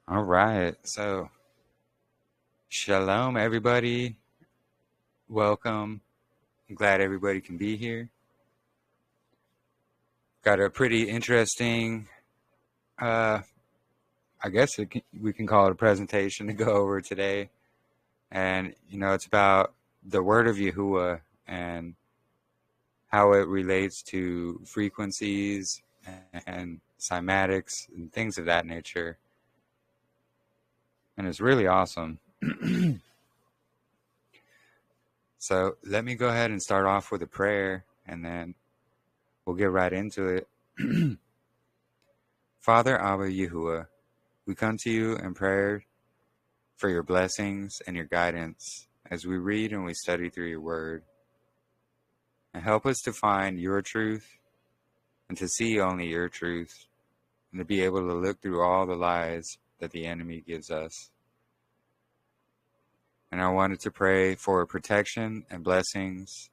All right. So, Shalom, everybody. Welcome. I'm glad everybody can be here. Got a pretty interesting, I guess we can call it a presentation to go over today. And, it's about the Word of Yahuah and how it relates to frequencies and cymatics and things of that nature. And it's really awesome. So let me go ahead and start off with a prayer, and then we'll get right into it. Father Abba Yahuwah, we come to you in prayer for your blessings and your guidance as we read and we study through your word. And help us to find your truth and to see only your truth, and to be able to look through all the lies that the enemy gives us. And I wanted to pray for protection and blessings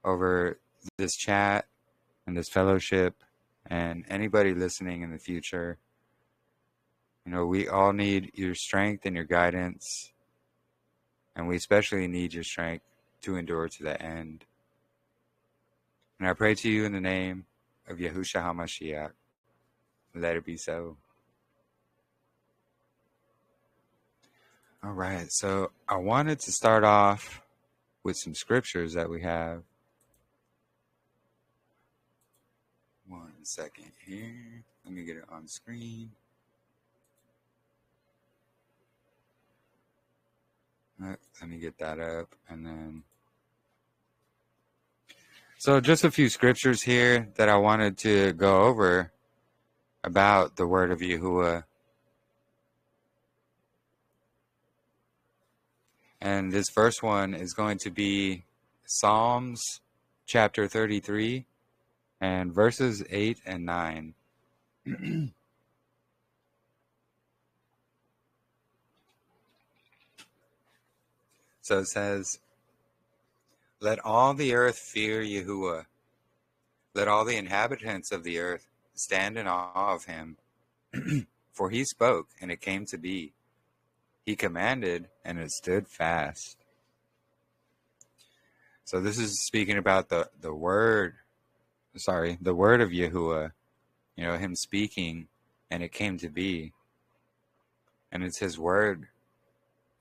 over this chat and this fellowship and anybody listening in the future. We all need your strength and your guidance, and we especially need your strength to endure to the end. And I pray to you in the name of Yahushua HaMashiach. Let it be so. All right, so I wanted to start off with some scriptures that we have. 1 second here. Let me get it on screen. Let me get that up, and then... So just a few scriptures here that I wanted to go over about the Word of Yahuah. And this first one is going to be Psalms chapter 33 and verses 8 and 9. So it says, "Let all the earth fear Yahuwah. Let all the inhabitants of the earth stand in awe of him. For he spoke, and it came to be. He commanded, and it stood fast." So this is speaking about the word of Yahuwah, him speaking, and it came to be. And it's his word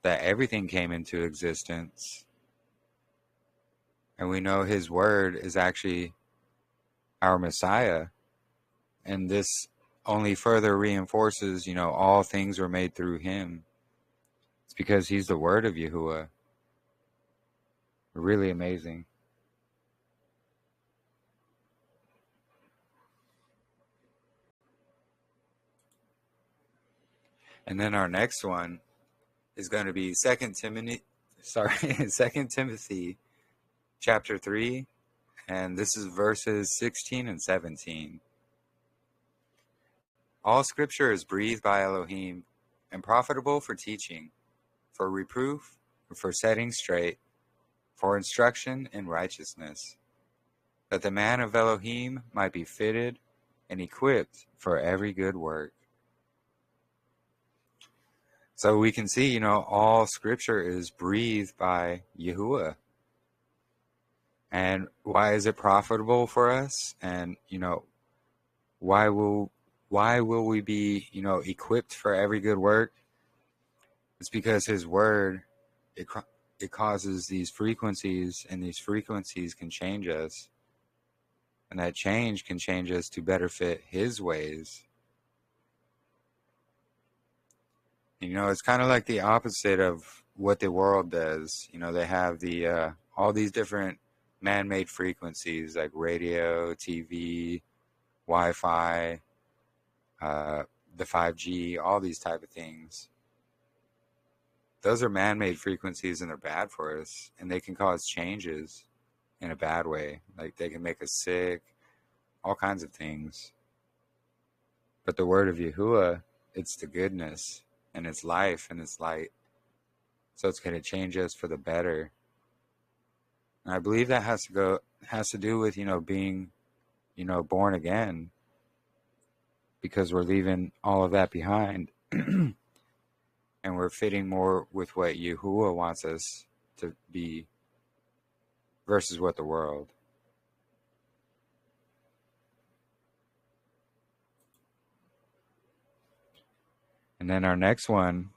that everything came into existence. And we know his word is actually our Messiah. And this only further reinforces, all things were made through him. It's because he's the word of Yahuwah. Really amazing. And then our next one is going to be 2 Timothy chapter 3, and this is verses 16 and 17. "All scripture is breathed by Elohim and profitable for teaching, for reproof, for setting straight, for instruction in righteousness, that the man of Elohim might be fitted and equipped for every good work." So we can see, all scripture is breathed by Yahuwah. And why is it profitable for us? And, why will we be, equipped for every good work? It's because his word, it causes these frequencies, and these frequencies can change us. And that change can change us to better fit his ways. It's kind of like the opposite of what the world does. They have the all these different man-made frequencies like radio, TV, Wi-Fi, the 5G, all these type of things. Those are man-made frequencies, and they're bad for us, and they can cause changes in a bad way. Like they can make us sick, all kinds of things. But the word of Yahuwah, it's the goodness, and it's life, and it's light. So it's going to change us for the better. And I believe that has to do with, being, born again, because we're leaving all of that behind. and we're fitting more with what Yahuwah wants us to be versus what the world. And then our next one,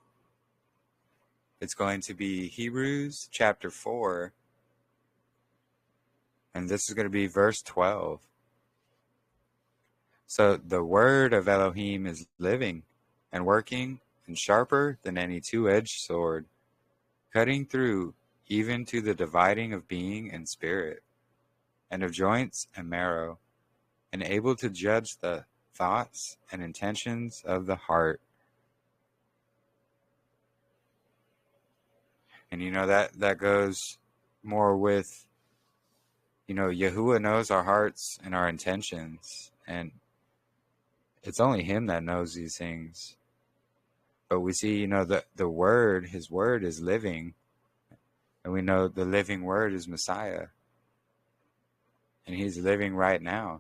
it's going to be Hebrews chapter 4, and this is going to be verse 12. So the word of Elohim is living and working and sharper than any two-edged sword, cutting through even to the dividing of being and spirit, and of joints and marrow, and able to judge the thoughts and intentions of the heart. And that goes more with, Yahuwah knows our hearts and our intentions, and it's only him that knows these things. But we see, the word, his word is living, and we know the living word is Messiah, and he's living right now.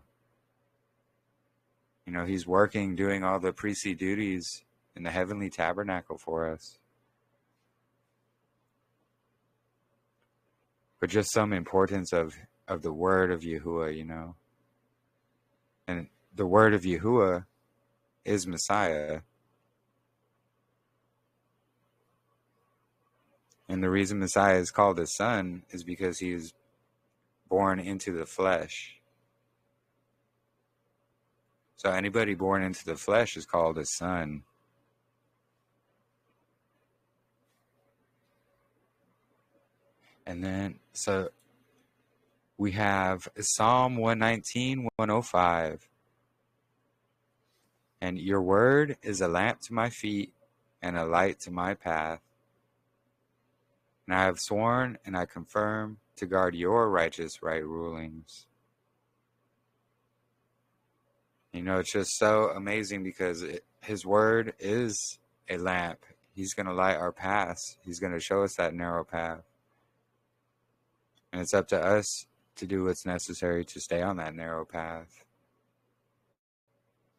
He's working, doing all the priestly duties in the heavenly tabernacle for us. But just some importance of the word of Yahuwah, And the word of Yahuwah is Messiah. And the reason Messiah is called a son is because he is born into the flesh. So anybody born into the flesh is called a son. And then, so we have Psalm 119, 105. And your word is a lamp to my feet and a light to my path. And I have sworn and I confirm to guard your righteous right rulings. It's just so amazing because his word is a lamp. He's going to light our paths. He's going to show us that narrow path. And it's up to us to do what's necessary to stay on that narrow path.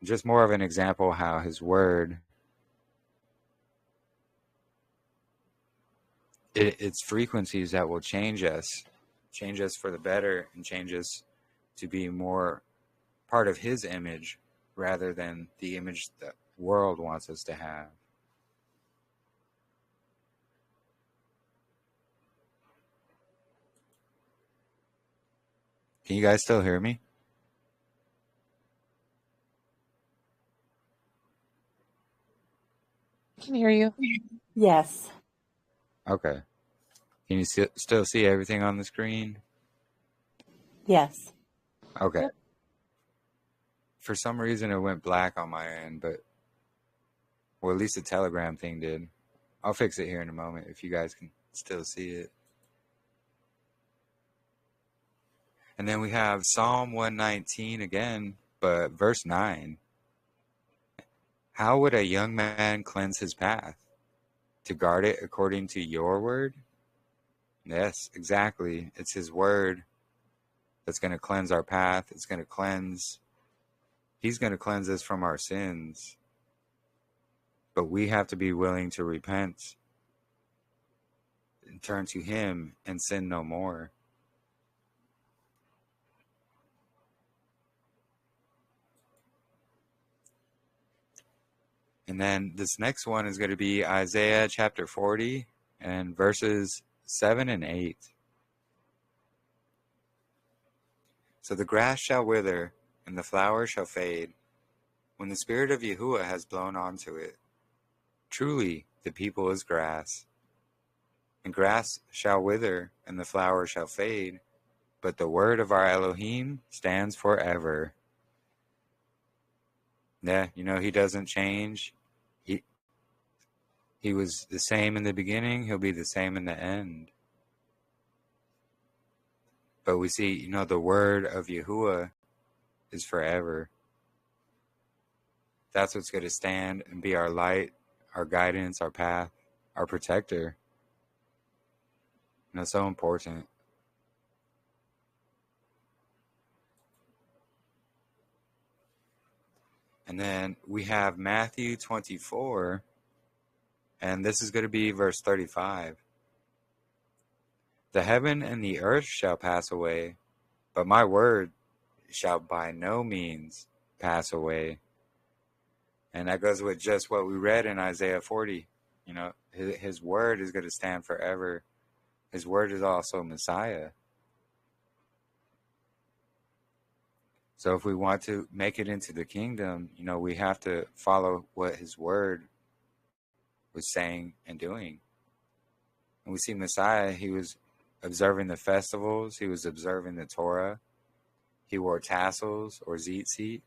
Just more of an example how his word, it's frequencies that will change us for the better, and change us to be more part of his image rather than the image the world wants us to have. Can you guys still hear me? I can hear you. Yes. Okay. Can you still see everything on the screen? Yes. Okay. For some reason, it went black on my end, but, well, at least the Telegram thing did. I'll fix it here in a moment if you guys can still see it. And then we have Psalm 119 again, but verse 9. How would a young man cleanse his path? To guard it according to your word? Yes, exactly. It's his word that's going to cleanse our path. He's going to cleanse us from our sins. But we have to be willing to repent and turn to him and sin no more. And then this next one is going to be Isaiah chapter 40 and verses 7 and 8. So the grass shall wither and the flower shall fade when the Spirit of Yahuwah has blown onto it. Truly, the people is grass. And grass shall wither and the flower shall fade, but the word of our Elohim stands forever. Yeah, he doesn't change. He was the same in the beginning. He'll be the same in the end. But we see, the word of Yahuwah is forever. That's what's going to stand and be our light, our guidance, our path, our protector. And that's so important. And then we have Matthew 24 And this is going to be verse 35. The heaven and the earth shall pass away, but my word shall by no means pass away. And that goes with just what we read in Isaiah 40. You know, his word is going to stand forever. His word is also Messiah. So if we want to make it into the kingdom, you know, we have to follow what his word was saying and doing. And we see Messiah, he was observing the festivals. He was observing the Torah. He wore tassels or tzitzit.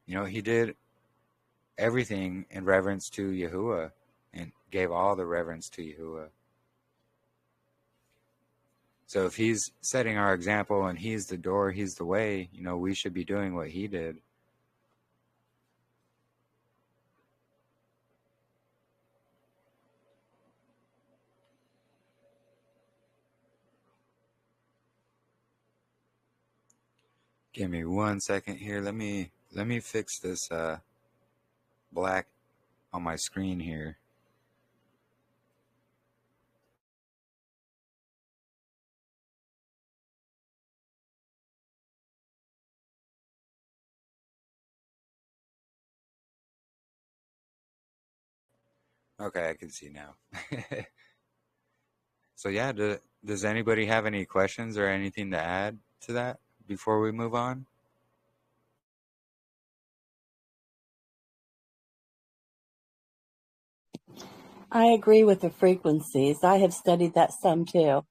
You know, he did everything in reverence to Yahuah and gave all the reverence to Yahuah. So if he's setting our example and he's the door, he's the way, you know, we should be doing what he did. Give me 1 second here. Let me fix this black on my screen here. Okay, I can see now. So yeah, does anybody have any questions or anything to add to that before we move on? I agree with the frequencies. I have studied that some too.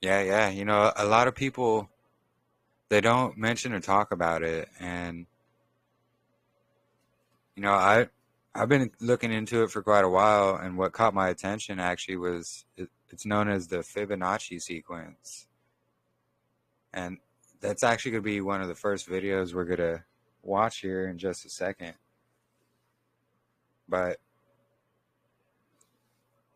Yeah. You know, a lot of people, they don't mention or talk about it. And, you know, I've been looking into it for quite a while. And what caught my attention actually was, it's known as the Fibonacci sequence. And that's actually going to be one of the first videos we're going to watch here in just a second. But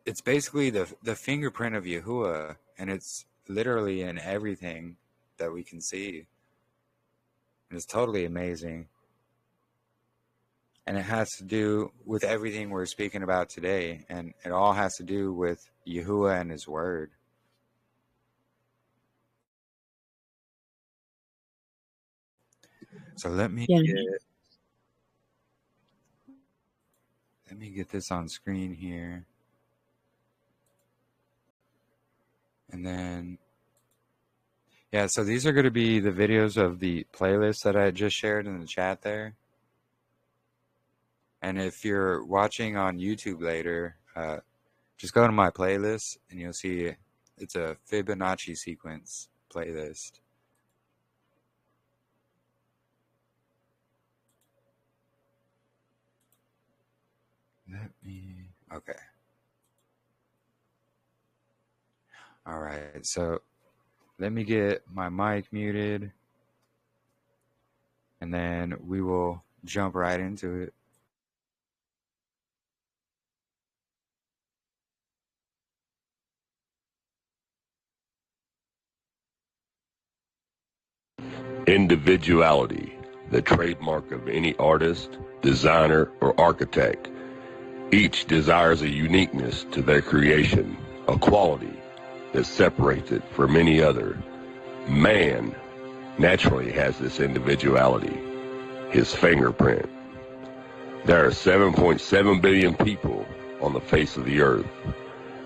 it's basically the fingerprint of Yahuah, and it's literally in everything that we can see. And it's totally amazing. And it has to do with everything we're speaking about today, and it all has to do with Yahuah and his word. So let me get this on screen here. And then, yeah, so these are going to be the videos of the playlist that I just shared in the chat there. And if you're watching on YouTube later, just go to my playlist and you'll see it's a Fibonacci sequence playlist. Okay. All right, so let me get my mic muted, and then we will jump right into it. Individuality, the trademark of any artist, designer, or architect. Each desires a uniqueness to their creation, a quality that separates it from any other. Man naturally has this individuality, his fingerprint. There are 7.7 billion people on the face of the earth,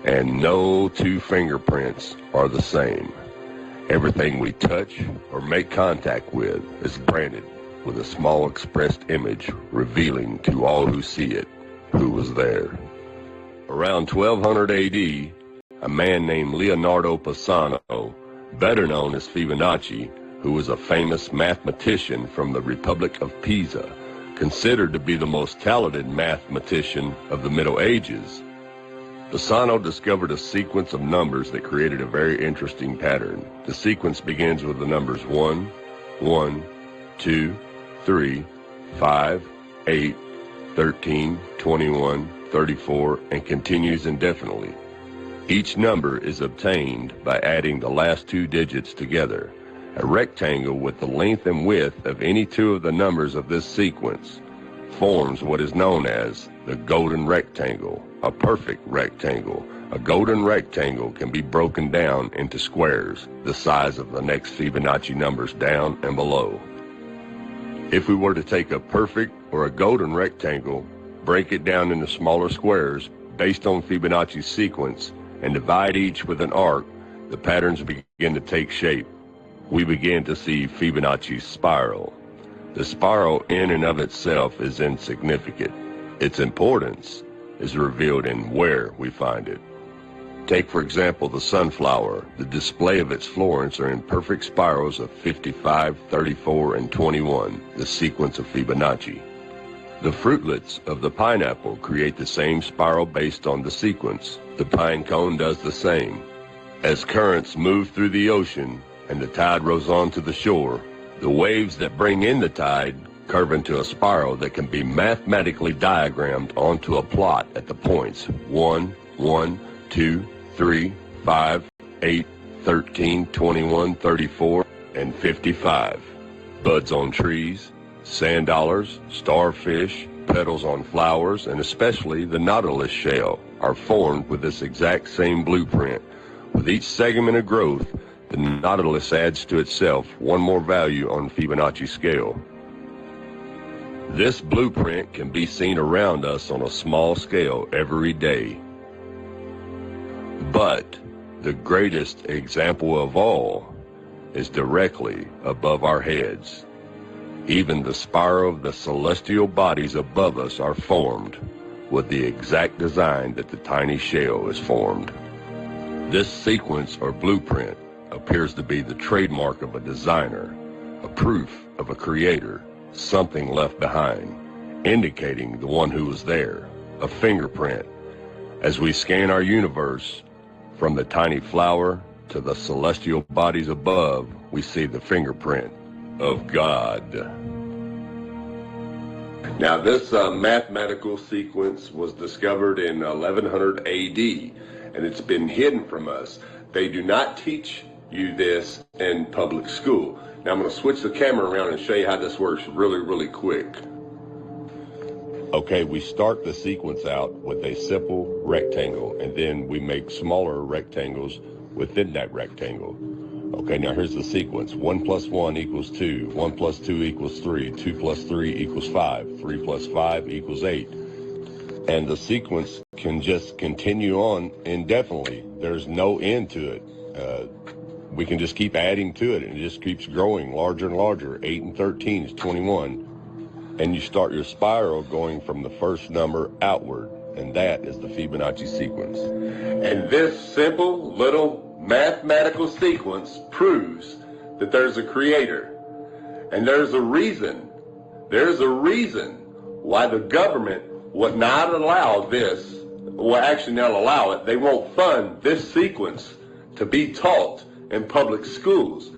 and no two fingerprints are the same. Everything we touch or make contact with is branded with a small expressed image revealing to all who see it who was there. Around 1200 AD, a man named Leonardo Pisano, better known as Fibonacci, who was a famous mathematician from the Republic of Pisa, considered to be the most talented mathematician of the Middle Ages. Pisano discovered a sequence of numbers that created a very interesting pattern. The sequence begins with the numbers 1, 1, 2, 3, 5, 8, 13, 21, 34, and continues indefinitely. Each number is obtained by adding the last two digits together. A rectangle with the length and width of any two of the numbers of this sequence forms what is known as the golden rectangle, a perfect rectangle. A golden rectangle can be broken down into squares, the size of the next Fibonacci numbers down and below. If we were to take a perfect or a golden rectangle, break it down into smaller squares based on Fibonacci's sequence, and divide each with an arc, the patterns begin to take shape. We begin to see Fibonacci's spiral. The spiral in and of itself is insignificant. Its importance is revealed in where we find it. Take, for example, the sunflower. The display of its florets are in perfect spirals of 55, 34, and 21, the sequence of Fibonacci. The fruitlets of the pineapple create the same spiral based on the sequence. The pine cone does the same. As currents move through the ocean and the tide rolls on to the shore, the waves that bring in the tide curve into a spiral that can be mathematically diagrammed onto a plot at the points 1, 1, 2, 3, 5, 8, 13, 21, 34, and 55. Buds on trees, sand dollars, starfish, petals on flowers, and especially the nautilus shell are formed with this exact same blueprint. With each segment of growth, the nautilus adds to itself one more value on Fibonacci scale. This blueprint can be seen around us on a small scale every day. But the greatest example of all is directly above our heads. Even the spiral of the celestial bodies above us are formed with the exact design that the tiny shell is formed. This sequence or blueprint appears to be the trademark of a designer, a proof of a creator, something left behind, indicating the one who was there, a fingerprint. As we scan our universe, from the tiny flower to the celestial bodies above, we see the fingerprint of God. Now, this mathematical sequence was discovered in 1100 AD, and it's been hidden from us. They do not teach you this in public school. Now, I'm going to switch the camera around and show you how this works really quick. Okay, we start the sequence out with a simple rectangle, and then we make smaller rectangles within that rectangle. Okay, now here's the sequence. 1 plus 1 equals 2. 1 plus 2 equals 3. 2 plus 3 equals 5. 3 plus 5 equals 8. And the sequence can just continue on indefinitely. There's no end to it. We can just keep adding to it, and it just keeps growing larger and larger. 8 and 13 is 21. And you start your spiral going from the first number outward, and that is the Fibonacci sequence. And this simple little mathematical sequence proves that there's a creator. And there's a reason why the government would not allow this, well, actually not allow it. They won't fund this sequence to be taught in public schools.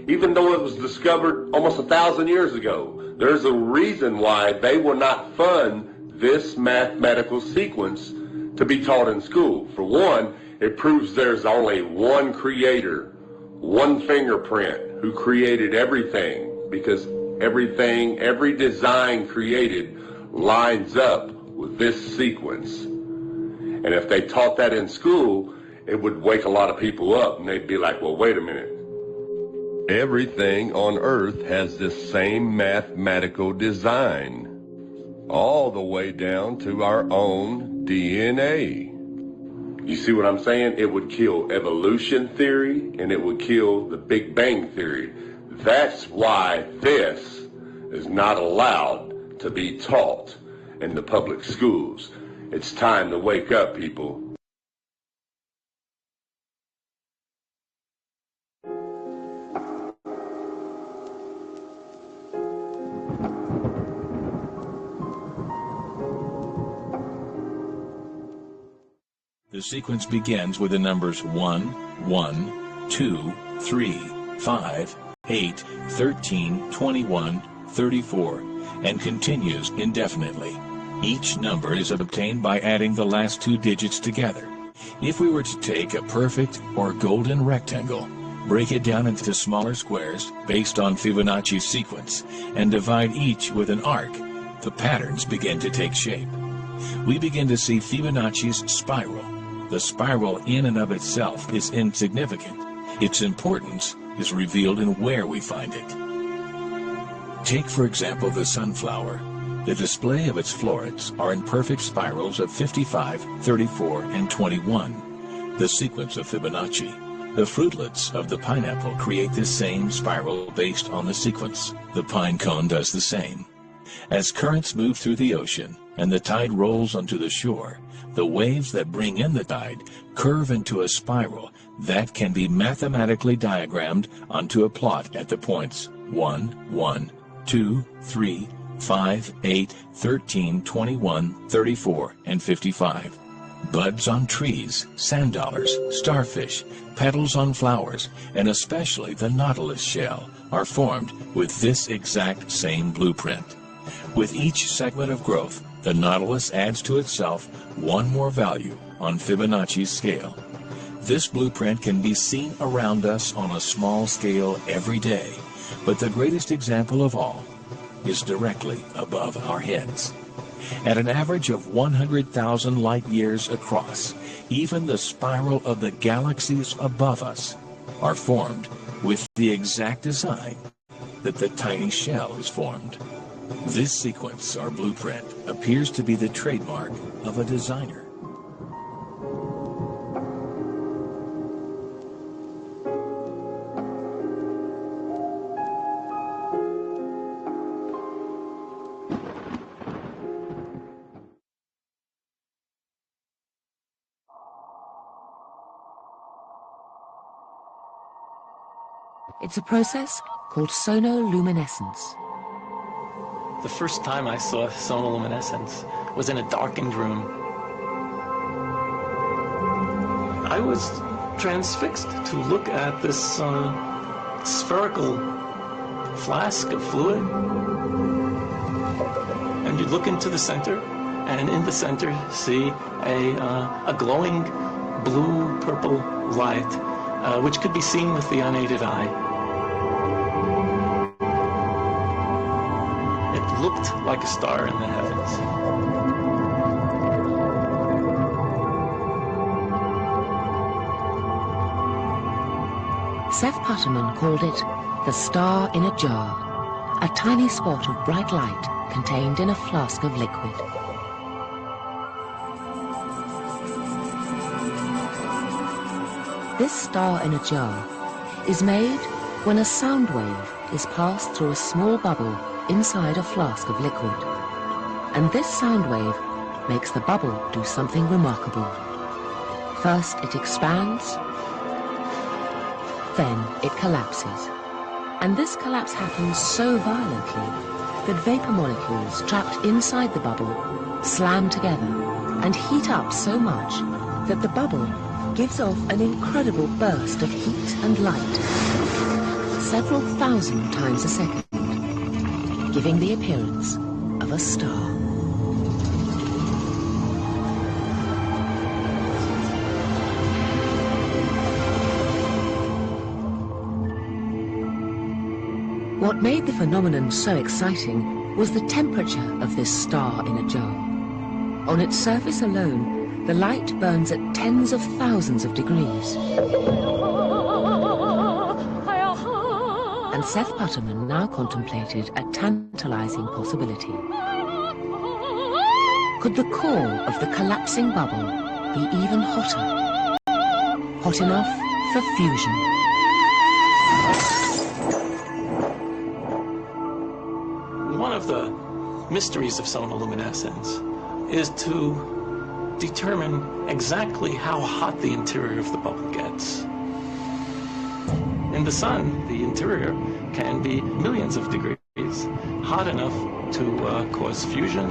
Even though it was discovered almost 1,000 years ago, there's a reason why they will not fund this mathematical sequence to be taught in school. For one, it proves there's only one creator, one fingerprint who created everything, because everything, every design created lines up with this sequence. And if they taught that in school, it would wake a lot of people up, and they'd be like, well, wait a minute. Everything on earth has this same mathematical design, all the way down to our own DNA. You see what I'm saying? It would kill evolution theory, and it would kill the Big Bang theory. That's why this is not allowed to be taught in the public schools. It's time to wake up, people. The sequence begins with the numbers 1, 1, 2, 3, 5, 8, 13, 21, 34, and continues indefinitely. Each number is obtained by adding the last two digits together. If we were to take a perfect or golden rectangle, break it down into smaller squares based on Fibonacci's sequence, and divide each with an arc, the patterns begin to take shape. We begin to see Fibonacci's spiral. The spiral in and of itself is insignificant. Its importance is revealed in where we find it. Take, for example, the sunflower. The display of its florets are in perfect spirals of 55, 34, and 21, the sequence of Fibonacci. The fruitlets of the pineapple create this same spiral based on the sequence. The pine cone does the same. As currents move through the ocean and the tide rolls onto the shore, the waves that bring in the tide curve into a spiral that can be mathematically diagrammed onto a plot at the points 1, 1, 2, 3, 5, 8, 13, 21, 34, and 55. Buds on trees, sand dollars, starfish, petals on flowers, and especially the nautilus shell are formed with this exact same blueprint. With each segment of growth, the nautilus adds to itself one more value on Fibonacci's scale. This blueprint can be seen around us on a small scale every day, but the greatest example of all is directly above our heads. At an average of 100,000 light years across, even the spiral of the galaxies above us are formed with the exact design that the tiny shell is formed. This sequence or blueprint appears to be the trademark of a designer. It's a process called sonoluminescence. The first time I saw sonoluminescence was in a darkened room. I was transfixed to look at this spherical flask of fluid. And you look into the center, and in the center see a glowing blue-purple light, which could be seen with the unaided eye. It looked like a star in the heavens. Seth Putterman called it the star in a jar, a tiny spot of bright light contained in a flask of liquid. This star in a jar is made when a sound wave is passed through a small bubble inside a flask of liquid. And this sound wave makes the bubble do something remarkable. First it expands, then it collapses. And this collapse happens so violently that vapor molecules trapped inside the bubble slam together and heat up so much that the bubble gives off an incredible burst of heat and light, several thousand times a second, giving the appearance of a star. What made the phenomenon so exciting was the temperature of this star in a jar. On its surface alone, the light burns at tens of thousands of degrees. And Seth Putterman now contemplated a tantalizing possibility. Could the core of the collapsing bubble be even hotter? Hot enough for fusion? One of the mysteries of sonoluminescence is to determine exactly how hot the interior of the bubble gets. In the sun, the interior can be millions of degrees, hot enough to cause fusion.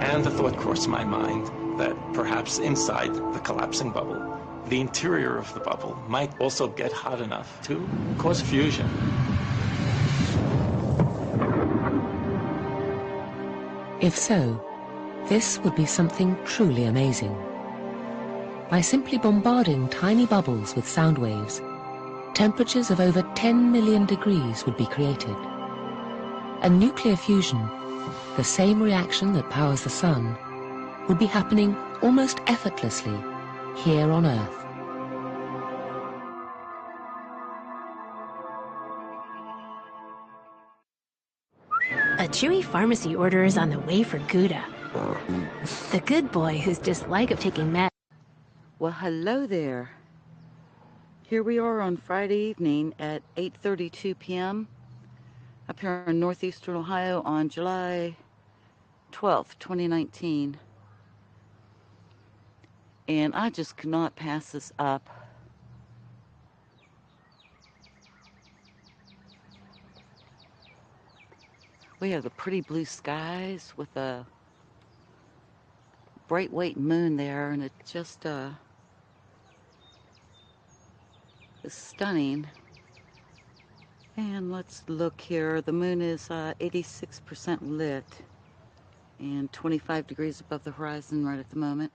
And the thought crossed my mind that perhaps inside the collapsing bubble, the interior of the bubble might also get hot enough to cause fusion. If so, this would be something truly amazing. By simply bombarding tiny bubbles with sound waves, temperatures of over 10 million degrees would be created. And nuclear fusion, the same reaction that powers the sun, would be happening almost effortlessly here on Earth. A Chewy pharmacy order is on the way for Gouda, the good boy whose dislike of taking meds. Well, hello there. Here we are on Friday evening at 8:32 p.m. up here in northeastern Ohio on July 12th, 2019. And I just could not pass this up. We have the pretty blue skies with a bright white moon there, and it just is stunning. And let's look here. The moon is 86% lit and 25 degrees above the horizon right at the moment.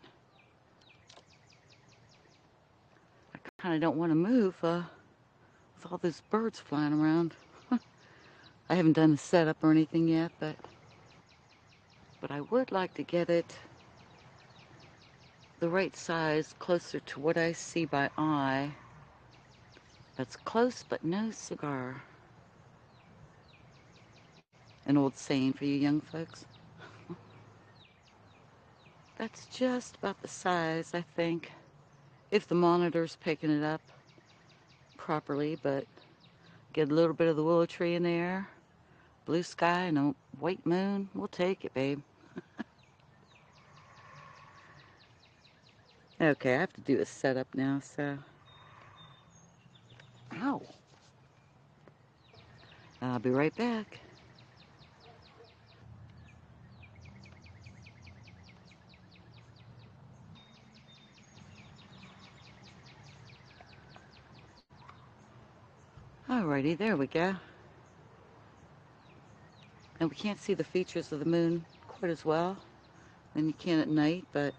I kind of don't want to move with all those birds flying around. I haven't done a setup or anything yet, but I would like to get it the right size, closer to what I see by eye. That's close but no cigar. An old saying for you young folks. That's just about the size, I think, if the monitor's picking it up properly, but get a little bit of the willow tree in there. Blue sky and a white moon. We'll take it, babe. Okay, I have to do a setup now, so. Ow. I'll be right back. Alrighty, there we go. And we can't see the features of the moon quite as well than you can at night, but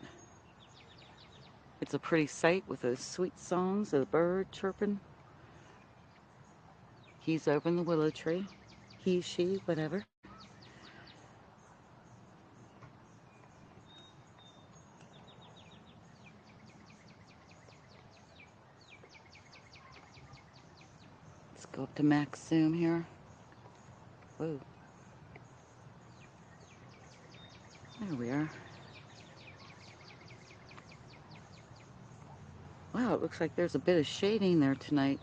it's a pretty sight with those sweet songs of the bird chirping. He's over in the willow tree. He, she, whatever. Let's go up to max zoom here. Whoa. There we are. Wow, it looks like there's a bit of shading there tonight.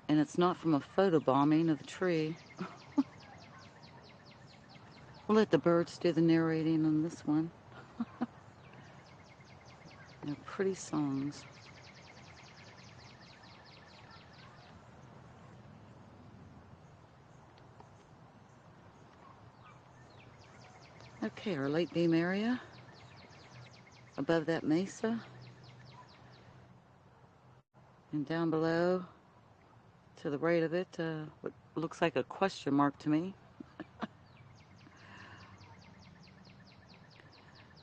And it's not from a photobombing of the tree. We'll let the birds do the narrating on this one. They're pretty songs. Okay, our light beam area above that mesa, and down below to the right of it, what looks like a question mark to me.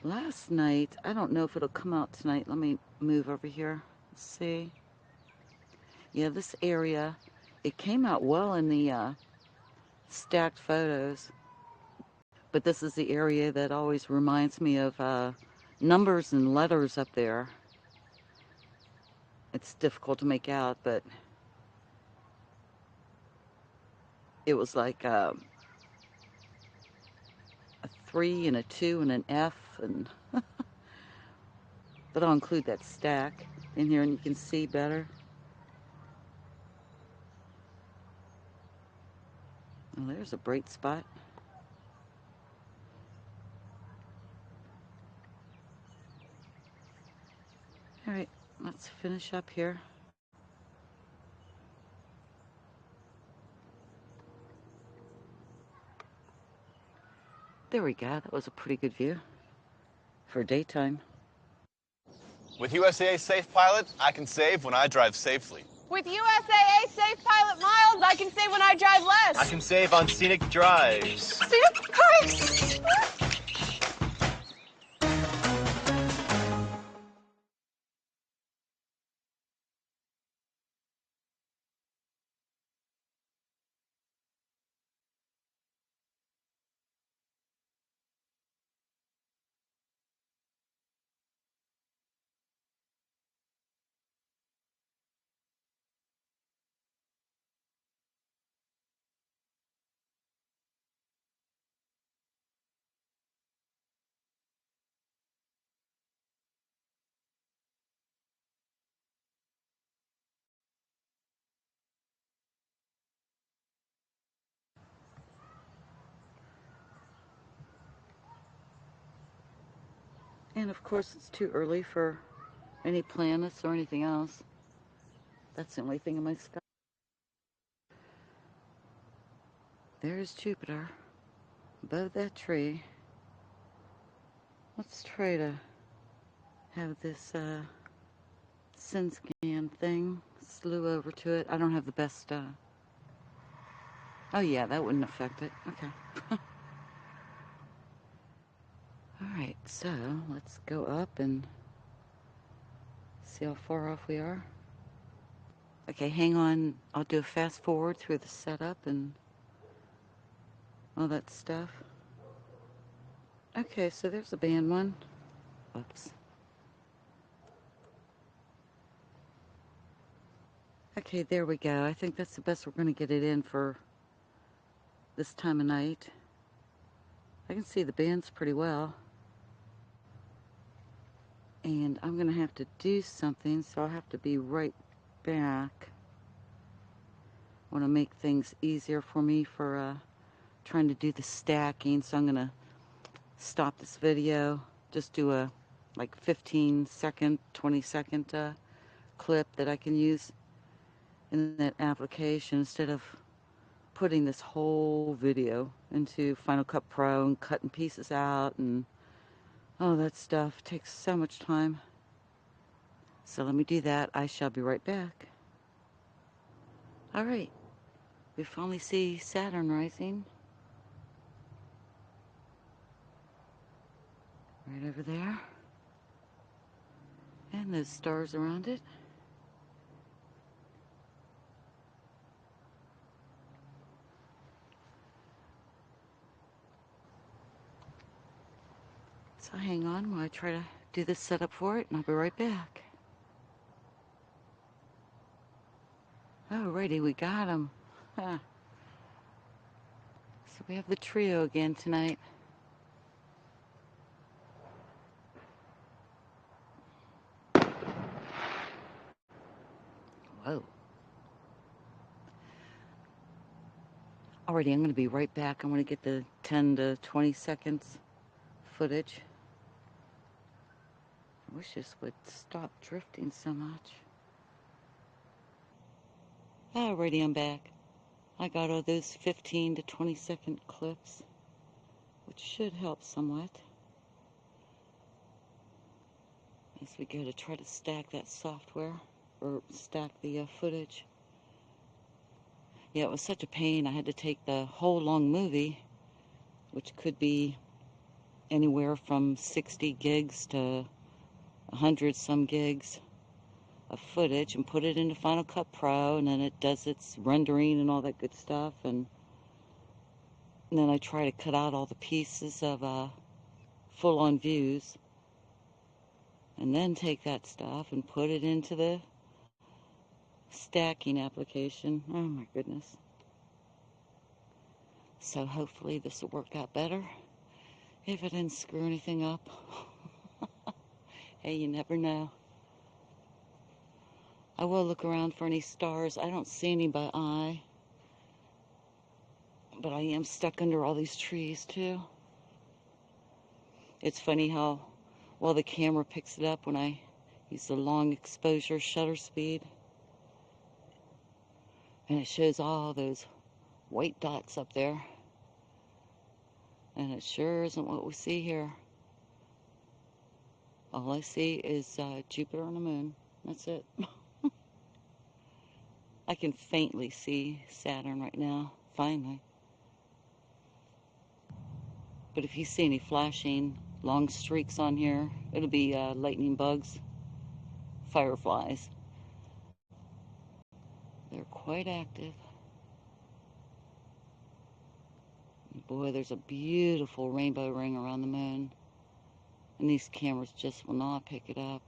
Last night, I don't know if it'll come out tonight. Let me move over here. Let's see. Yeah, this area, it came out well in the stacked photos. But this is the area that always reminds me of numbers and letters up there. It's difficult to make out, but it was like a 3 and a 2 and an F, and but I'll include that stack in here and you can see better. Well, there's a bright spot. All right, let's finish up here. There we go. That was a pretty good view for daytime. With USAA Safe Pilot, I can save when I drive safely. With USAA Safe Pilot Miles, I can save when I drive less. I can save on scenic drives. Scenic drives? And of course, it's too early for any planets or anything else. That's the only thing in my sky. There's Jupiter above that tree. Let's try to have this SynScan thing slew over to it. I don't have the best. Oh yeah, that wouldn't affect it. Okay. All right, so let's go up and see how far off we are. Okay, hang on. I'll do a fast forward through the setup and all that stuff. Okay, so there's a band one. Whoops. Okay, there we go. I think that's the best we're going to get it in for this time of night. I can see the bands pretty well. And I'm going to have to do something, so I'll have to be right back. I want to make things easier for me for trying to do the stacking, so I'm going to stop this video, just do a like 15-second, 20-second clip that I can use in that application instead of putting this whole video into Final Cut Pro and cutting pieces out and all that stuff. It takes so much time. So let me do that. I shall be right back. All right, we finally see Saturn rising. Right over there. And those stars around it. So hang on while I try to do this setup for it, and I'll be right back. Alrighty, we got them. Huh. So we have the trio again tonight. Whoa. Alrighty, I'm going to be right back. I want to get the 10 to 20 seconds footage. I wish this would stop drifting so much. Alrighty, I'm back. I got all those 15 to 20 second clips, which should help somewhat as we go to try to stack that software, or stack the footage. Yeah, it was such a pain. I had to take the whole long movie, which could be anywhere from 60 gigs to 100 some gigs of footage, and put it into Final Cut Pro, and then it does its rendering and all that good stuff, and then I try to cut out all the pieces of full-on views, and then take that stuff and put it into the stacking application. Oh my goodness. So hopefully this will work out better if it didn't screw anything up. Hey, you never know. I will look around for any stars. I don't see any by eye, but I am stuck under all these trees too. It's funny how well the camera picks it up when I use the long exposure shutter speed, and it shows all those white dots up there, and it sure isn't what we see here. All I see is Jupiter and the moon. That's it. I can faintly see Saturn right now, finally. But if you see any flashing long streaks on here, it'll be lightning bugs, fireflies. They're quite active. Boy, there's a beautiful rainbow ring around the moon. And these cameras just will not pick it up.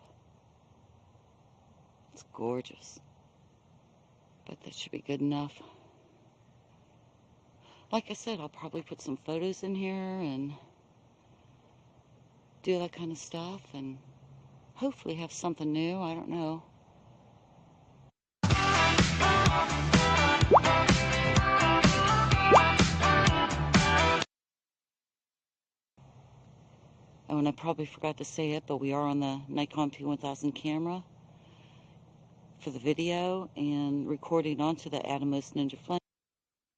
It's gorgeous. But that should be good enough. Like I said, I'll probably put some photos in here and do that kind of stuff and hopefully have something new. I don't know. Oh, and I probably forgot to say it, but we are on the Nikon P1000 camera for the video and recording onto the Atomos Ninja Flame.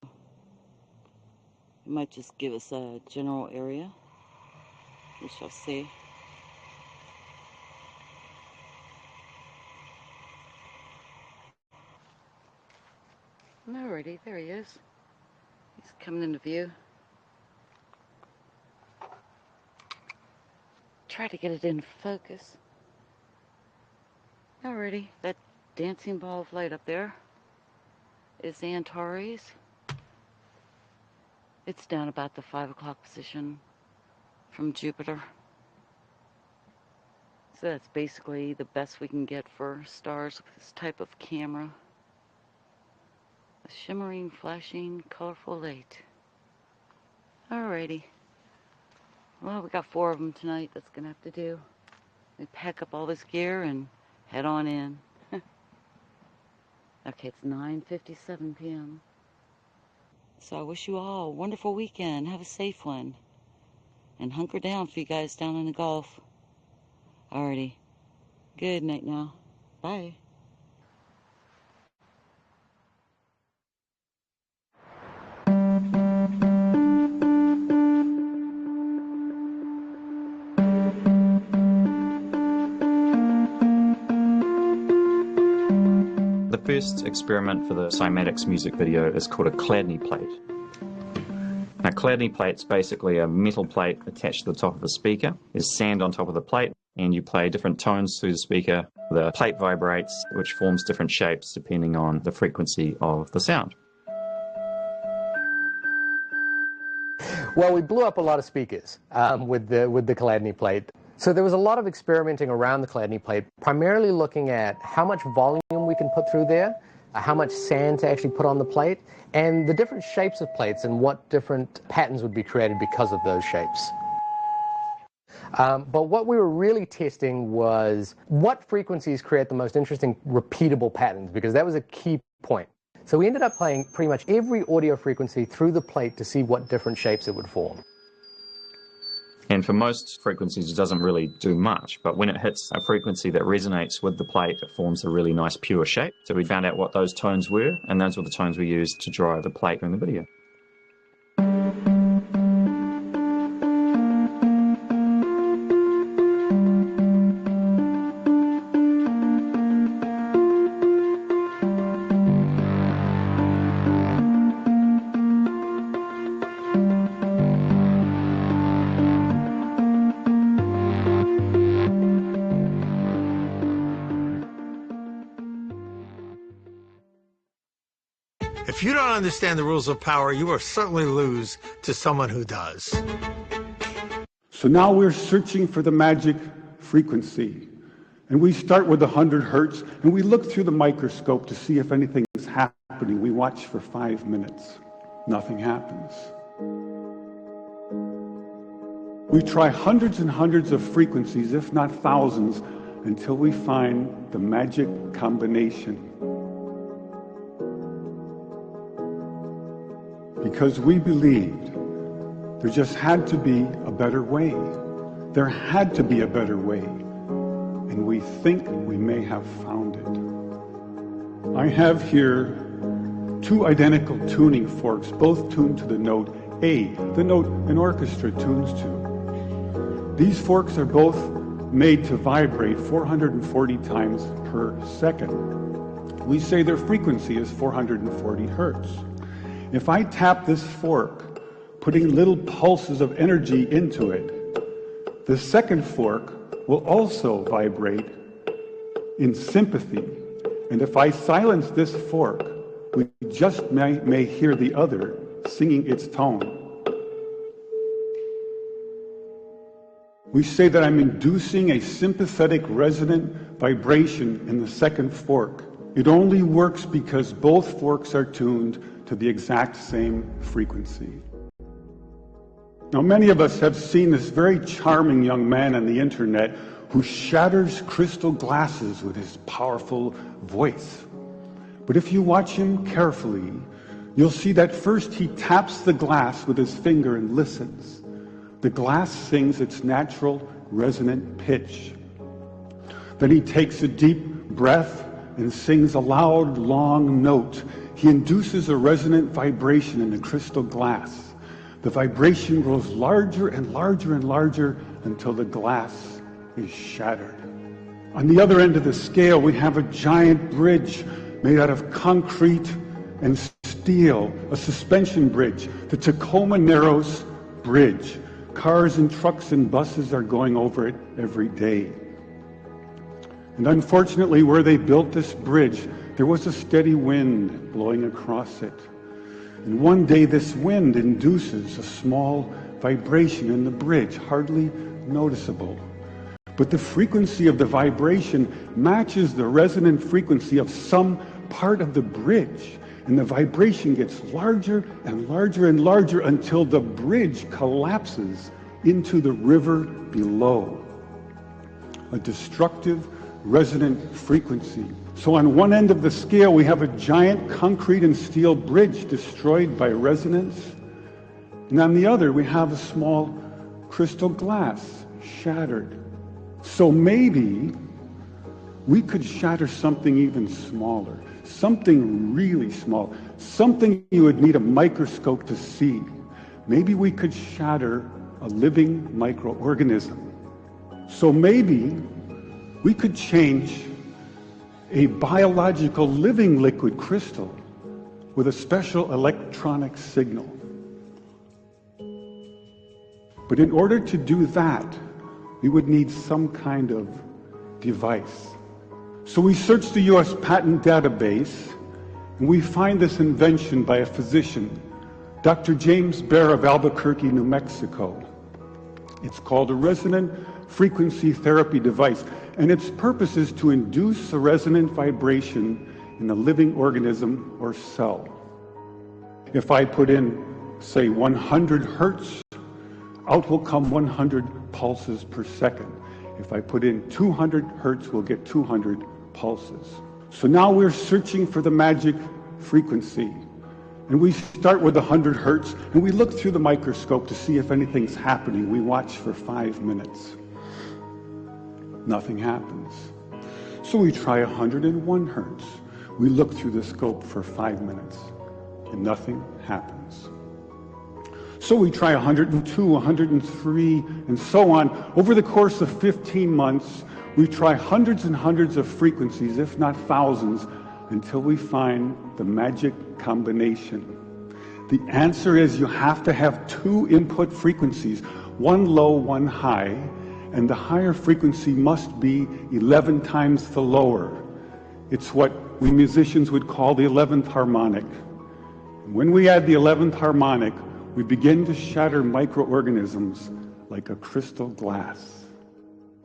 It might just give us a general area. We shall see. Alrighty, there he is. He's coming into view. Try to get it in focus. Alrighty, that dancing ball of light up there is Antares. It's down about the 5 o'clock position from Jupiter. So that's basically the best we can get for stars with this type of camera. A shimmering, flashing, colorful light. Alrighty. Well, we got 4 of them tonight. That's gonna have to do. We pack up all this gear and head on in. Okay, it's 9:57 p.m. So I wish you all a wonderful weekend. Have a safe one. And hunker down for you guys down in the Gulf. Alrighty. Good night now. Bye. The first experiment for the cymatics music video is called a Chladni plate. Now, Chladni plate's basically a metal plate attached to the top of a speaker. There's sand on top of the plate, and you play different tones through the speaker. The plate vibrates, which forms different shapes depending on the frequency of the sound. Well, we blew up a lot of speakers with the Chladni plate. So there was a lot of experimenting around the Chladni plate, primarily looking at how much volume we can put through there, how much sand to actually put on the plate, and the different shapes of plates and what different patterns would be created because of those shapes. But what we were really testing was what frequencies create the most interesting repeatable patterns, because that was a key point. So we ended up playing pretty much every audio frequency through the plate to see what different shapes it would form. And for most frequencies, it doesn't really do much, but when it hits a frequency that resonates with the plate, it forms a really nice pure shape. So we found out what those tones were, and those were the tones we used to draw the plate in the video. If you don't understand the rules of power, you will certainly lose to someone who does. So now we're searching for the magic frequency. And we start with 100 hertz, and we look through the microscope to see if anything is happening. We watch for 5 minutes. Nothing happens. We try hundreds and hundreds of frequencies, if not thousands, until we find the magic combination. Because we believed there just had to be a better way. There had to be a better way. And we think we may have found it. I have here 2 identical tuning forks, both tuned to the note A, the note an orchestra tunes to. These forks are both made to vibrate 440 times per second. We say their frequency is 440 hertz. If I tap this fork, putting little pulses of energy into it, the second fork will also vibrate in sympathy. And if I silence this fork, we just may hear the other singing its tone. We say that I'm inducing a sympathetic resonant vibration in the second fork. It only works because both forks are tuned to the exact same frequency. Now, many of us have seen this very charming young man on the internet who shatters crystal glasses with his powerful voice. But if you watch him carefully, you'll see that first he taps the glass with his finger and listens. The glass sings its natural resonant pitch. Then he takes a deep breath and sings a loud, long note. He induces a resonant vibration in the crystal glass. The vibration grows larger and larger and larger until the glass is shattered. On the other end of the scale, we have a giant bridge made out of concrete and steel, a suspension bridge, the Tacoma Narrows Bridge. Cars and trucks and buses are going over it every day. And unfortunately, where they built this bridge, there was a steady wind blowing across it. And one day this wind induces a small vibration in the bridge, hardly noticeable. But the frequency of the vibration matches the resonant frequency of some part of the bridge. And the vibration gets larger and larger and larger until the bridge collapses into the river below. A destructive resonant frequency. So on one end of the scale, we have a giant concrete and steel bridge destroyed by resonance. And on the other, we have a small crystal glass shattered. So maybe we could shatter something even smaller, something really small, something you would need a microscope to see. Maybe we could shatter a living microorganism. So maybe we could change a biological living liquid crystal with a special electronic signal. But in order to do that, we would need some kind of device. So we searched the U.S. patent database, and we find this invention by a physician, Dr. James Bear of Albuquerque, New Mexico. It's called a resonant frequency therapy device, and its purpose is to induce a resonant vibration in a living organism or cell. If I put in, say, 100 hertz, out will come 100 pulses per second. If I put in 200 hertz, we'll get 200 pulses. So now we're searching for the magic frequency. And we start with 100 hertz, and we look through the microscope to see if anything's happening. We watch for 5 minutes. Nothing happens. So we try 101 hertz. We look through the scope for 5 minutes, and nothing happens. So we try 102, 103, and so on. Over the course of 15 months, we try hundreds and hundreds of frequencies, if not thousands, until we find the magic combination. The answer is you have to have 2 input frequencies, one low, one high, and the higher frequency must be 11 times the lower. It's what we musicians would call the 11th harmonic. And when we add the 11th harmonic, we begin to shatter microorganisms like a crystal glass.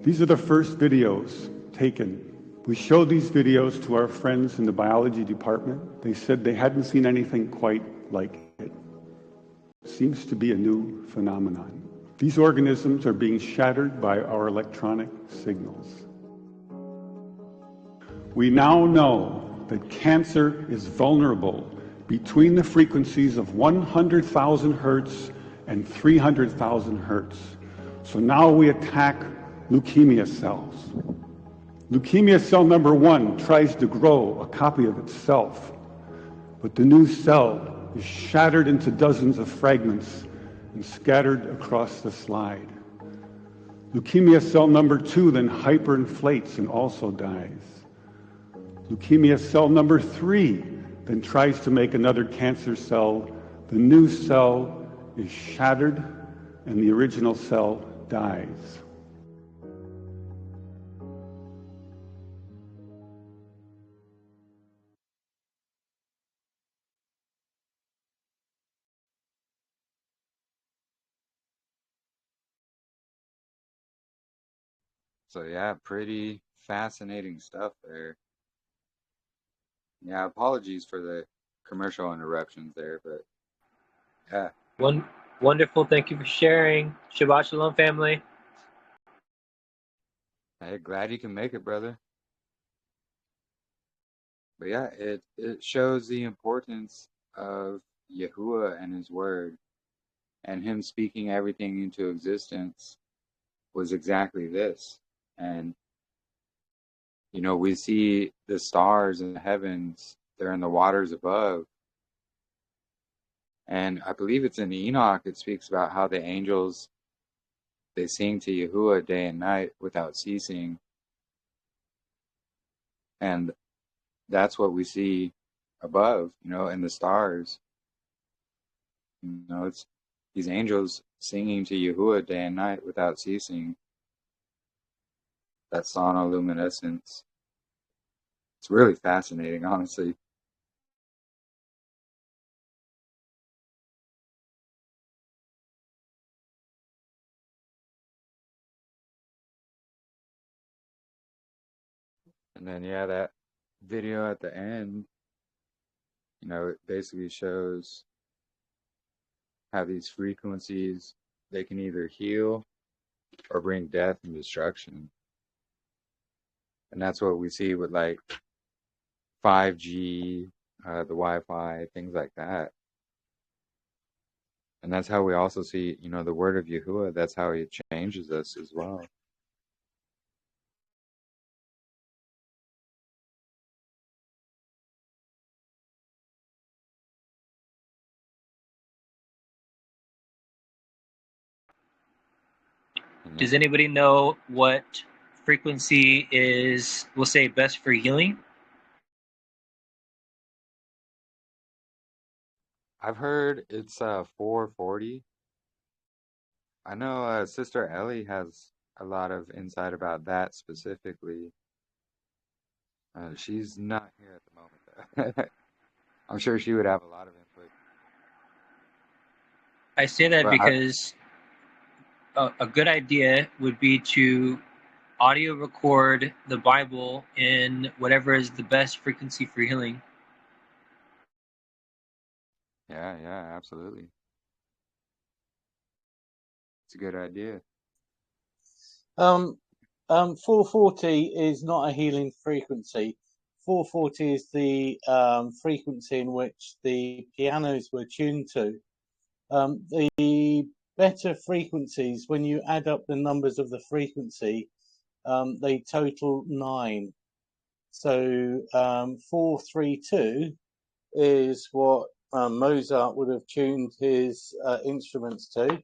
These are the first videos taken. We showed these videos to our friends in the biology department. They said they hadn't seen anything quite like it. Seems to be a new phenomenon. These organisms are being shattered by our electronic signals. We now know that cancer is vulnerable between the frequencies of 100,000 hertz and 300,000 hertz. So now we attack leukemia cells. Leukemia cell number 1 tries to grow a copy of itself, but the new cell is shattered into dozens of fragments and scattered across the slide. Leukemia cell number 2 then hyperinflates and also dies. Leukemia cell number 3 then tries to make another cancer cell. The new cell is shattered and the original cell dies. So yeah, pretty fascinating stuff there. Yeah, apologies for the commercial interruptions there, but yeah. Wonderful. Thank you for sharing. Shabbat Shalom, family. Hey, glad you can make it, brother. But yeah, it shows the importance of Yahuwah and his word, and him speaking everything into existence was exactly this. And you know, we see the stars in the heavens, they're in the waters above. And I believe it's in Enoch, it speaks about how the angels, they sing to Yahuwah day and night without ceasing. And that's what we see above, you know, in the stars. You know, it's these angels singing to Yahuwah day and night without ceasing. That sonoluminescence. It's really fascinating, honestly. And then, yeah, that video at the end, you know, it basically shows how these frequencies, they can either heal or bring death and destruction. And that's what we see with like 5G, the Wi-Fi, things like that. And that's how we also see, you know, the word of Yahuwah, that's how he changes us as well. Does anybody know what frequency is, we'll say, best for healing? I've heard it's 440. I know Sister Ellie has a lot of insight about that specifically. She's not here at the moment, though. I'm sure she would have a lot of input. I say that But because a good idea would be to audio record the Bible in whatever is the best frequency for healing. yeah, absolutely. It's a good idea. 440 is not a healing frequency. 440 is the frequency in which the pianos were tuned to. The better frequencies, when you add up the numbers of the frequency, they total 9. So 432 is what Mozart would have tuned his instruments to.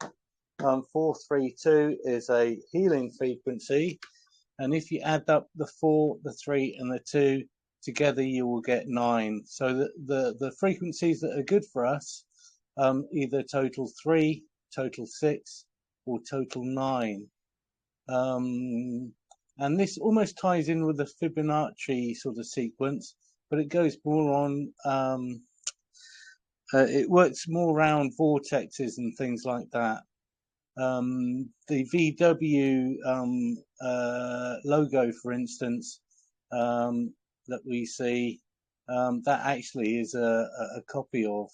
432 is a healing frequency, and if you add up the 4, the 3, and the 2 together, you will get 9. So the frequencies that are good for us either total 3, total 6, or total 9. And this almost ties in with the Fibonacci sort of sequence, but it goes more on, it works more around vortexes and things like that. The VW logo, for instance, that we see, that actually is a copy of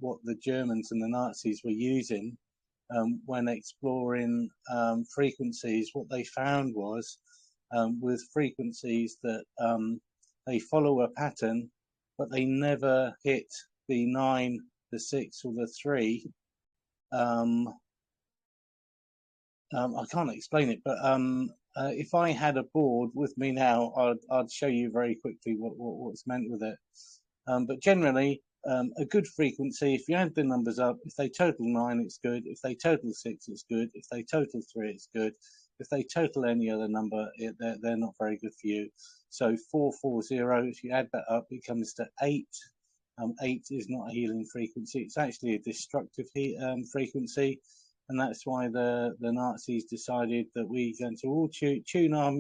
what the Germans and the Nazis were using when exploring frequencies. What they found was with frequencies that they follow a pattern, but they never hit the 9, the 6, or the 3. I can't explain it, but if I had a board with me now, I'd show you very quickly what's meant with it. But generally, a good frequency, if you add the numbers up, if they total 9, it's good. If they total 6, it's good. If they total 3, it's good. If they total any other number, they're not very good for you. So 440, if you add that up, it comes to 8. 8 is not a healing frequency. It's actually a destructive frequency. And that's why the Nazis decided that we're going to all tune our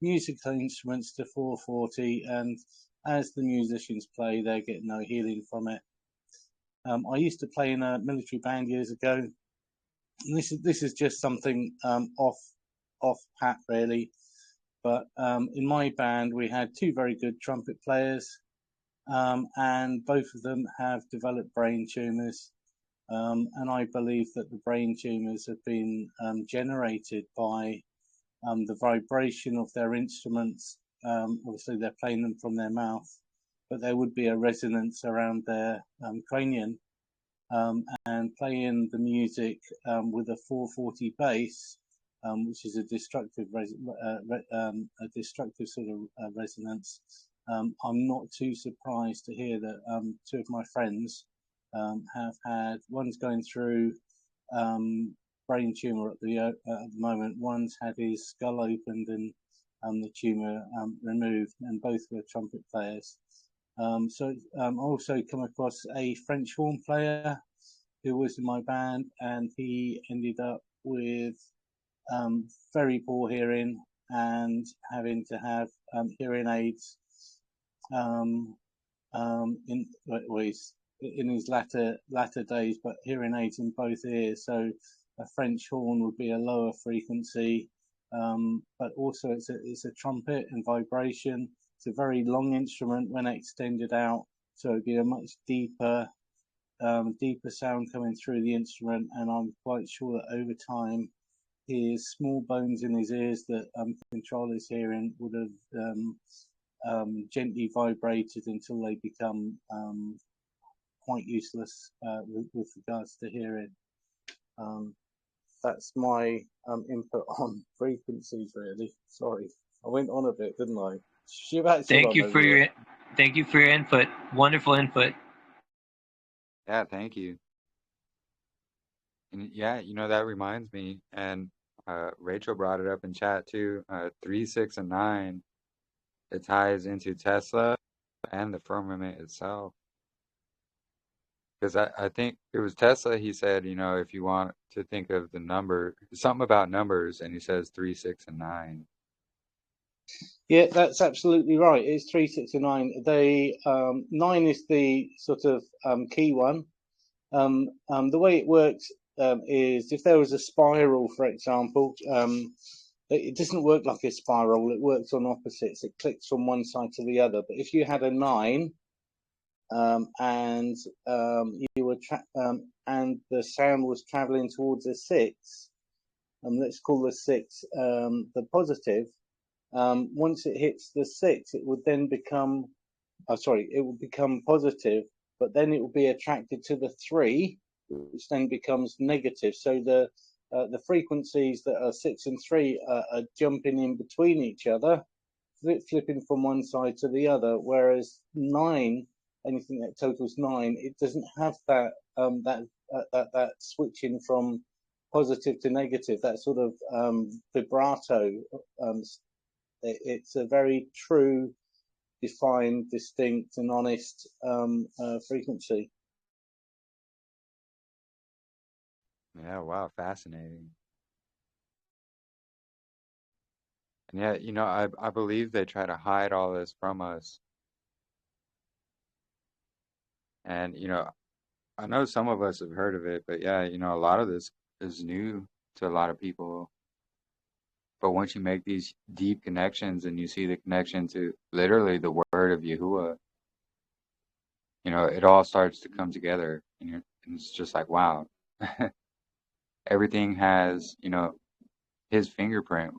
musical instruments to 440, and as the musicians play, they get no healing from it. I used to play in a military band years ago. And this is just something off pat really, but in my band we had 2 very good trumpet players, and both of them have developed brain tumors. And I believe that the brain tumors have been generated by the vibration of their instruments. Obviously, they're playing them from their mouth, but there would be a resonance around their cranium. And playing the music with a 440 bass, which is a destructive sort of resonance. I'm not too surprised to hear that 2 of my friends have had, one's going through brain tumor at the moment, one's had his skull opened and the tumor removed, and both were trumpet players. So also come across a French horn player who was in my band, and he ended up with very poor hearing and having to have hearing aids in his latter days, but hearing aids in both ears. So a French horn would be a lower frequency, but also it's a trumpet and vibration. It's a very long instrument when extended out, so it'd be a much deeper sound coming through the instrument. And I'm quite sure that over time, his small bones in his ears that control his hearing would have gently vibrated until they become quite useless with regards to hearing. That's my input on frequencies, really. Sorry, I went on a bit, didn't I? Thank you for your input. Wonderful input. Yeah, thank you. And yeah, that reminds me, and Rachel brought it up in chat too. 3, 6, and 9. It ties into Tesla and the firmament itself. Because I think it was Tesla, he said, if you want to think of the number, something about numbers, and he says 3, 6, and 9. Yeah, that's absolutely right. It's 3, 6, and 9. 9 is the sort of key one. The way it works is if there was a spiral, for example, it doesn't work like a spiral. It works on opposites. It clicks from one side to the other. But if you had a 9, and you were and the sound was traveling towards a 6, let's call the 6 the positive. Once it hits the 6, it would then become, it would become positive, but then it will be attracted to the 3, which then becomes negative. So the frequencies that are 6 and 3 are jumping in between each other, flipping from one side to the other, whereas 9, anything that totals 9, it doesn't have that that switching from positive to negative, that sort of vibrato. It's a very true, defined, distinct, and honest frequency. Yeah, wow, fascinating. And yeah, I believe they try to hide all this from us. And, I know some of us have heard of it, but yeah, a lot of this is new to a lot of people. But once you make these deep connections and you see the connection to literally the Word of Yahuah, it all starts to come together. And it's just like, wow. Everything has, his fingerprint,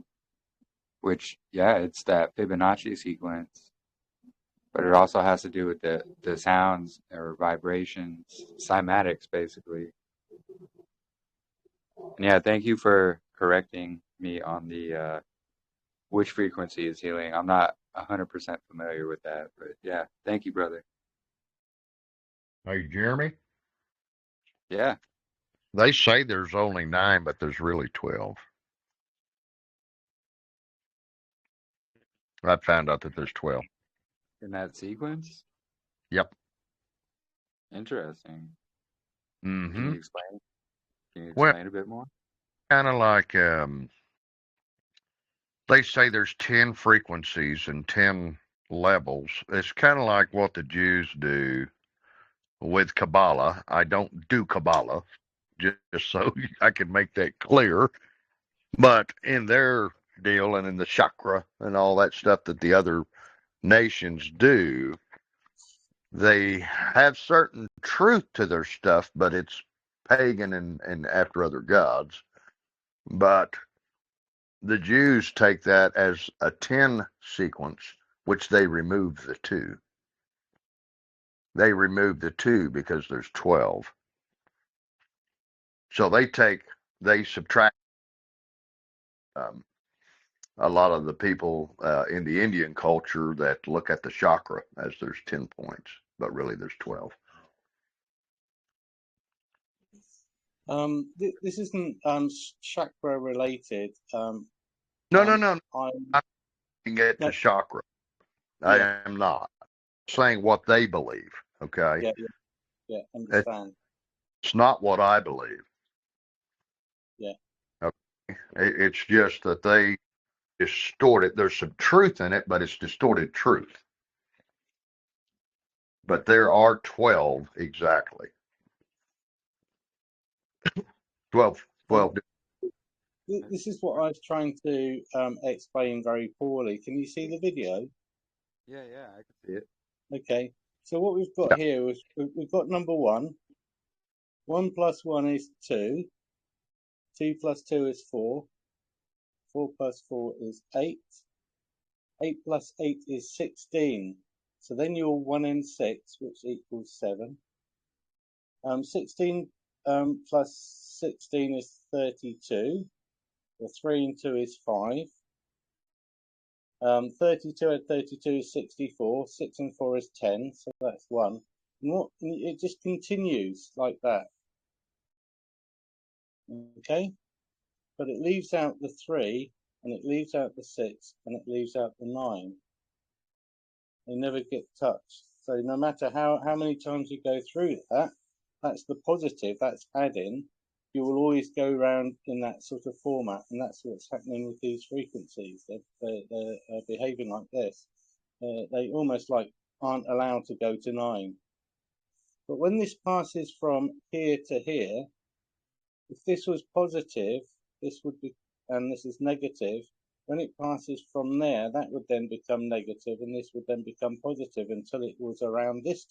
which, yeah, it's that Fibonacci sequence. But it also has to do with the sounds or vibrations, cymatics, basically. And yeah, thank you for correcting me on the which frequency is healing. I'm not 100% familiar with that, but yeah, thank you, brother. Hey, Jeremy? Yeah. They say there's only 9, but there's really 12. I found out that there's 12. In that sequence? Yep. Interesting. Mm-hmm. Can you explain? Can you Well, explain a bit more? kind of like they say there's 10 frequencies and 10 levels. It's kind of like what the Jews do with Kabbalah. I don't do Kabbalah, just so I can make that clear. But in their deal and in the chakra and all that stuff that the other nations do, they have certain truth to their stuff, but it's pagan and after other gods. But the Jews take that as a 10 sequence, which they remove the 2. They remove the 2 because there's 12. So they subtract a lot of the people in the Indian culture that look at the chakra as there's 10 points, but really there's 12. This isn't chakra related. No. I'm get to chakra. I am not saying what they believe. Okay. Yeah. Understand. It's not what I believe. Yeah. Okay. It's just that they distort it. There's some truth in it, but it's distorted truth. But there are 12 exactly. 12. This is what I was trying to explain very poorly. Can you see the video? Yeah, I can see it. Okay. So what we've got here is we've got number 1. 1 plus 1 is 2. 2 plus 2 is 4. 4 plus 4 is 8. 8 plus 8 is 16. So then you're 1 and 6, which equals 7. 16 plus 16 is 32. The 3 and 2 is 5. 32 and 32 is 64. 6 and 4 is 10. So that's 1. And it just continues like that. Okay? But it leaves out the 3, and it leaves out the 6, and it leaves out the 9. They never get touched. So no matter how many times you go through that, that's the positive, that's adding. You will always go around in that sort of format, and that's what's happening with these frequencies. They're behaving like this. They almost like aren't allowed to go to 9. But when this passes from here to here, if this was positive, this would be, and this is negative. When it passes from there, that would then become negative, and this would then become positive until it was around this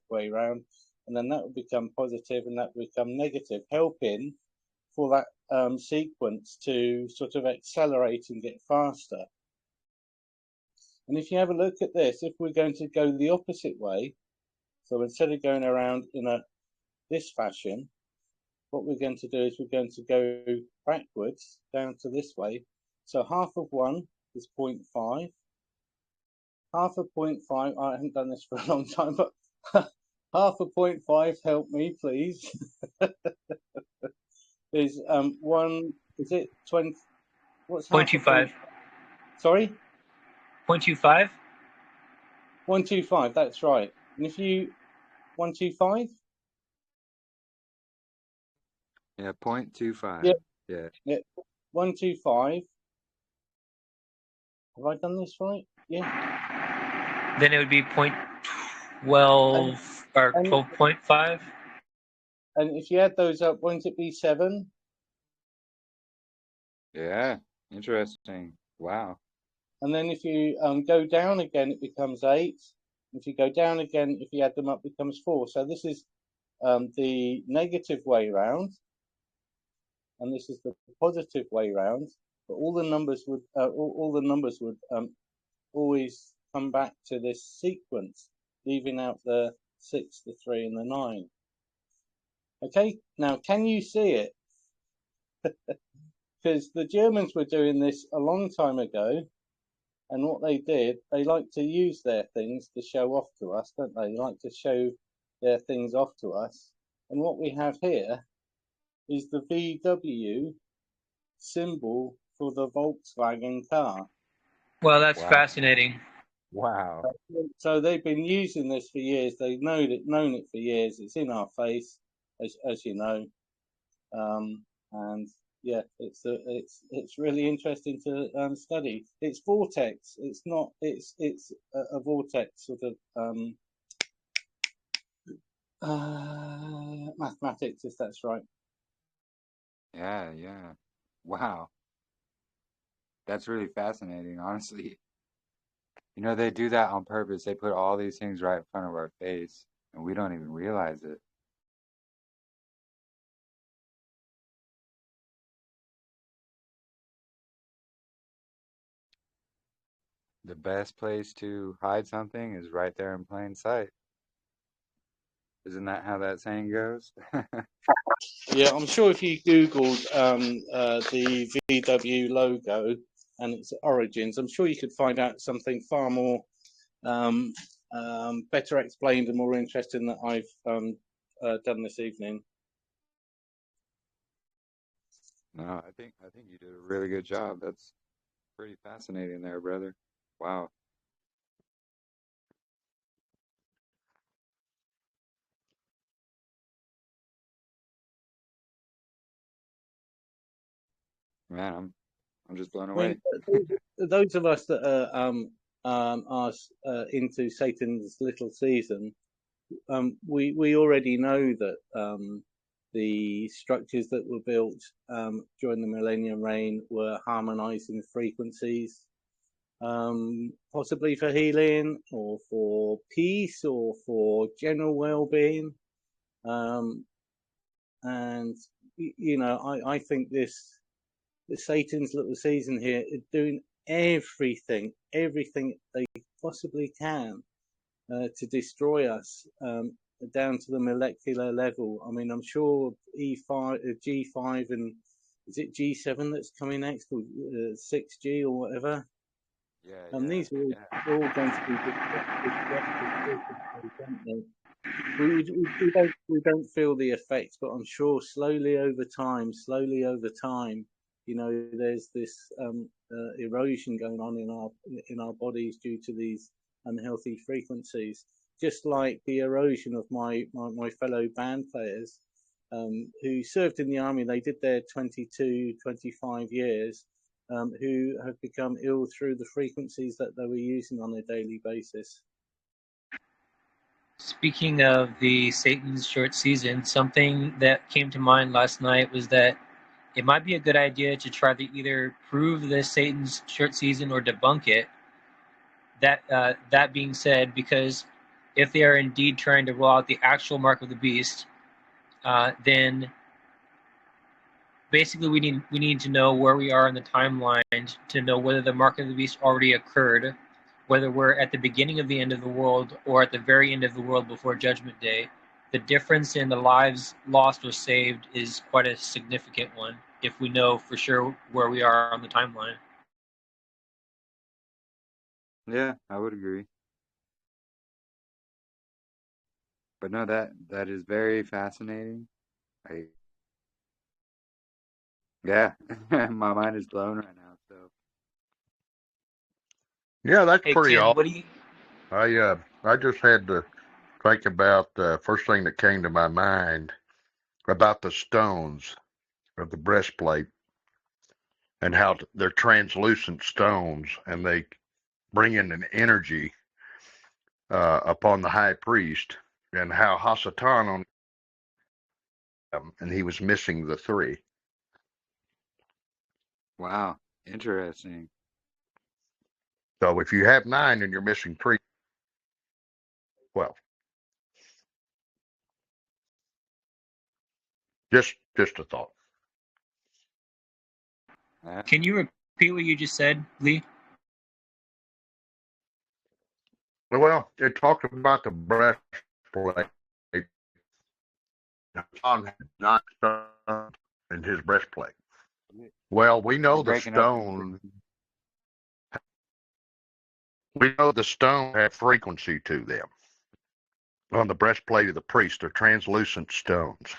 way round, and then that would become positive, and that would become negative, helping for that sequence to sort of accelerate and get faster. And if you have a look at this, if we're going to go the opposite way, so instead of going around in this fashion, what we're going to do is we're going to go backwards down to this way. So half of 1 is 0.5. Half of 0.5, I haven't done this for a long time, but half of 0.5, help me please, is 1, is it 20, what's half 0.25. Sorry? 0.25? 125, that's right. And if you, 125? Yeah, 0.25. Yeah. 125. Have I done this right? Yeah. Then it would be 0.12 or 12.5. And if you add those up, won't it be 7? Yeah, interesting. Wow. And then if you go down again, it becomes 8. If you go down again, if you add them up, it becomes 4. So this is the negative way round, and this is the positive way round. But all the numbers would always come back to this sequence, leaving out the 6, the 3, and the 9. Okay, now can you see it? Because the Germans were doing this a long time ago, and what they did, they like to use their things to show off to us, don't they? They like to show their things off to us. And what we have here is the VW symbol for the Volkswagen car. Well, that's Wow. fascinating. Wow. So they've been using this for years. They've known it for years. It's in our face, as you know, and yeah, it's really interesting to study. It's vortex. It's not. It's a vortex sort of mathematics, if that's right. Yeah, yeah. Wow. That's really fascinating, honestly. You know, they do that on purpose. They put all these things right in front of our face, and we don't even realize it. The best place to hide something is right there in plain sight. Isn't that how that saying goes? Yeah, I'm sure if you Googled the VW logo and its origins, I'm sure you could find out something far more better explained and more interesting that I've done this evening. No, I think you did a really good job. That's pretty fascinating there, brother. Wow. Man, I'm just blown I mean, away. those of us that are into Satan's little season, we already know that the structures that were built during the millennium reign were harmonizing frequencies, possibly for healing or for peace or for general well-being. And you know, I think the Satan's little season here is doing everything they possibly can to destroy us down to the molecular level. I mean, I'm sure E5, G5, and is it G7 that's coming next, or 6G or whatever? Yeah, These are yeah. all going to be destructive, aren't they? We don't feel the effects, but I'm sure slowly over time, you know, there's this erosion going on in our bodies due to these unhealthy frequencies. Just like the erosion of my fellow band players who served in the army, they did their 22, 25 years, who have become ill through the frequencies that they were using on a daily basis. Speaking of the Satan's short season, something that came to mind last night was that it might be a good idea to try to either prove the Satan's short season or debunk it. That being said, because if they are indeed trying to roll out the actual mark of the beast, then basically we need to know where we are in the timeline to know whether the mark of the beast already occurred, whether we're at the beginning of the end of the world or at the very end of the world before Judgment Day. The difference in the lives lost or saved is quite a significant one if we know for sure where we are on the timeline. Yeah, I would agree. But no, that is very fascinating. I Yeah, my mind is blown right now. So Yeah, that's Hey pretty Ken, awesome. what do you I just had to think about the first thing that came to my mind about the stones of the breastplate and how they're translucent stones and they bring in an energy upon the high priest and how Hasatan on him and he was missing the three. wow, interesting. So if you have 9 and you're missing 3, well, just a thought. Can you repeat what you just said, Lee? Well, it talked about the breastplate. Hassan had 9 stones in his breastplate. Well, we know You're the breaking up. stone. We know the stone had frequency to them. On the breastplate of the priest are translucent stones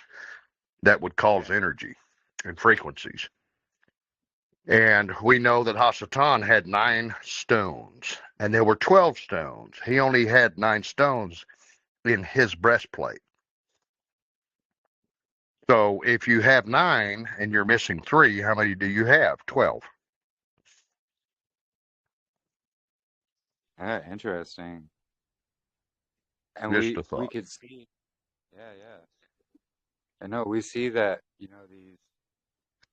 that would cause energy and frequencies. And we know that Hasatan had 9 stones, and there were 12 stones. He only had 9 stones in his breastplate. So if you have 9 and you're missing 3, how many do you have? 12. Interesting. And Just a we thought. could see, yeah, yeah. I know we see that, these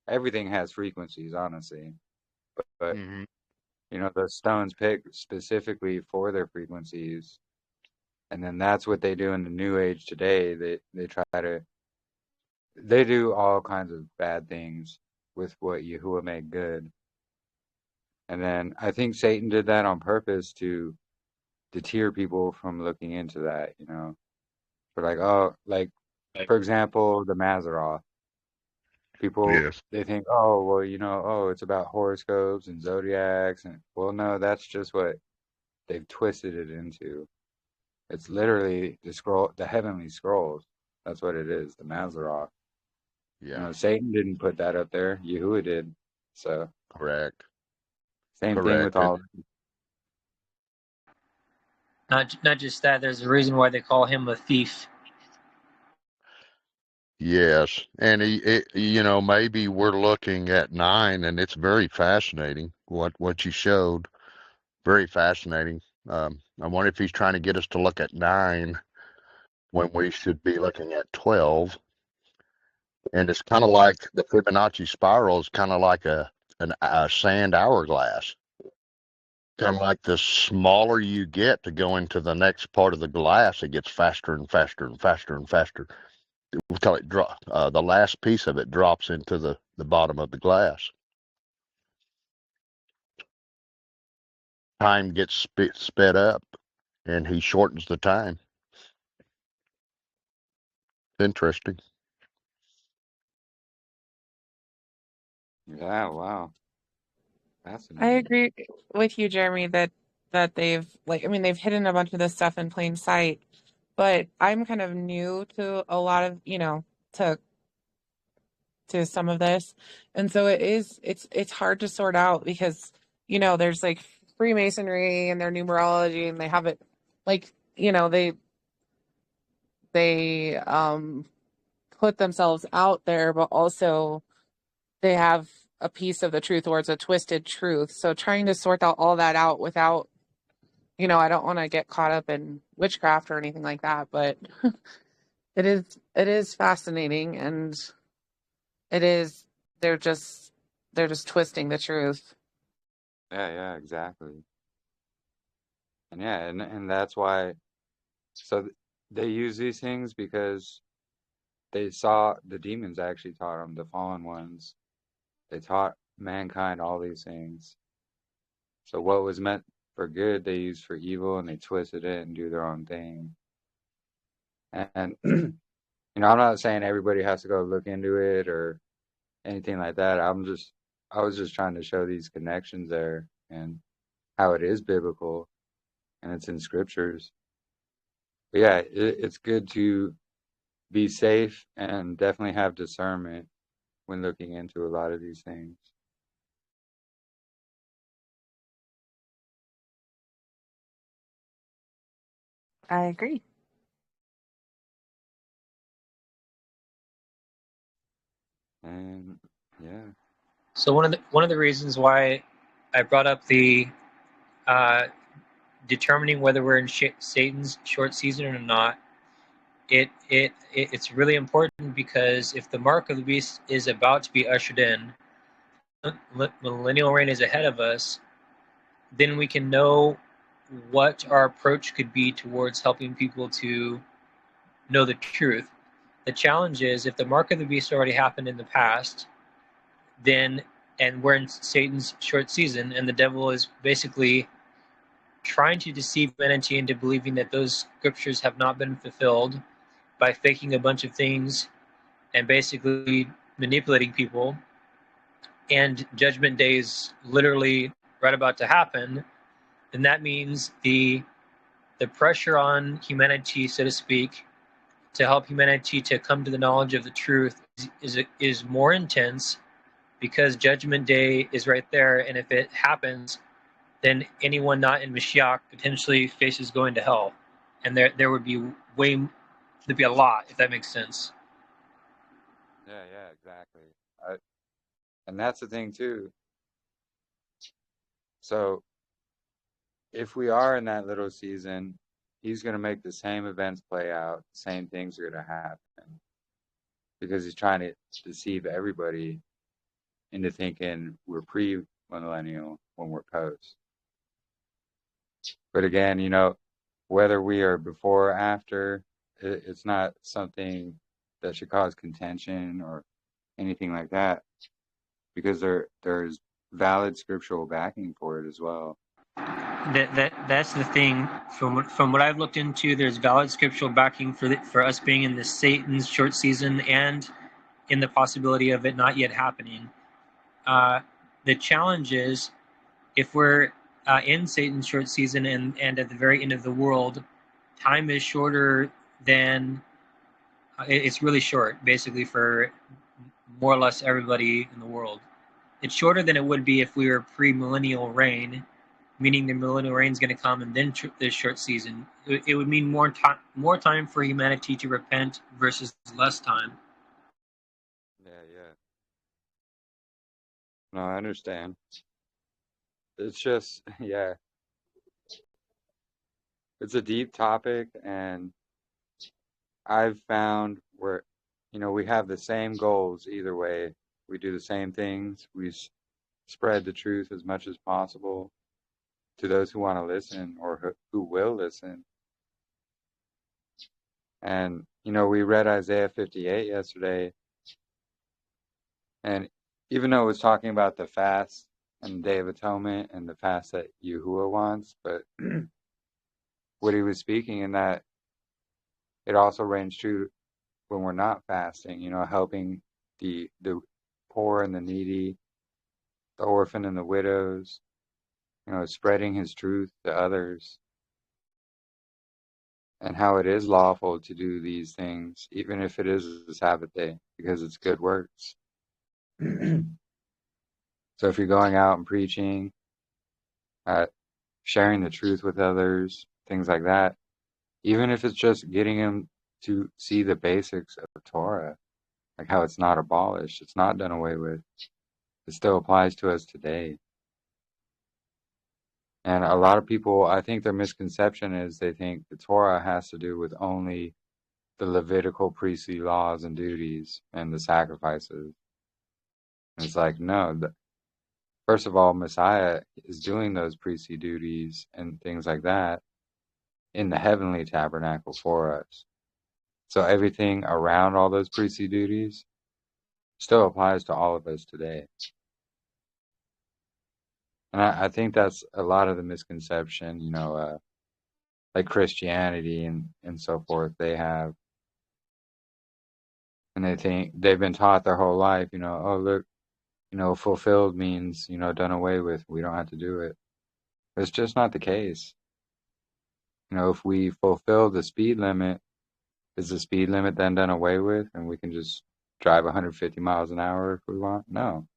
everything has frequencies, honestly. But Mm-hmm. the stones picked specifically for their frequencies, and then that's what they do in the New Age today. They do all kinds of bad things with what Yahuwah made good. And then I think Satan did that on purpose to deter people from looking into that, For for example, the Maseroth. People, Yes. they think, oh, well, it's about horoscopes and zodiacs. And well, no, that's just what they've twisted it into. It's literally the heavenly scrolls. That's what it is, the Maseroth. Yeah. Satan didn't put that up there. Yahuwah did. So Correct. same thing with Correct. all. Not just that. There's a reason why they call him a thief. Yes, and maybe we're looking at 9, and it's very fascinating what you showed. Very fascinating. I wonder if he's trying to get us to look at 9 when we should be looking at 12. And it's kind of like the Fibonacci spiral is kind of like a sand hourglass. Kind of like the smaller you get to go into the next part of the glass, it gets faster and faster and faster and faster. We call it drop. The last piece of it drops into the bottom of the glass. Time gets sped up, and he shortens the time. Interesting. Yeah, wow. I Fascinating. agree with you, Jeremy, that they've hidden a bunch of this stuff in plain sight. But I'm kind of new to a lot of, to some of this. And so it's hard to sort out because, there's like Freemasonry and their numerology, and they have it like, they put themselves out there, but also they have a piece of the truth, or it's a twisted truth. So trying to sort all that out without, I don't want to get caught up in witchcraft or anything like that, but it is fascinating, and it is they're just twisting the truth. Yeah, yeah, exactly. And yeah, and that's why. So they use these things because they saw the demons actually taught them, the fallen ones. They taught mankind all these things. So what was meant for good, they use for evil, and they twisted it and do their own thing. And I'm not saying everybody has to go look into it or anything like that. I was just trying to show these connections there and how it is biblical and it's in scriptures. But yeah, it's good to be safe and definitely have discernment when looking into a lot of these things. I agree. And yeah. So one of the reasons why I brought up the determining whether we're in Satan's short season or not, it's really important, because if the mark of the beast is about to be ushered in, millennial reign is ahead of us, then we can know what our approach could be towards helping people to know the truth. The challenge is, if the mark of the beast already happened in the past, then, and we're in Satan's short season, and the devil is basically trying to deceive humanity into believing that those scriptures have not been fulfilled by faking a bunch of things and basically manipulating people, and Judgment Day is literally right about to happen, then that means the pressure on humanity, so to speak, to help humanity to come to the knowledge of the truth is more intense because Judgment Day is right there, and if it happens, then anyone not in Mashiach potentially faces going to hell, and there would be there'd be a lot, if that makes sense. Yeah, exactly. And that's the thing too. So if we are in that little season, he's going to make the same events play out. Same things are going to happen because he's trying to deceive everybody into thinking we're pre-millennial when we're post. But again, whether we are before or after, it's not something that should cause contention or anything like that, because there's valid scriptural backing for it as well. That's the thing. From what I've looked into, there's valid scriptural backing for us being in the Satan's short season and in the possibility of it not yet happening. The challenge is if we're in Satan's short season and at the very end of the world, time is shorter than it's really short, basically, for more or less everybody in the world. It's shorter than it would be if we were pre-millennial reign, meaning the millennial reign is going to come and then this short season. It would mean more time for humanity to repent versus less time. Yeah. No, I understand. It's just, yeah, it's a deep topic, and I've found where, we have the same goals either way. We do the same things. We spread the truth as much as possible to those who want to listen or who will listen. And, we read Isaiah 58 yesterday, and even though it was talking about the fast and the Day of Atonement and the fast that Yahuwah wants, but what he was speaking in that, it also rings true when we're not fasting, helping the poor and the needy, the orphan and the widows, spreading his truth to others, and how it is lawful to do these things, even if it is a Sabbath day, because it's good works. So if you're going out and preaching, sharing the truth with others, things like that, even if it's just getting them to see the basics of Torah, like how it's not abolished, it's not done away with, it still applies to us today. And a lot of people, I think their misconception is they think the Torah has to do with only the Levitical priestly laws and duties and the sacrifices. And it's like, no, first of all, Messiah is doing those priestly duties and things like that in the heavenly tabernacle for us. So everything around all those priestly duties still applies to all of us today. And I think that's a lot of the misconception, like Christianity and so forth, they have. And they think they've been taught their whole life, oh, look, fulfilled means, done away with. We don't have to do it. It's just not the case. If we fulfill the speed limit, is the speed limit then done away with and we can just drive 150 miles an hour if we want? No.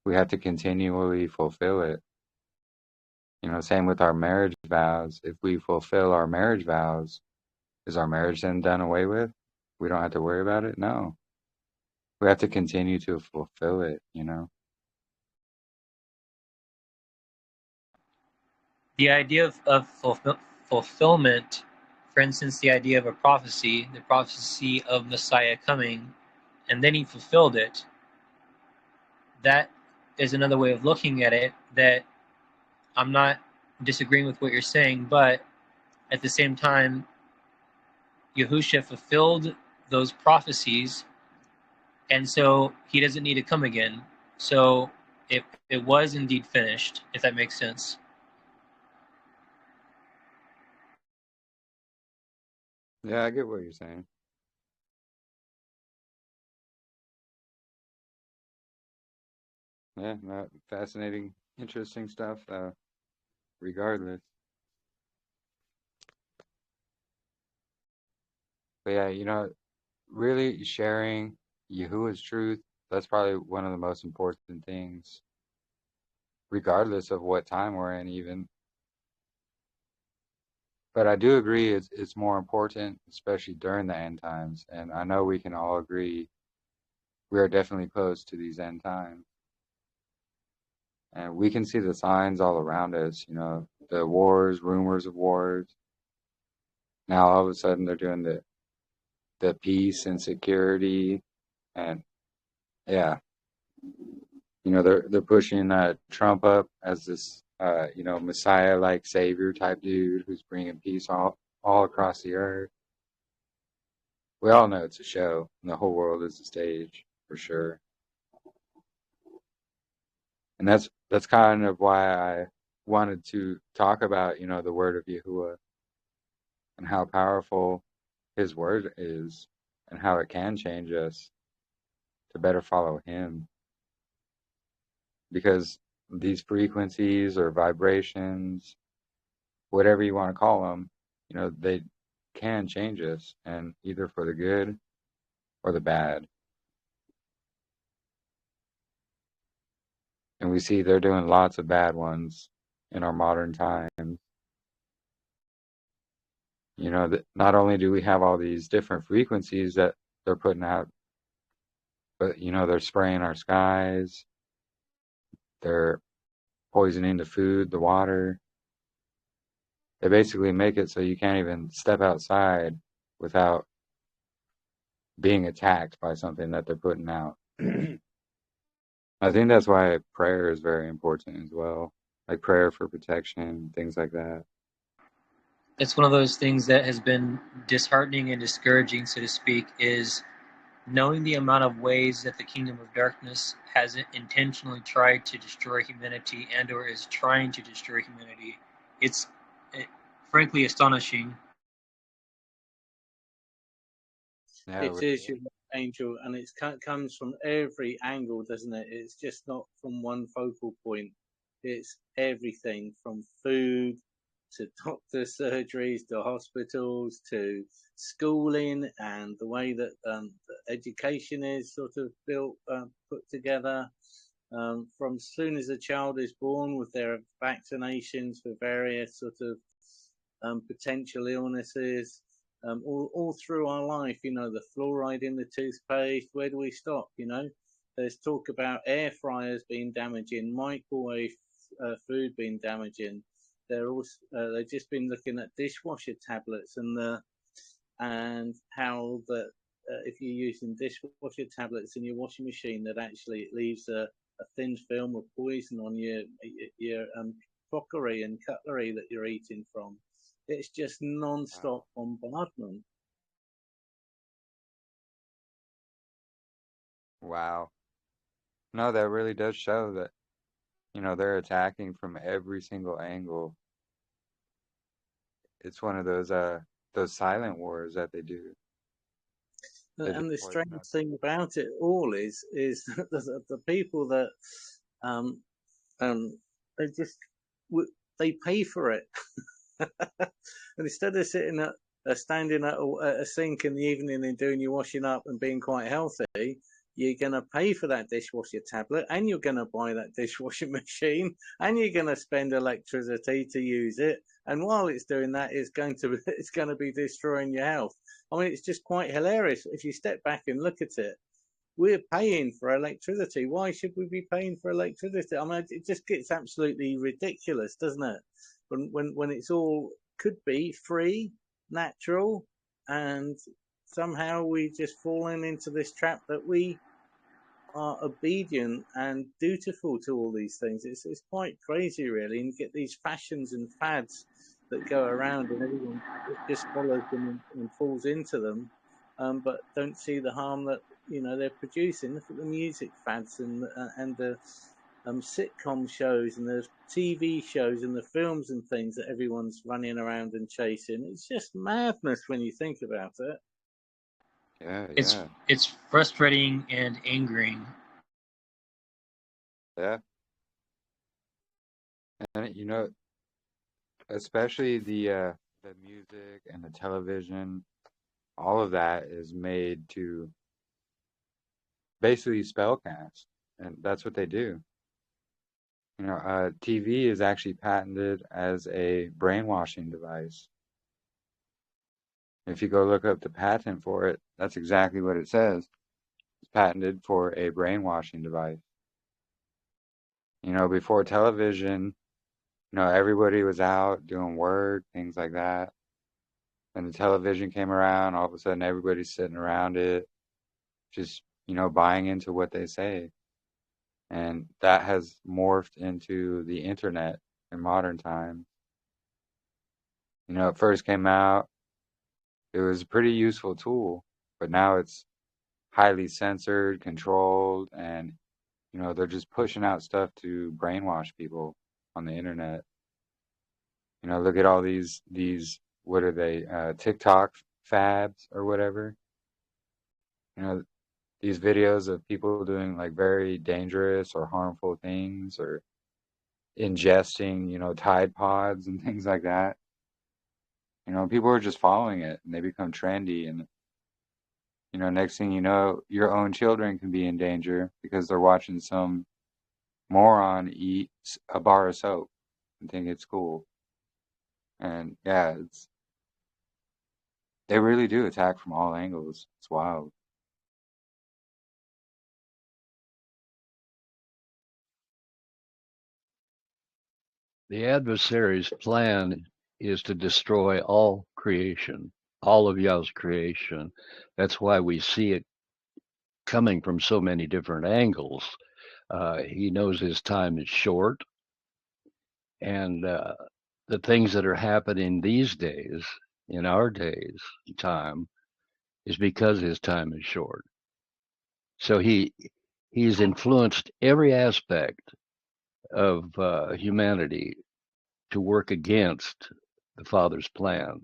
We have to continually fulfill it. Same with our marriage vows. If we fulfill our marriage vows, is our marriage then done away with? We don't have to worry about it? No. We have to continue to fulfill it, The idea of fulfillment, for instance, the idea of a prophecy, the prophecy of Messiah coming, and then he fulfilled it, that is another way of looking at it, that I'm not disagreeing with what you're saying, but at the same time, Yahusha fulfilled those prophecies, and so he doesn't need to come again. So it was indeed finished, if that makes sense. Yeah, I get what you're saying. Yeah, fascinating, interesting stuff, regardless. But yeah, really sharing Yahuwah's truth That's probably one of the most important things, regardless of what time we're in, even. But I do agree it's more important, especially during the end times. And I know we can all agree we are definitely close to these end times. And we can see the signs all around us, you know, the wars, rumors of wars. Now all of a sudden they're doing the peace and security, and yeah, you know, they're pushing Trump up as this you know, Messiah like savior type dude who's bringing peace all across the earth. We all know it's a show, and the whole world is a stage for sure. And that's kind of why I wanted to talk about, you know, the Word of Yahuah and how powerful His Word is, and how it can change us to better follow Him. Because these frequencies or vibrations, whatever you want to call them, you know, they can change us, and either for the good or the bad. And we see they're doing lots of bad ones in our modern times. You know, that not only do we have all these different frequencies that they're putting out, but, you know, they're spraying our skies, they're poisoning the food, the water. They basically make it so you can't even step outside without being attacked by something that they're putting out. I think that's why prayer is very important as well, like prayer for protection, things like that. It's one of those things that has been disheartening and discouraging, so to speak, is knowing the amount of ways that the kingdom of darkness has intentionally tried to destroy humanity and or is trying to destroy humanity. It's frankly astonishing. Yeah, It is your angel, and it comes from every angle, doesn't it? It's just not from one focal point. It's everything from food to doctor surgeries to hospitals to schooling and the way that education is sort of built, put together. From as soon as a child is born with their vaccinations for various sort of potential illnesses, all through our life, you know, the fluoride in the toothpaste, where do we stop, you know? There's talk about air fryers being damaging, microwave food being damaging. They've just been looking at dishwasher tablets and how that if you're using dishwasher tablets in your washing machine, that actually it leaves a thin film of poison on your crockery and cutlery that you're eating from. It's just non-stop bombardment. Wow. No, that really does show that, you know, they're attacking from every single angle. It's one of those silent wars that they do. And the strange thing about it all is the people that they pay for it. And instead of standing at a sink in the evening and doing your washing up and being quite healthy, you're going to pay for that dishwasher tablet, and you're going to buy that dishwashing machine, and you're going to spend electricity to use it. And while it's doing that, it's going to be destroying your health. I mean, it's just quite hilarious if you step back and look at it. We're paying for electricity. Why should we be paying for electricity? I mean, it just gets absolutely ridiculous, doesn't it? When it's all could be free, natural, and somehow we just fallen into this trap that we are obedient and dutiful to all these things. It's quite crazy, really, and you get these fashions and fads that go around, and everyone just follows them and falls into them, but don't see the harm that, you know, they're producing. Look at the music fads and the sitcom shows and the TV shows and the films and things that everyone's running around and chasing. It's just madness when you think about it. Yeah, It's frustrating and angering. Yeah. And, you know, especially the music and the television, all of that is made to basically spellcast, and that's what they do. TV is actually patented as a brainwashing device. If you go look up the patent for it, that's exactly what it says. It's patented for a brainwashing device. Before television, everybody was out doing work, things like that. Then the television came around, all of a sudden everybody's sitting around it, just, buying into what they say. And that has morphed into the internet in modern times. It first came out, it was a pretty useful tool, but now it's highly censored, controlled, and, they're just pushing out stuff to brainwash people on the internet. Look at all these, what are they, TikTok fabs or whatever. These videos of people doing like very dangerous or harmful things or ingesting, Tide Pods and things like that. People are just following it and they become trendy. And, next thing you know, your own children can be in danger because they're watching some moron eat a bar of soap and think it's cool. And yeah, they really do attack from all angles. It's wild. The adversary's plan is to destroy all creation, all of Yah's creation. That's why we see it coming from so many different angles. He knows his time is short, and the things that are happening these days, in our days, time, is because his time is short. So he's influenced every aspect of humanity to work against the Father's plan.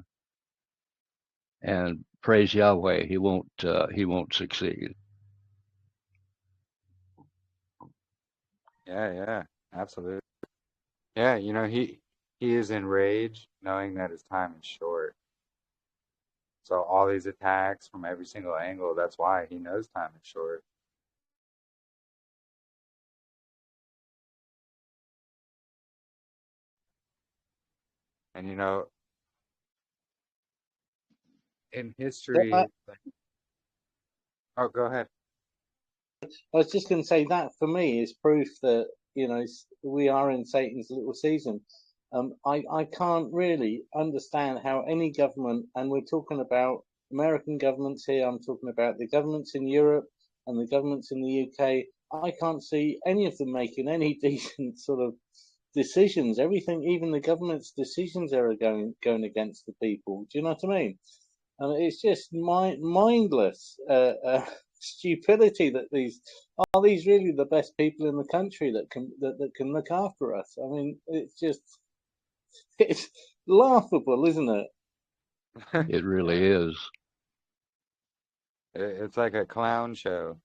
And praise Yahweh, he won't succeed. Yeah, absolutely. Yeah, he is enraged knowing that his time is short. So all these attacks from every single angle, that's why he knows time is short. And in history, oh, go ahead. I was just going to say that for me is proof that we are in Satan's little season. I can't really understand how any government, and we're talking about American governments here, I'm talking about the governments in Europe and the governments in the UK. I can't see any of them making any decent sort of decisions. Everything, even the government's decisions, are going against the people. Do you know what I mean? It's just mindless stupidity that these really the best people in the country that can look after us. I mean, it's laughable, isn't it? It really is. It's like a clown show.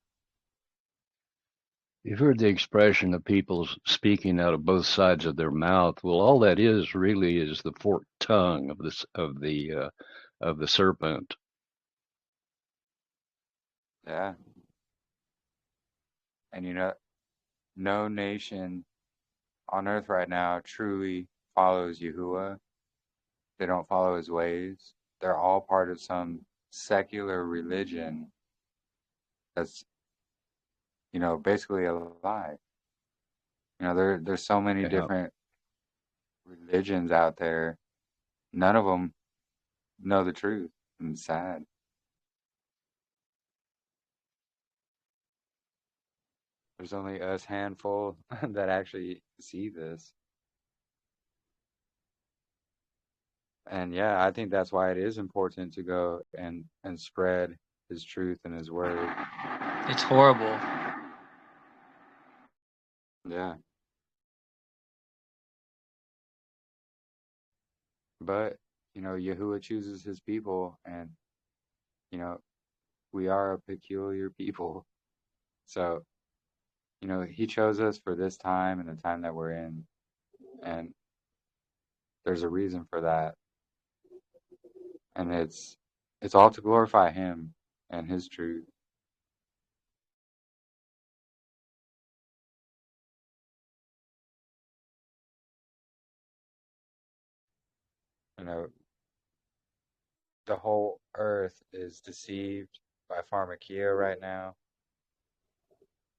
You've heard the expression of people speaking out of both sides of their mouth. Well, all that is really is the forked tongue of the serpent. Yeah. And no nation on earth right now truly follows Yahuwah. They don't follow his ways. They're all part of some secular religion that's, basically a lie. There's so many different religions out there. None of them know the truth, and it's sad. There's only us handful that actually see this. And yeah, I think that's why it is important to go and spread his truth and his word. It's horrible. Yeah. But, Yahuwah chooses his people, and, we are a peculiar people. So, he chose us for this time and the time that we're in. And there's a reason for that. And it's all to glorify him and his truth. You know, the whole earth is deceived by pharmakia right now.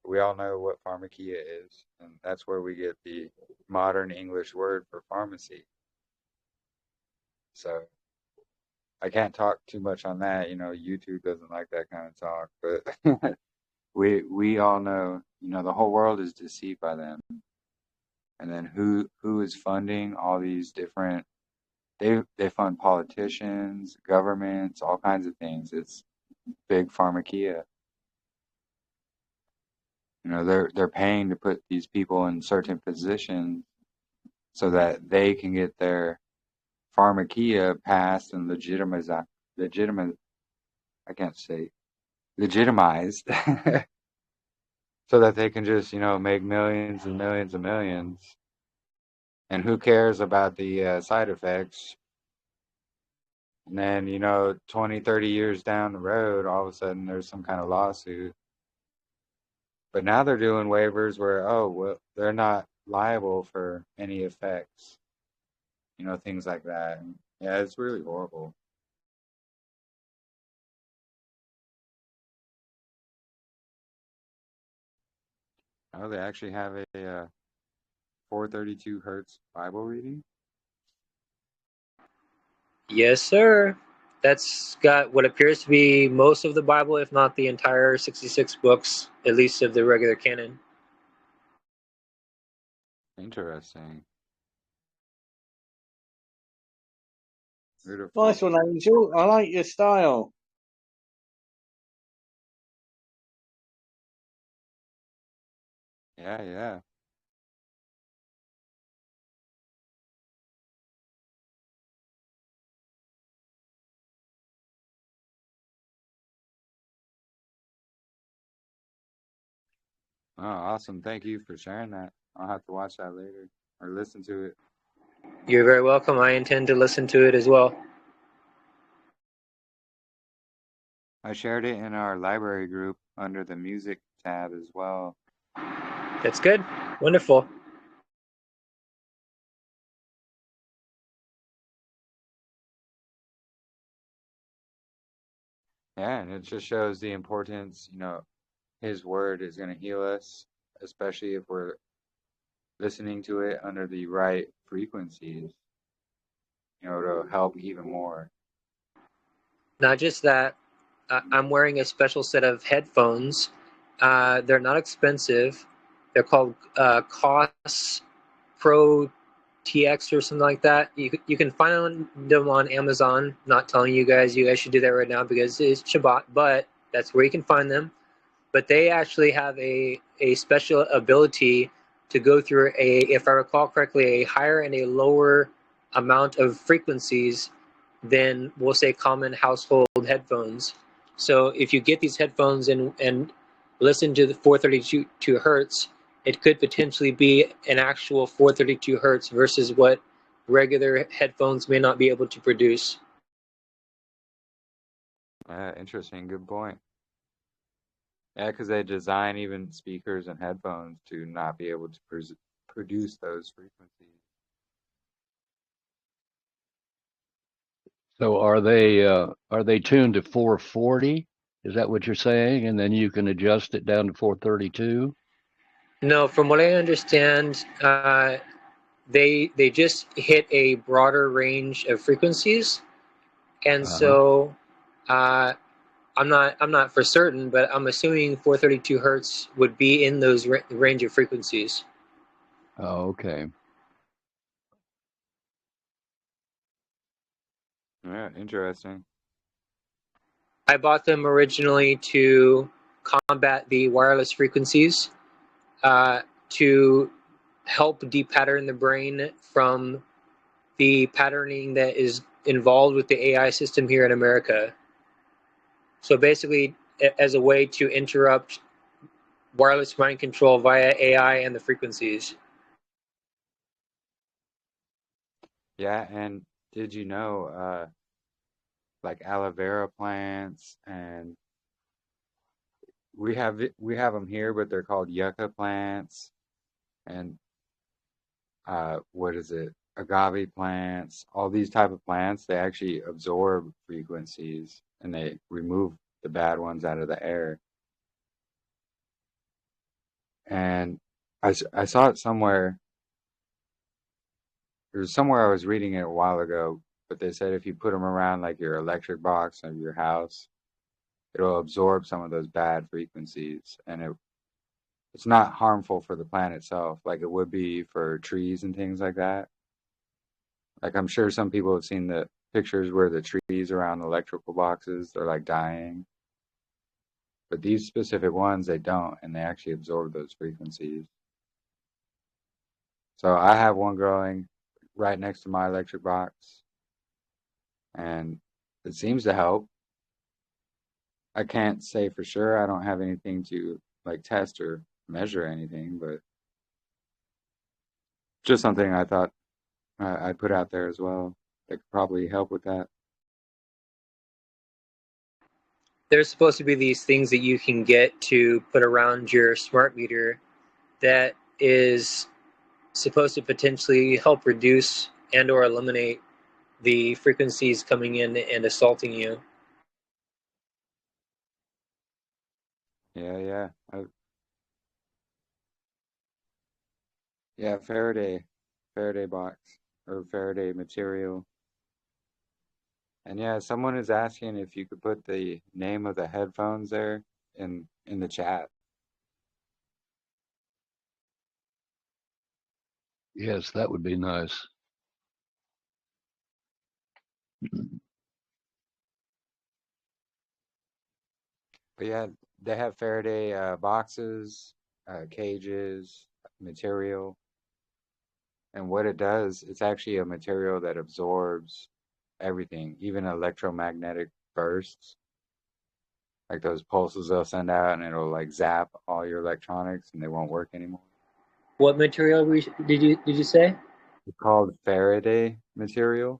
We all know what pharmakia is, and that's where we get the modern English word for pharmacy. So I can't talk too much on that. You know, YouTube doesn't like that kind of talk, but we all know, you know, the whole world is deceived by them. And then who is funding all these different, they fund politicians, governments, all kinds of things. It's big pharmakia. You know, they're paying to put these people in certain positions so that they can get their pharmakia passed and I can't say legitimized so that they can just, you know, make millions and millions and millions. And who cares about the side effects? And then, you know, 20, 30 years down the road, all of a sudden there's some kind of lawsuit. But now they're doing waivers where, oh, well, they're not liable for any effects, you know, things like that. And yeah, it's really horrible. Oh, they actually have a 432 hertz Bible reading? Yes, sir. That's got what appears to be most of the Bible, if not the entire 66 books, at least of the regular canon. Interesting. Nice Beautiful. one, Angel. I like your style. Yeah, yeah. Oh, awesome. Thank you for sharing that. I'll have to watch that later or listen to it. You're very welcome. I intend to listen to it as well. I shared it in our library group under the music tab as well. That's good. Wonderful. Yeah, and it just shows the importance, you know, his word is going to heal us, especially if we're listening to it under the right frequencies. You know, it'll help even more. Not just that, I'm wearing a special set of headphones. They're not expensive. They're called COS Pro TX or something like that. You can find them on Amazon. Not telling you guys should do that right now because it's Shabbat, but that's where you can find them. But they actually have a special ability to go through if I recall correctly, a higher and a lower amount of frequencies than, we'll say, common household headphones. So if you get these headphones and listen to the 432 hertz, it could potentially be an actual 432 hertz versus what regular headphones may not be able to produce. Interesting. Good point. Yeah, because they design even speakers and headphones to not be able to produce those frequencies. So are they tuned to 440? Is that what you're saying? And then you can adjust it down to 432? No, from what I understand, they just hit a broader range of frequencies, and so I'm not for certain, but I'm assuming 432 hertz would be in those range of frequencies. Oh, okay. Yeah, interesting. I bought them originally to combat the wireless frequencies, to help depattern the brain from the patterning that is involved with the AI system here in America. So basically, as a way to interrupt wireless mind control via AI and the frequencies. Yeah, and did you know, like aloe vera plants, and we have them here, but they're called yucca plants, and what is it? agave plants, all these type of plants, they actually absorb frequencies and they remove the bad ones out of the air. And I saw it somewhere. It was somewhere I was reading it a while ago, but they said if you put them around like your electric box of your house, it'll absorb some of those bad frequencies, and it's not harmful for the plant itself, like it would be for trees and things like that. Like I'm sure some people have seen the pictures where the trees around the electrical boxes, they're like dying. But these specific ones, they don't, and they actually absorb those frequencies. So I have one growing right next to my electric box, and it seems to help. I can't say for sure. I don't have anything to like test or measure anything, but just something I thought I'd put out there as well that could probably help with that. There's supposed to be these things that you can get to put around your smart meter that is supposed to potentially help reduce and or eliminate the frequencies coming in and assaulting you. Yeah. Yeah, Faraday box or Faraday material. And yeah, someone is asking if you could put the name of the headphones there in the chat. Yes, that would be nice. But yeah, they have Faraday boxes, cages, material. And what it does, it's actually a material that absorbs everything, even electromagnetic bursts. Like those pulses they'll send out and it'll like zap all your electronics and they won't work anymore. What material did you say? It's called Faraday material.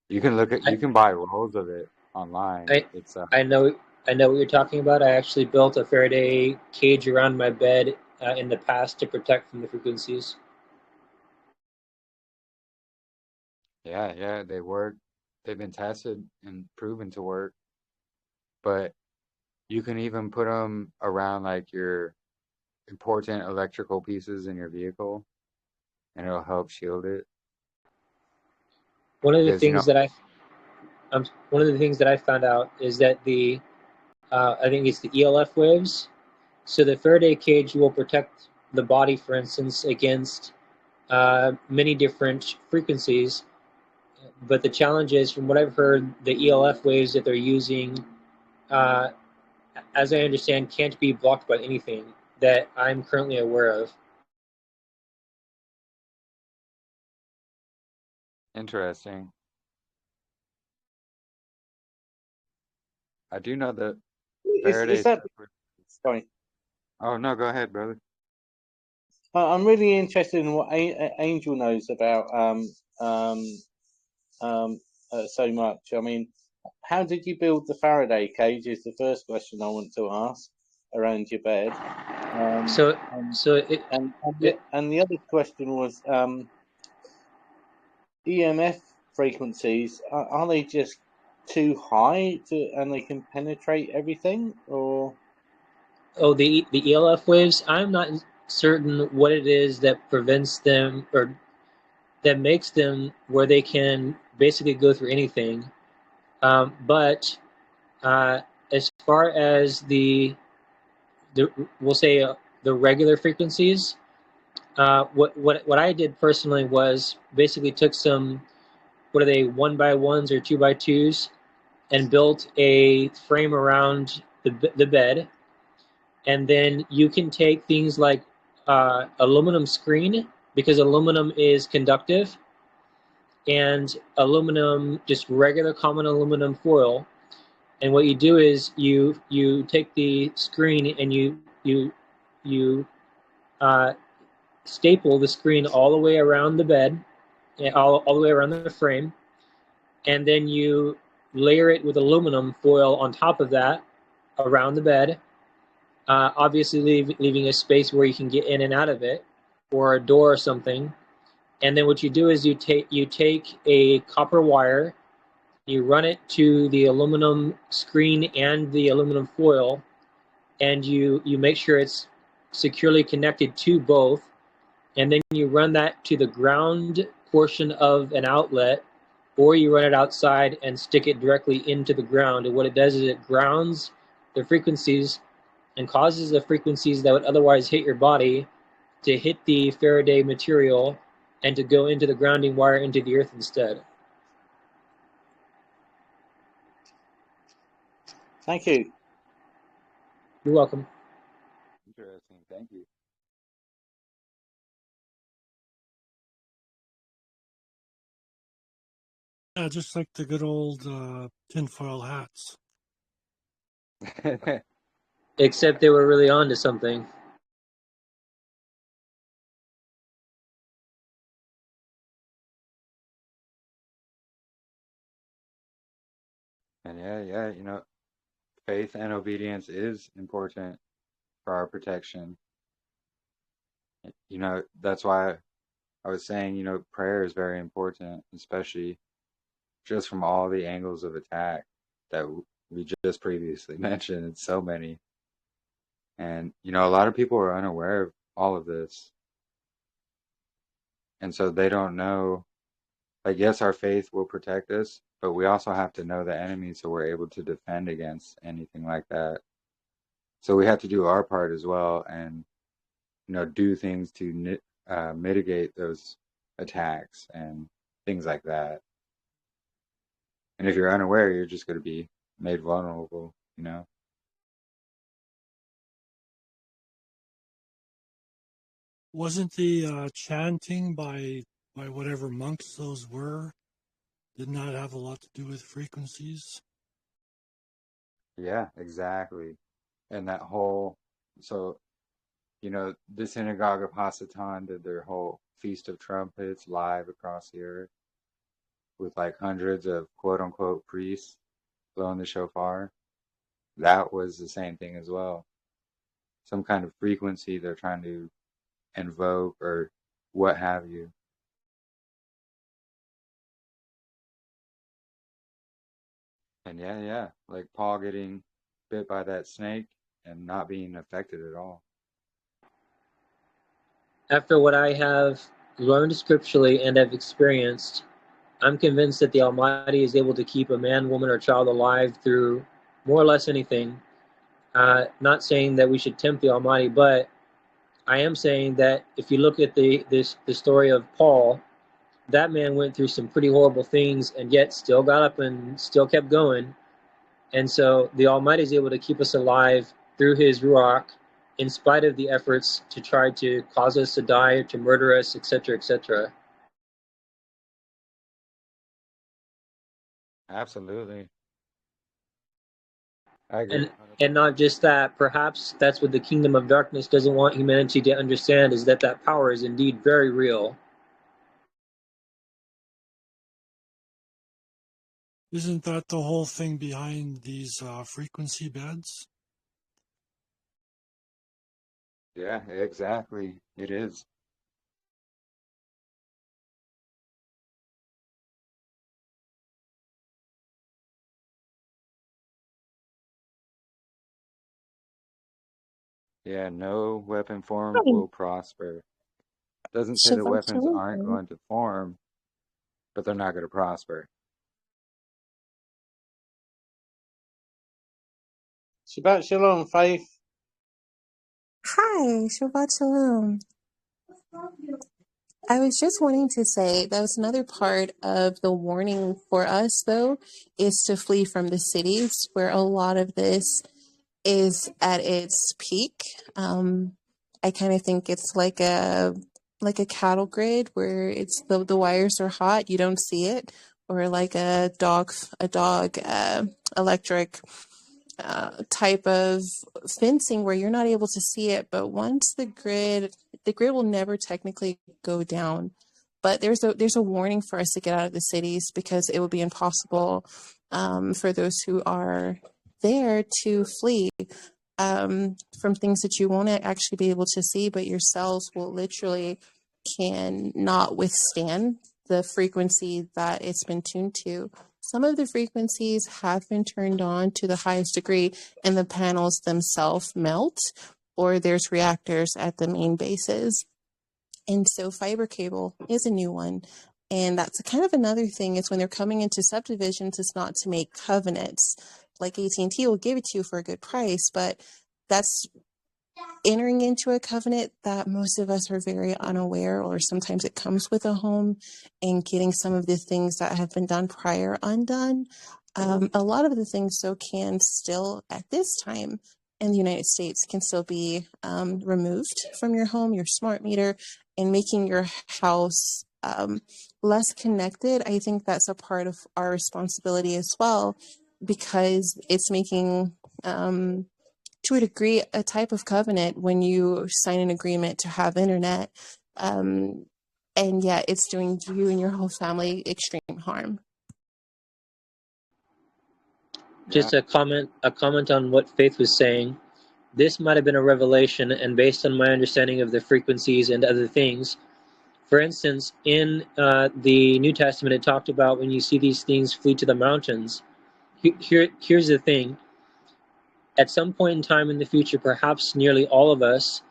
You can buy rolls of it online. I know what you're talking about. I actually built a Faraday cage around my bed in the past to protect from the frequencies. Yeah, they work. They've been tested and proven to work. But you can even put them around like your important electrical pieces in your vehicle, and it'll help shield it. One of the things that I found out is that I think it's the ELF waves. So the Faraday cage will protect the body, for instance, against many different frequencies. But the challenge is, from what I've heard, the ELF waves that they're using, as I understand, can't be blocked by anything that I'm currently aware of. Interesting. I do know that Faraday. Sorry. Oh no, go ahead, brother. I'm really interested in what Angel knows about so much. I mean, how did you build the Faraday cage? Is the first question I want to ask around your bed. And the other question was EMF frequencies. Are they just too high and they can penetrate everything, or? Oh, the ELF waves. I'm not certain what it is that prevents them or that makes them where they can basically go through anything. But as far as we'll say the regular frequencies, what I did personally was basically took some, what are they, 1x1s or 2x2s, and built a frame around the bed. And then you can take things like aluminum screen, because aluminum is conductive, and aluminum, just regular common aluminum foil. And what you do is you take the screen and you staple the screen all the way around the bed, all the way around the frame, and then you layer it with aluminum foil on top of that around the bed, obviously leaving a space where you can get in and out of it. or a door or something. And then what you do is you take a copper wire, you run it to the aluminum screen and the aluminum foil, and you make sure it's securely connected to both. And then you run that to the ground portion of an outlet, or you run it outside and stick it directly into the ground. And what it does is it grounds the frequencies and causes the frequencies that would otherwise hit your body to hit the Faraday material and to go into the grounding wire into the earth instead. Thank you. You're welcome. Interesting. Thank you. Yeah, just like the good old tinfoil hats. Except they were really onto something. And yeah, faith and obedience is important for our protection. That's why I was saying, prayer is very important, especially just from all the angles of attack that we just previously mentioned. It's so many. And, a lot of people are unaware of all of this. And so they don't know, like, yes, our faith will protect us, but we also have to know the enemy so we're able to defend against anything like that. So we have to do our part as well and, do things to mitigate those attacks and things like that. And if you're unaware, you're just going to be made vulnerable, Wasn't the chanting by whatever monks those were, did not have a lot to do with frequencies? Yeah, exactly. And that whole, so, the synagogue of Hasatan did their whole Feast of Trumpets live across the earth with like hundreds of quote unquote priests blowing the shofar. That was the same thing as well. Some kind of frequency they're trying to invoke or what have you. And yeah, like Paul getting bit by that snake and not being affected at all. After what I have learned scripturally and have experienced, I'm convinced that the Almighty is able to keep a man, woman, or child alive through more or less anything. Not saying that we should tempt the Almighty, but I am saying that if you look at the story of Paul, that man went through some pretty horrible things and yet still got up and still kept going. And so the Almighty is able to keep us alive through his Ruach in spite of the efforts to try to cause us to die or to murder us, etc., etc. Absolutely. I agree. And not just that, perhaps that's what the kingdom of darkness doesn't want humanity to understand, is that power is indeed very real. Isn't that the whole thing behind these frequency beds? Yeah, exactly. It is. Yeah, no weapon formed will prosper. Doesn't say the Shabbat weapons Shalom. aren't going to form, but they're not going to prosper. Shabbat Shalom, Faith. Hi, Shabbat Shalom. I was just wanting to say that was another part of the warning for us, though, is to flee from the cities where a lot of this is at its peak. I kind of think it's like a cattle grid where it's the wires are hot, you don't see it, or like a dog electric type of fencing where you're not able to see it, but once the grid will never technically go down, but there's a warning for us to get out of the cities because it will be impossible for those who are there to flee. from things that you won't actually be able to see, but your cells will literally cannot withstand the frequency that it's been tuned to. Some of the frequencies have been turned on to the highest degree, and the panels themselves melt, or there's reactors at the main bases. And so fiber cable is a new one. And that's kind of another thing, is when they're coming into subdivisions, it's not to make covenants. Like AT&T will give it to you for a good price, but that's entering into a covenant that most of us are very unaware, or sometimes it comes with a home, and getting some of the things that have been done prior undone. A lot of the things can still at this time in the United States can still be removed from your home, your smart meter, and making your house less connected. I think that's a part of our responsibility as well, because it's making to a degree, a type of covenant when you sign an agreement to have internet, and yet it's doing you and your whole family extreme harm. Just a comment on what Faith was saying. This might have been a revelation, and based on my understanding of the frequencies and other things, for instance, in the New Testament, it talked about when you see these things, flee to the mountains. Here's the thing. At some point in time in the future, perhaps nearly all of us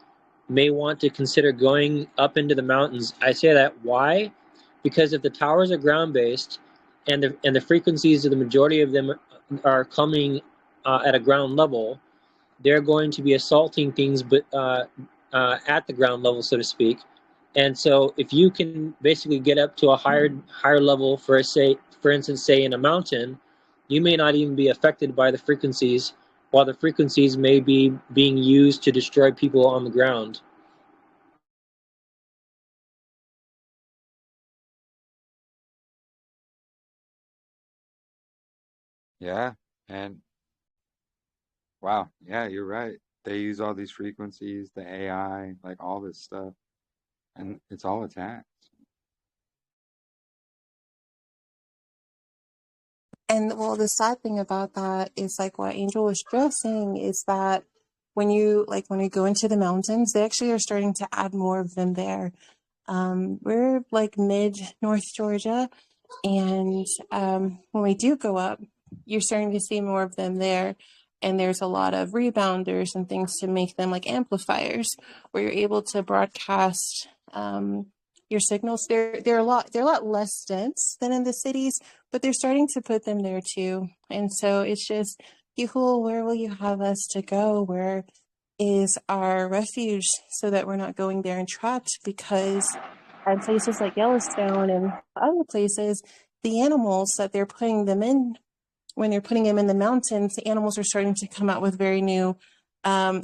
may want to consider going up into the mountains. I say that, why? Because if the towers are ground-based, and the frequencies of the majority of them are coming at a ground level, they're going to be assaulting things, but at the ground level, so to speak. And so, if you can basically get up to a higher level, for instance, say in a mountain, you may not even be affected by the frequencies, while the frequencies may be being used to destroy people on the ground. Yeah, and wow, yeah, you're right. They use all these frequencies, the AI, like all this stuff, and it's all attacks. And well, the sad thing about that is, like what Angel was just saying, is that when you go into the mountains, they actually are starting to add more of them there. We're like mid North Georgia, and when we do go up, you're starting to see more of them there. And there's a lot of rebounders and things to make them like amplifiers, where you're able to broadcast your signals. They're a lot less dense than in the cities, but they're starting to put them there too. And so it's just, Yahuwah, where will you have us to go? Where is our refuge, so that we're not going there and trapped? Because at places like Yellowstone and other places, the animals that they're putting them in, when they're putting them in the mountains, the animals are starting to come out with very new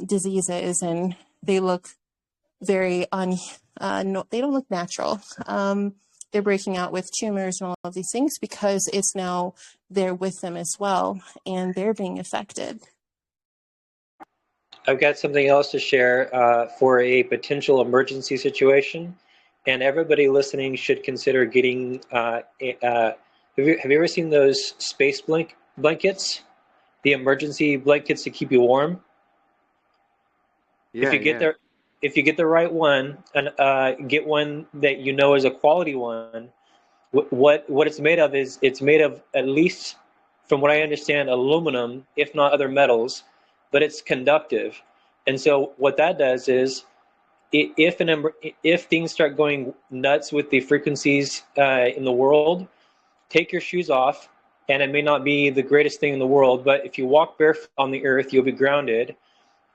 diseases, and they look very no, they don't look natural. They're breaking out with tumors and all of these things because it's now there with them as well, and they're being affected. I've got something else to share for a potential emergency situation, and everybody listening should consider getting. Have you ever seen those space blankets? The emergency blankets to keep you warm. Yeah, If you get the right one, and get one that you know is a quality one, what it's made of is, it's made of, at least from what I understand, aluminum, if not other metals, but it's conductive. And so what that does is, if things start going nuts with the frequencies in the world, take your shoes off, and it may not be the greatest thing in the world, but if you walk barefoot on the earth, you'll be grounded,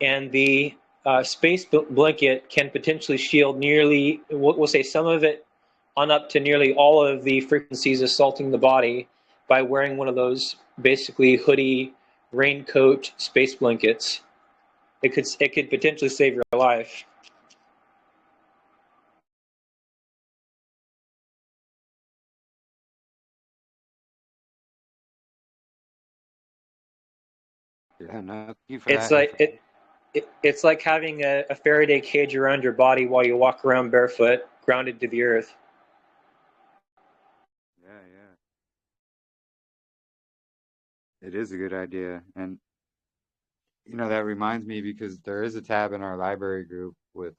and the space blanket can potentially shield nearly, we'll say some of it on up to nearly all of the frequencies assaulting the body, by wearing one of those basically hoodie, raincoat space blankets. It could potentially save your life. Yeah, no, thank you for It's that like information. it's like having a Faraday cage around your body while you walk around barefoot, grounded to the earth. Yeah, yeah. It is a good idea, and that reminds me because there is a tab in our library group with,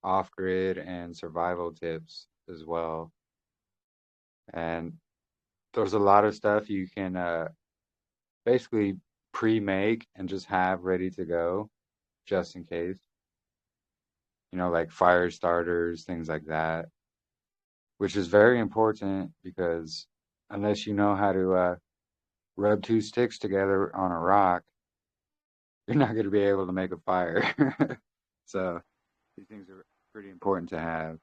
off-grid and survival tips as well. And there's a lot of stuff you can basically pre-make and just have ready to go just in case. Like fire starters, things like that, which is very important because unless you know how to rub two sticks together on a rock, you're not going to be able to make a fire. So these things are pretty important to have.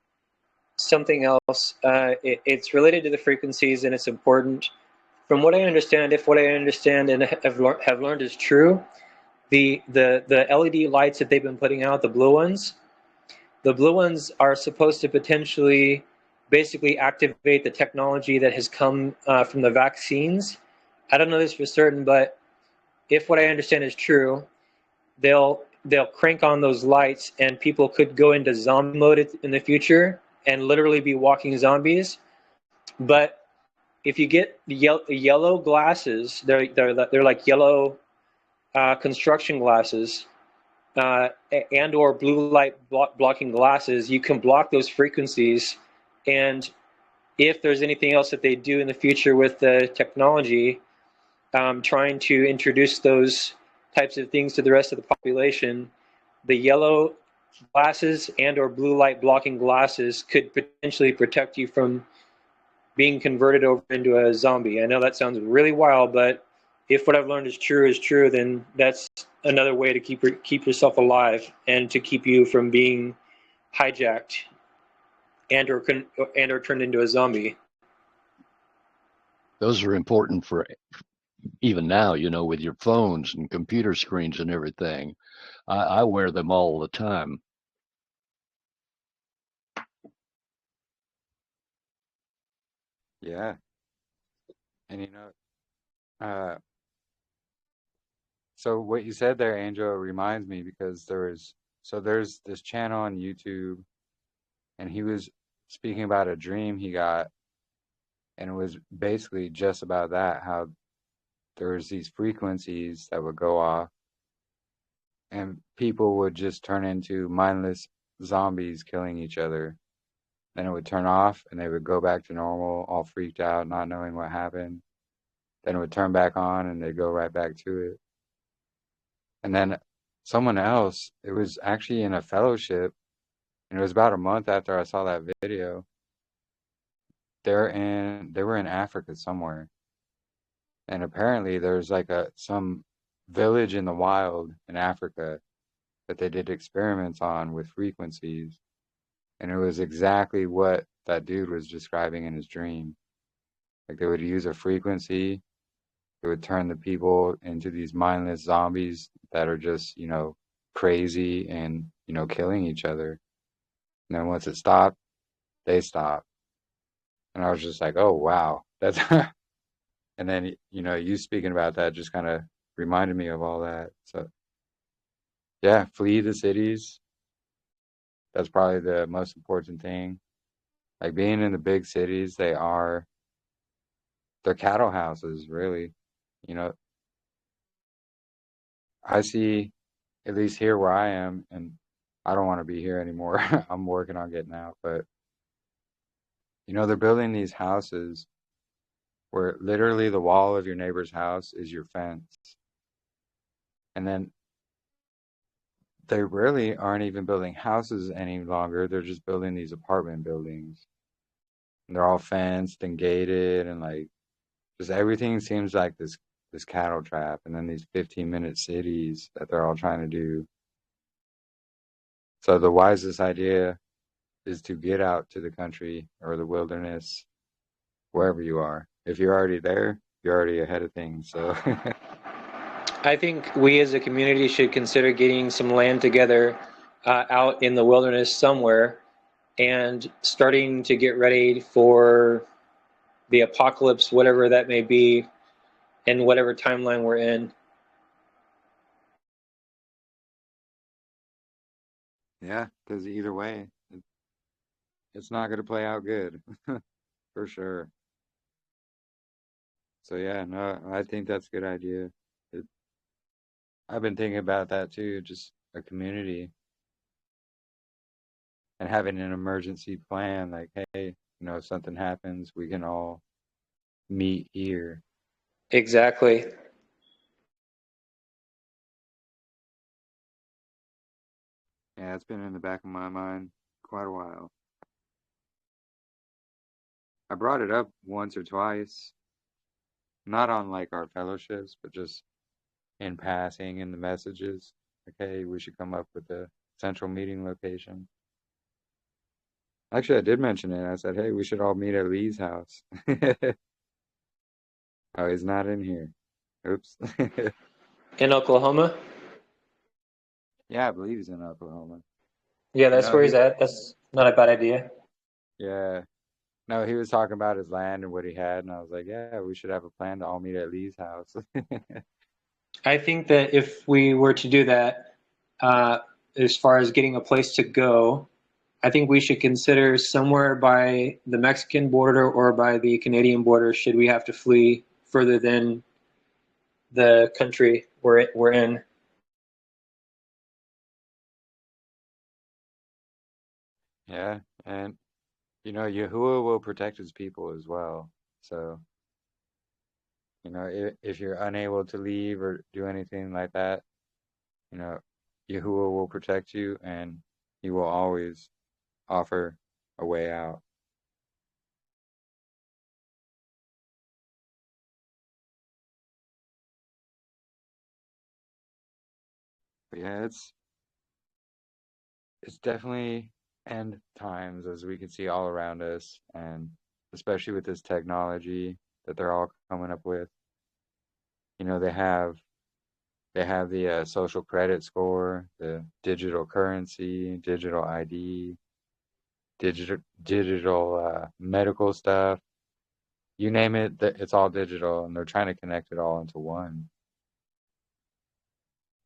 Something else, it's related to the frequencies and it's important. From what I understand, if what I understand and have learned is true, the LED lights that they've been putting out, the blue ones are supposed to potentially basically activate the technology that has come from the vaccines. I don't know this for certain, but if what I understand is true, they'll crank on those lights and people could go into zombie mode in the future and literally be walking zombies. But if you get yellow glasses, they're like yellow construction glasses, and or blue light blocking glasses, you can block those frequencies. And if there's anything else that they do in the future with the technology, trying to introduce those types of things to the rest of the population, the yellow glasses and or blue light blocking glasses could potentially protect you from being converted over into a zombie. I know that sounds really wild, but if what I've learned is true, then that's another way to keep yourself alive and to keep you from being hijacked and or turned into a zombie. Those are important for even now, with your phones and computer screens and everything. I wear them all the time. Yeah. And so what you said there, Angel, reminds me because there's this channel on YouTube and he was speaking about a dream he got, and it was basically just about that, how there was these frequencies that would go off and people would just turn into mindless zombies killing each other. Then it would turn off and they would go back to normal, all freaked out, not knowing what happened. Then it would turn back on and they'd go right back to it. And then someone else, it was actually in a fellowship, and it was about a month after I saw that video. They were in Africa somewhere. And apparently there's like some village in the wild in Africa that they did experiments on with frequencies. And it was exactly what that dude was describing in his dream. Like they would use a frequency, it would turn the people into these mindless zombies that are just, crazy and, killing each other. And then once it stopped, they stopped. And I was just like, oh, wow. That's, and then, you speaking about that just kind of reminded me of all that. So, yeah, flee the cities. That's probably the most important thing. Like being in the big cities, they're cattle houses, really. I see, at least here where I am, and I don't want to be here anymore. I'm working on getting out, but they're building these houses where literally the wall of your neighbor's house is your fence. And then they really aren't even building houses any longer. They're just building these apartment buildings. And they're all fenced and gated, and like just everything seems like this cattle trap. And then these 15-minute cities that they're all trying to do. So the wisest idea is to get out to the country or the wilderness, wherever you are. If you're already there, you're already ahead of things. So I think we as a community should consider getting some land together out in the wilderness somewhere and starting to get ready for the apocalypse, whatever that may be, in whatever timeline we're in. yeah, because either way, it's not going to play out good, for sure. So yeah, no, I think that's a good idea. I've been thinking about that too, just a community and having an emergency plan. Like, hey, if something happens, we can all meet here. Exactly. Yeah, it's been in the back of my mind quite a while. I brought it up once or twice, not on like our fellowships, but just in passing in the messages. Okay, we should come up with a central meeting location. Actually, I did mention it. I said, hey, we should all meet at Lee's house. Oh, he's not in here. Oops. In Oklahoma? Yeah, I believe he's in Oklahoma. Yeah, that's No, where he's at. That's not a bad idea. Yeah. No, he was talking about his land and what he had, and I was like, yeah, we should have a plan to all meet at Lee's house. I think that if we were to do that, as far as getting a place to go, I think we should consider somewhere by the Mexican border or by the Canadian border should we have to flee further than the country we're in. Yeah, and Yahuwah will protect his people as well. So, if you're unable to leave or do anything like that, Yahuwah will protect you and he will always offer a way out. But yeah, it's definitely end times as we can see all around us, and especially with this technology that they're all coming up with. They have the social credit score, the digital currency, digital ID, digital medical stuff. You name it, it's all digital, and they're trying to connect it all into one.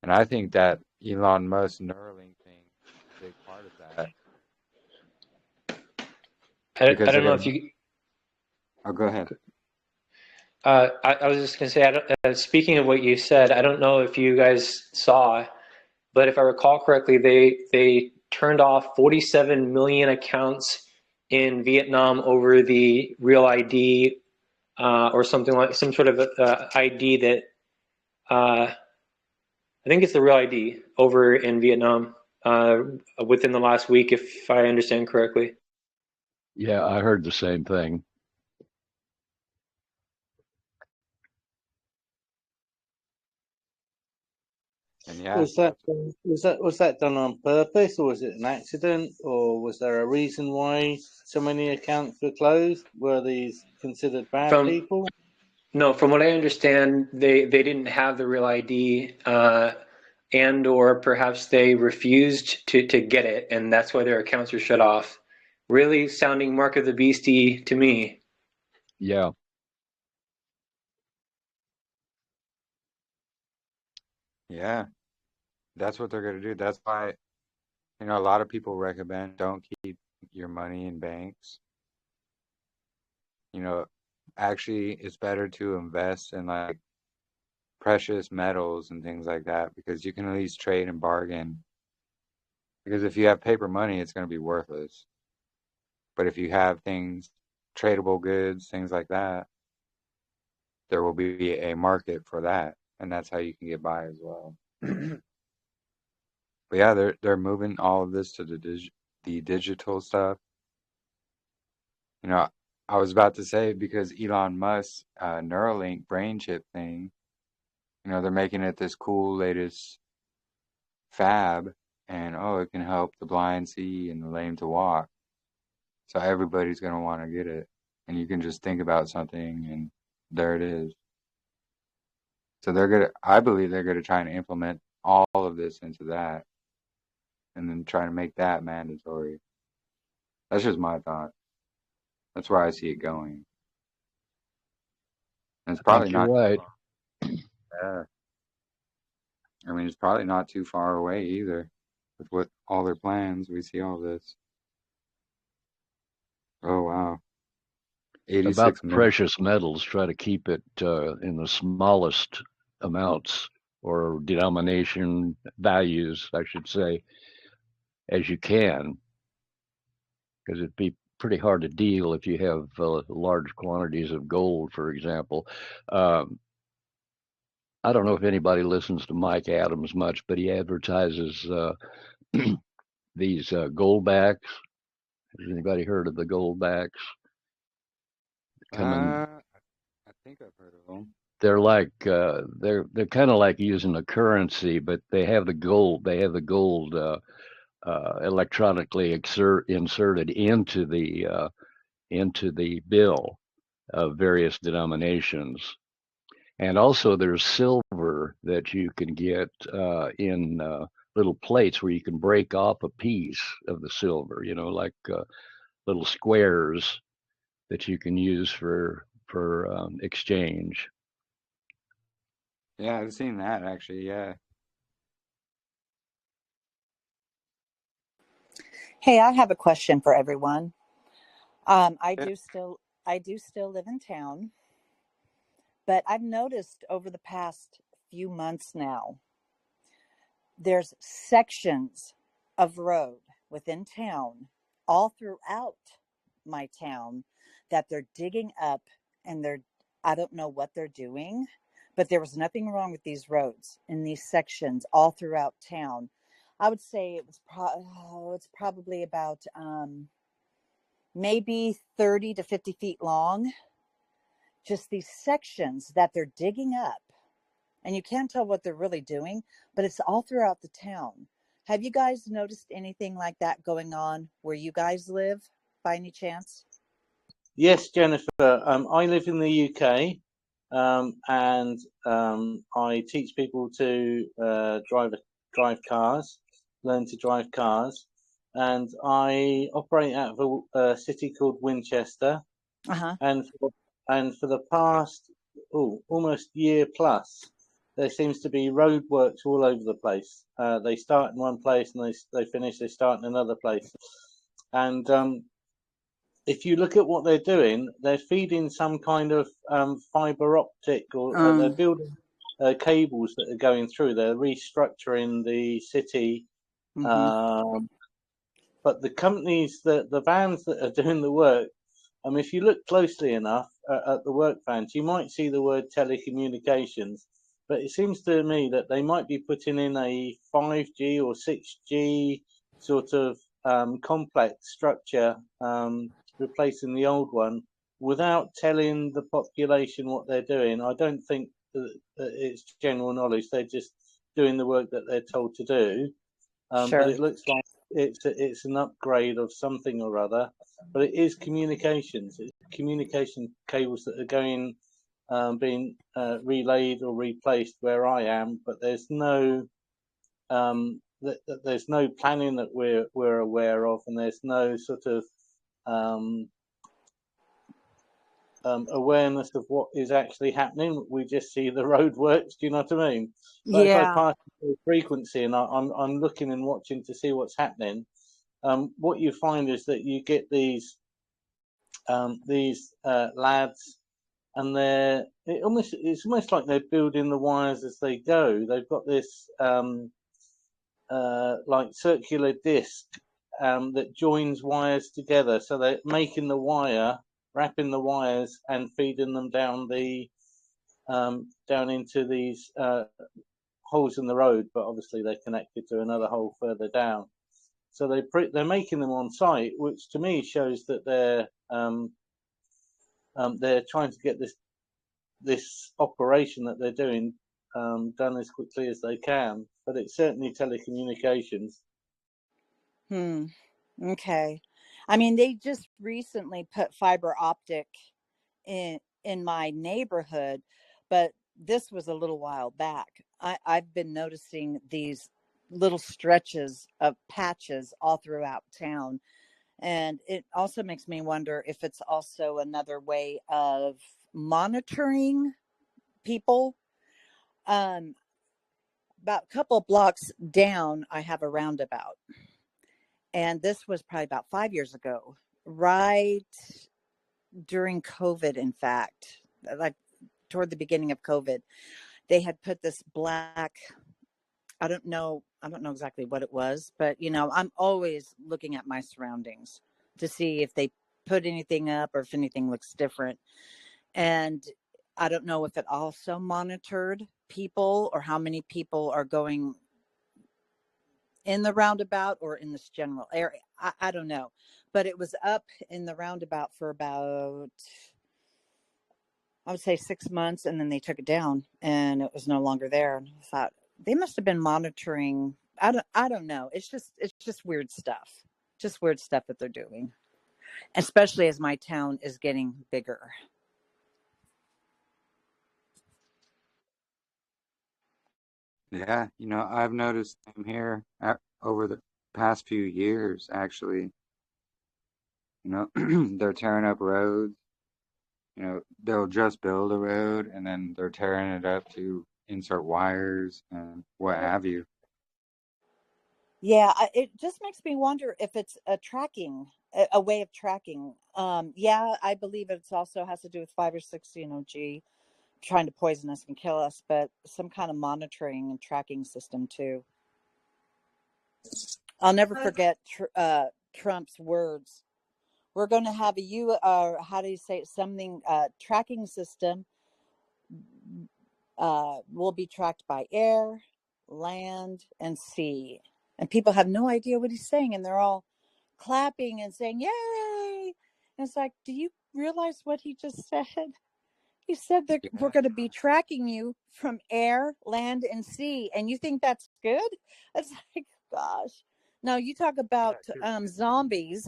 And I think that Elon Musk Neuralink thing is a big part of that. I Because don't know they're if you. Oh, go ahead. I was just going to say, speaking of what you said, I don't know if you guys saw, but if I recall correctly, they turned off 47 million accounts in Vietnam over the Real ID or something like some sort of ID that I think it's the Real ID over in Vietnam within the last week, if I understand correctly. Yeah, I heard the same thing. And yeah, Was that done on purpose, or was it an accident, or was there a reason why so many accounts were closed? Were these considered bad people? No, from what I understand, they didn't have the Real ID, and or perhaps they refused to get it, and that's why their accounts are shut off. Really sounding Mark of the Beastie to me. Yeah. Yeah, that's what they're going to do. That's why, a lot of people recommend don't keep your money in banks. Actually, it's better to invest in like precious metals and things like that because you can at least trade and bargain. Because if you have paper money, it's going to be worthless. But if you have things, tradable goods, things like that, there will be a market for that, and that's how you can get by as well. But yeah, they're moving all of this to the digital stuff. I was about to say because Elon Musk's Neuralink brain chip thing, they're making it this cool latest fab, and it can help the blind see and the lame to walk. So everybody's gonna want to get it, and you can just think about something, and there it is. So I believe they're gonna try and implement all of this into that, and then try to make that mandatory. That's just my thought. That's where I see it going. And it's I probably think you're not. right. Yeah. I mean, it's probably not too far away either. With what all their plans, we see all this. Oh wow, About 86 the million. precious metals, try to keep it in the smallest amounts or denomination values, I should say, as you can, because it'd be pretty hard to deal if you have large quantities of gold, for example. I don't know if anybody listens to Mike Adams much, but he advertises these goldbacks. Has anybody heard of the goldbacks? I think I've heard of them. They're like they're kind of like using a currency, but they have the gold. They have the gold electronically inserted into the bill of various denominations. And also there's silver that you can get in little plates where you can break off a piece of the silver, like little squares that you can use for exchange. Yeah, I've seen that actually. Yeah. Hey, I have a question for everyone. I Yeah. do still live in town, but I've noticed over the past few months now, there's sections of road within town, all throughout my town, that they're digging up, and I don't know what they're doing, but there was nothing wrong with these roads in these sections all throughout town. I would say it's probably about maybe 30 to 50 feet long, just these sections that they're digging up. And you can't tell what they're really doing, but it's all throughout the town. Have you guys noticed anything like that going on where you guys live by any chance? Yes, Jennifer. I live in the UK, and I teach people to drive cars, learn to drive cars, and I operate out of a city called Winchester. Uh-huh. And for the past almost year plus, there seems to be roadworks all over the place. They start in one place and they finish. They start in another place, and if you look at what they're doing, they're feeding some kind of fiber optic, or they're building cables that are going through. They're restructuring the city. Mm-hmm. But the companies, the vans that are doing the work, if you look closely enough at the work vans, you might see the word telecommunications. But it seems to me that they might be putting in a 5G or 6G sort of complex structure, replacing the old one, without telling the population what they're doing. I don't think that it's general knowledge. They're just doing the work that they're told to do. Sure. But it looks like it's an upgrade of something or other. But it is communications. It's communication cables that are being relayed or replaced where I am. But there's no there's no planning that we're aware of, and there's no sort of awareness of what is actually happening. We just see the road works. Do you know what I mean? But if I pass the frequency and I'm looking and watching to see what's happening, what you find is that you get these lads, and it's almost like they're building the wires as they go. They've got this like circular disc that joins wires together, so they're making the wire, wrapping the wires, and feeding them down into these holes in the road. But obviously they're connected to another hole further down. So they're making them on site, which to me shows that they're trying to get this operation that they're doing done as quickly as they can. But it's certainly telecommunications. Okay. I mean, they just recently put fiber optic in my neighborhood, but this was a little while back. I've been noticing these little stretches of patches all throughout town. And it also makes me wonder if it's also another way of monitoring people. About a couple blocks down, I have a roundabout. And this was probably about 5 years ago, right during COVID, in fact, like toward the beginning of COVID. they had put this black, I don't know exactly what it was, but I'm always looking at my surroundings to see if they put anything up or if anything looks different. And I don't know if it also monitored people or how many people are going in the roundabout or in this general area. I don't know, but it was up in the roundabout for about, I would say 6 months, and then they took it down and it was no longer there. And I thought they must have been monitoring. I don't know. It's just weird stuff. Just weird stuff that they're doing, especially as my town is getting bigger. Yeah, I've noticed them here over the past few years, actually. They're tearing up roads. They'll just build a road and then they're tearing it up to insert wires and what have you. Yeah, it just makes me wonder if it's a way of tracking. Yeah, I believe it also has to do with 5 or 6, G, trying to poison us and kill us, but some kind of monitoring and tracking system too. I'll never forget Trump's words. We're going to have how do you say it? Something tracking system will be tracked by air, land, and sea. And people have no idea what he's saying, and they're all clapping and saying, "Yay!" And it's like, do you realize what he just said? He said that we're going to be tracking you from air, land, and sea, and you think that's good? It's like, gosh. No, you talk about zombies.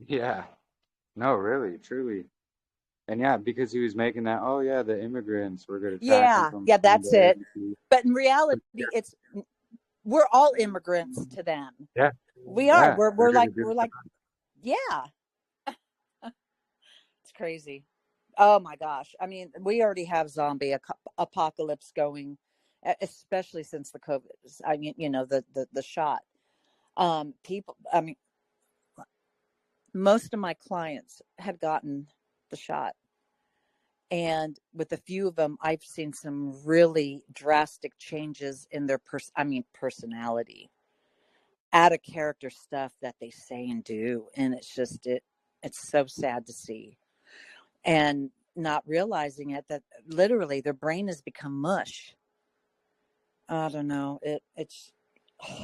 Yeah. No, really, truly. And yeah, because he was making that, oh yeah, the immigrants, we're going to track them from That's it. sea. But in reality, we're all immigrants to them. Yeah. We are. Yeah. We're like, yeah. It's crazy. Oh my gosh. I mean, we already have zombie apocalypse going, especially since the COVID. I mean, the shot. People, I mean, most of my clients had gotten the shot. And with a few of them, I've seen some really drastic changes in their personality, out of character stuff that they say and do. And it's just, it's so sad to see. And not realizing it, that literally their brain has become mush. I don't know. It's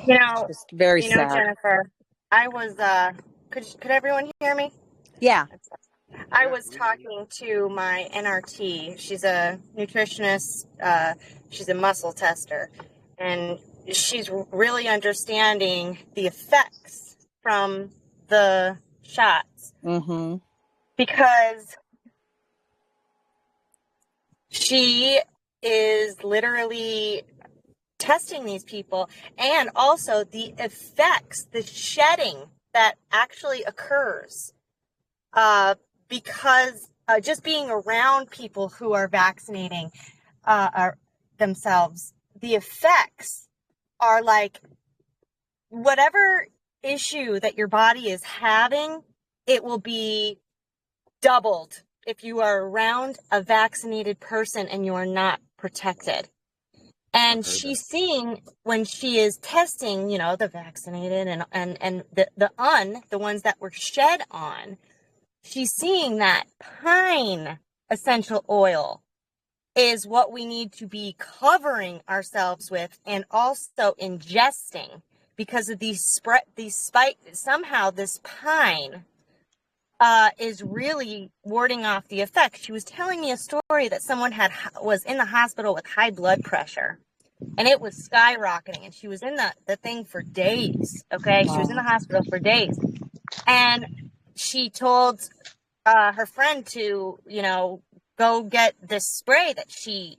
just very sad. Jennifer, I was, could everyone hear me? Yeah. I was talking to my NRT. She's a nutritionist. She's a muscle tester, and she's really understanding the effects from the shots. Mm-hmm. Because she is literally testing these people, and also the effects, the shedding that actually occurs because just being around people who are vaccinating themselves, the effects are like whatever issue that your body is having, it will be doubled if you are around a vaccinated person and you are not protected. And she's seeing, when she is testing, the vaccinated and the ones that were shed on, she's seeing that pine essential oil is what we need to be covering ourselves with and also ingesting, because of these spike. Somehow this pine is really warding off the effect. She was telling me a story that someone was in the hospital with high blood pressure, and it was skyrocketing, and she was in the thing for days. Okay, she was in the hospital for days, and she told her friend to go get this spray that she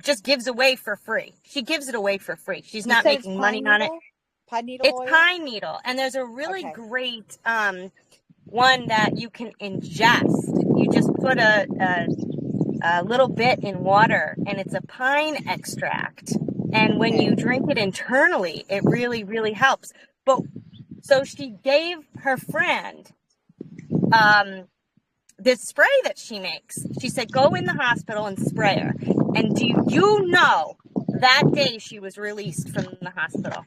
just gives away for free. She gives it away for free. She's not making money on it. Pine needle It's oil? pine needle, and there's a really great one that you can ingest. You just put a little bit in water, and it's a pine extract. And when you drink it internally, it really, really helps. But so she gave her friend this spray that she makes. She said, go in the hospital and spray her. And do you know that day she was released from the hospital?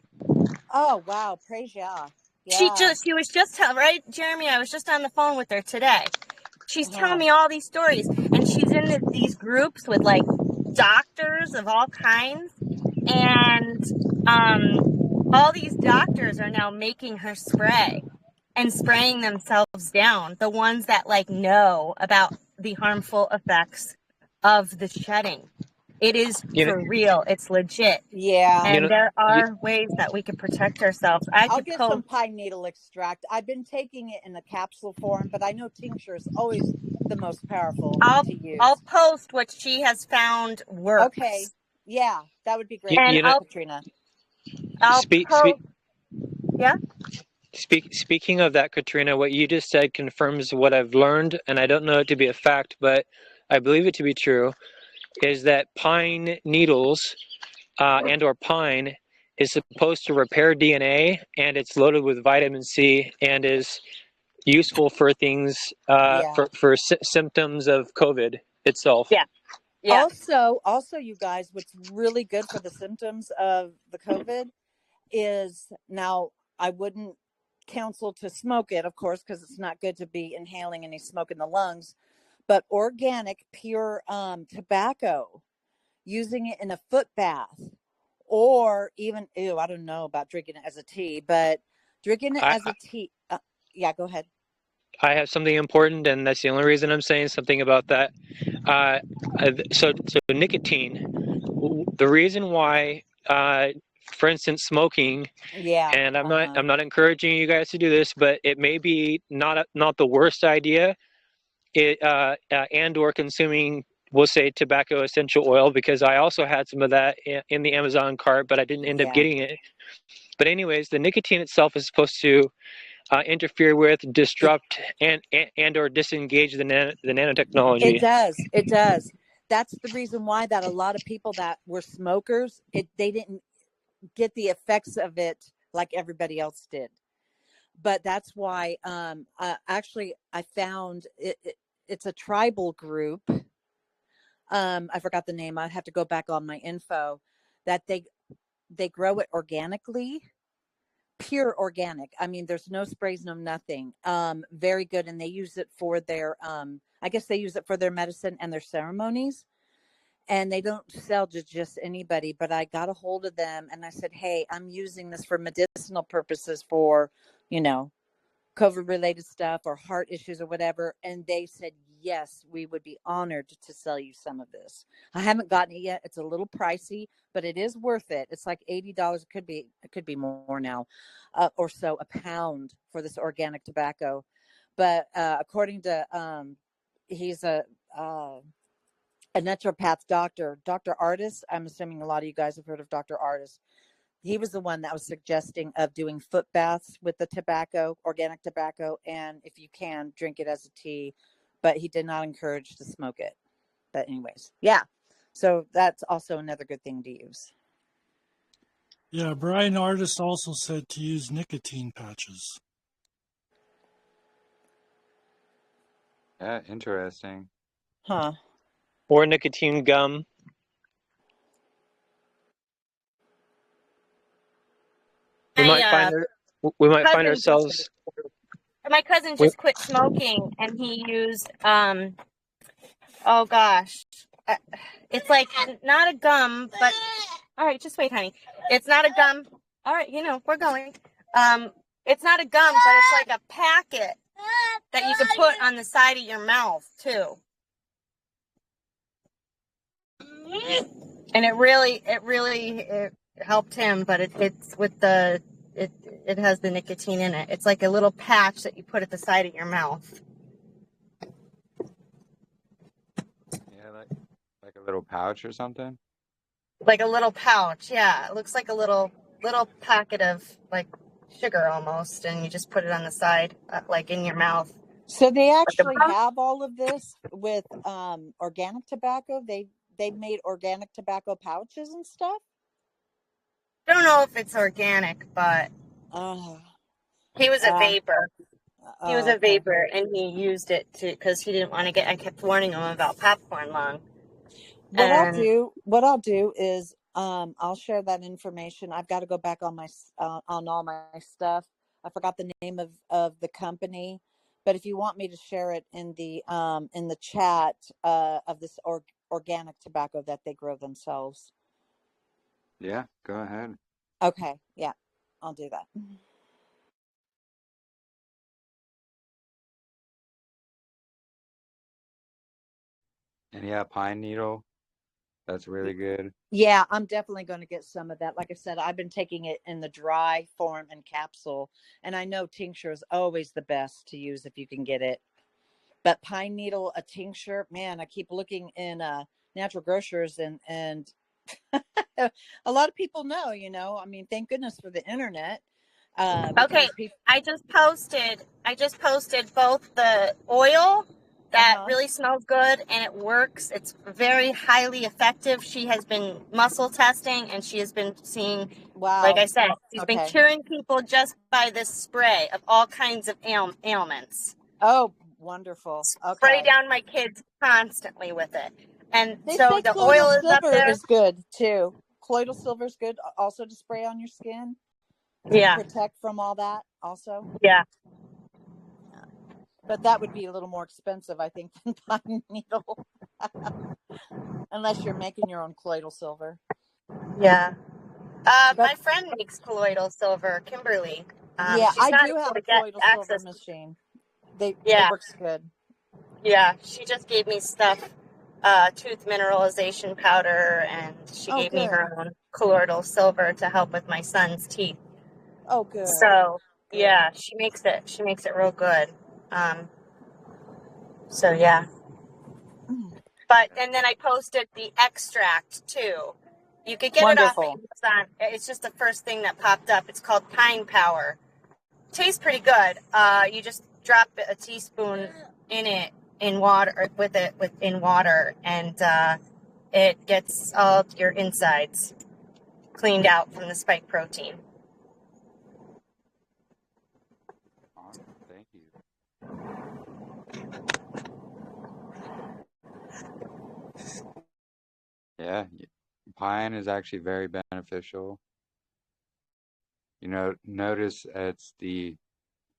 Oh, wow. Praise Yah. She Yeah. was just right, Jeremy. I was just on the phone with her today. She's telling Uh-huh. me all these stories, and she's in these groups with like doctors of all kinds, and all these doctors are now making her spray and spraying themselves down. The ones that like know about the harmful effects of the shedding. It is for real. It's legit. Yeah. And there are ways that we can protect ourselves. I I'll could get post. some pine needle extract. I've been taking it in a capsule form, but I know tincture is always the most powerful to use. I'll post what she has found works. Okay. Yeah, that would be great, And Katrina. I'll post. Yeah. Speaking of that, Katrina, what you just said confirms what I've learned, and I don't know it to be a fact, but I believe it to be true, is that pine needles and or pine is supposed to repair DNA, and it's loaded with vitamin C and is useful for things, for symptoms of COVID itself. Yeah. Yeah. Also, you guys, what's really good for the symptoms of the COVID is, now I wouldn't counsel to smoke it, of course, because it's not good to be inhaling any smoke in the lungs, but organic, pure tobacco, using it in a foot bath, or even, I don't know about drinking it as a tea, but drinking it as a tea. Yeah, go ahead. I have something important, and that's the only reason I'm saying something about that. So nicotine, the reason why, for instance, smoking, and I'm not encouraging you guys to do this, but it may be not the worst idea, and or consuming, we'll say, tobacco essential oil, because I also had some of that in the Amazon cart, but I didn't end up getting it. But anyways, the nicotine itself is supposed to interfere with, disrupt, and or disengage the nanotechnology. It does. That's the reason why that a lot of people that were smokers, they didn't get the effects of it like everybody else did. But that's why actually I found it's a tribal group. I forgot the name. I have to go back on my info, that they grow it organically, pure organic. I mean, there's no sprays, no nothing. Very good. And they use it for their, I guess they use it for their medicine and their ceremonies. And they don't sell to just anybody, but I got a hold of them and I said, hey, I'm using this for medicinal purposes for, COVID related stuff or heart issues or whatever. And they said, yes, we would be honored to sell you some of this. I haven't gotten it yet. It's a little pricey, but it is worth it. It's like $80. It could be more now, or so, a pound for this organic tobacco. But according to, he's a naturopath doctor, Dr. Artis. I'm assuming a lot of you guys have heard of Dr. Artis. He was the one that was suggesting of doing foot baths with the tobacco, organic tobacco, and if you can, drink it as a tea. But he did not encourage to smoke it. But anyways, yeah. So that's also another good thing to use. Yeah, Brian Artis also said to use nicotine patches. Yeah, interesting. Huh. Or nicotine gum. We might find ourselves. My cousin just quit smoking, and he used oh gosh, it's like not a gum, but all right, just wait, honey. It's not a gum. All right, we're going. It's not a gum, but it's like a packet that you can put on the side of your mouth too. And it really helped him, but it's with it has the nicotine in it. It's like a little patch that you put at the side of your mouth. Yeah, like a little pouch or something. Like a little pouch, yeah. It looks like a little packet of like sugar almost, and you just put it on the side, like in your mouth. So they actually have all of this with organic tobacco. They made organic tobacco pouches and stuff. I don't know if it's organic, but he was a vapor. He was a vapor, and he used it because he didn't want to get. I kept warning him about popcorn lung. What I'll And do is I'll share that information. I've got to go back on my on all my stuff. I forgot the name of the company, but if you want me to share it in the chat of this organic tobacco that they grow themselves. Yeah, go ahead. Okay, yeah, I'll do that. And yeah, pine needle, that's really good. Yeah, I'm definitely going to get some of that. Like I said, I've been taking it in the dry form and capsule, and I know tincture is always the best to use if you can get it. But pine needle, a tincture, man, I keep looking in natural grocers, and a lot of people know. I mean, thank goodness for the internet. okay, Because people, I just posted both the oil that really smells good and it works. It's very highly effective. She has been muscle testing and she has been seeing, like I said, she's been curing people just by this spray of all kinds of ailments. Oh, wonderful. Spray down my kids constantly with it. And They so say the colloidal oil is up silver there. is good too. Colloidal silver is good also to spray on your skin. Yeah. Protect from all that also. Yeah. But that would be a little more expensive, I think, than pine needle. Unless you're making your own colloidal silver. Yeah. My friend makes colloidal silver, Kimberly. Yeah, she's I not do able have to a get colloidal silver access. machine. It Yeah. works good. Yeah, she just gave me stuff, tooth mineralization powder, and she gave me her own colloidal silver to help with my son's teeth. Oh, good. So, yeah, she makes it real good. So, yeah. But, and then I posted the extract, too. You could get it off Amazon. It's just the first thing that popped up. It's called Pine Power. Tastes pretty good. You just drop a teaspoon in it, in water, in water, and it gets all your insides cleaned out from the spike protein. Awesome. Thank you. Yeah, pine is actually very beneficial. Notice it's the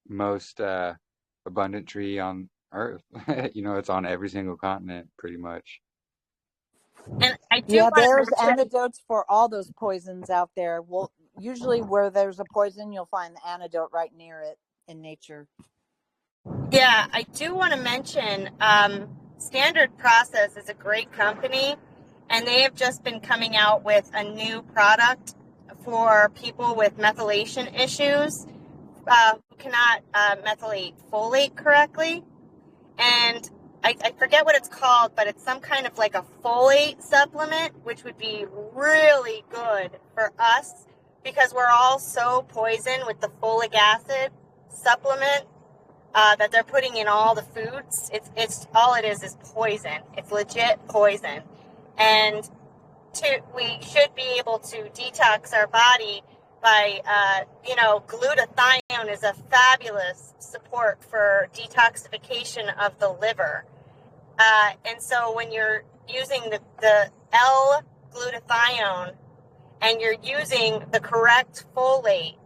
most abundant tree on Earth. It's on every single continent, pretty much. And I do there's antidotes for all those poisons out there. Well, usually where there's a poison, you'll find the antidote right near it in nature. Yeah, I do want to mention Standard Process is a great company, and they have just been coming out with a new product for people with methylation issues who cannot methylate folate correctly. And I forget what it's called, but it's some kind of like a folate supplement, which would be really good for us because we're all so poisoned with the folic acid supplement that they're putting in all the foods. It's all it is poison. It's legit poison. And we should be able to detox our body by, glutathione is a fabulous support for detoxification of the liver. And so when you're using the L-glutathione and you're using the correct folate,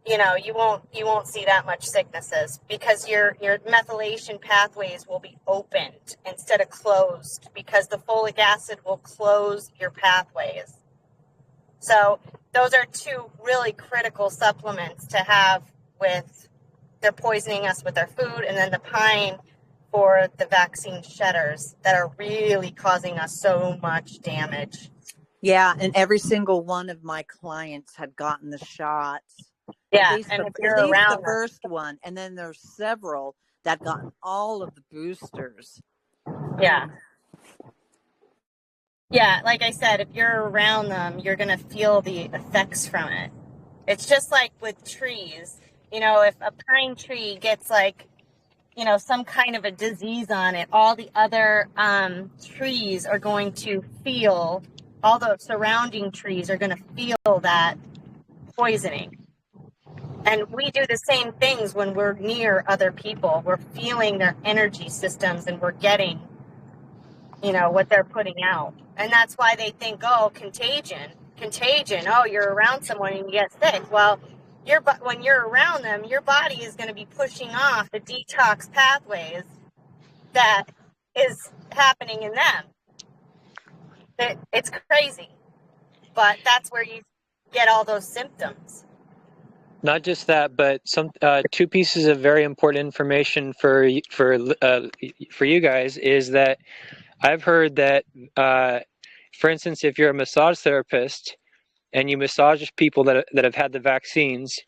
you won't see that much sicknesses because your methylation pathways will be opened instead of closed because the folic acid will close your pathways. So those are two really critical supplements to have with, they're poisoning us with our food, and then the pine for the vaccine shedders that are really causing us so much damage. Yeah, and every single one of my clients had gotten the shots. Yeah, at least the first one, and then there's several that gotten all of the boosters. Yeah. Yeah, like I said, if you're around them, you're going to feel the effects from it. It's just like with trees. If a pine tree gets some kind of a disease on it, all the other trees are going to feel, all the surrounding trees are going to feel that poisoning. And we do the same things when we're near other people. We're feeling their energy systems and we're getting what they're putting out. And that's why they think, oh, contagion, oh, you're around someone and you get sick. Well, when you're around them, your body is going to be pushing off the detox pathways that is happening in them. It's crazy, but that's where you get all those symptoms. Not just that, but some two pieces of very important information for you guys is that I've heard that, for instance, if you're a massage therapist and you massage people that have had the vaccines,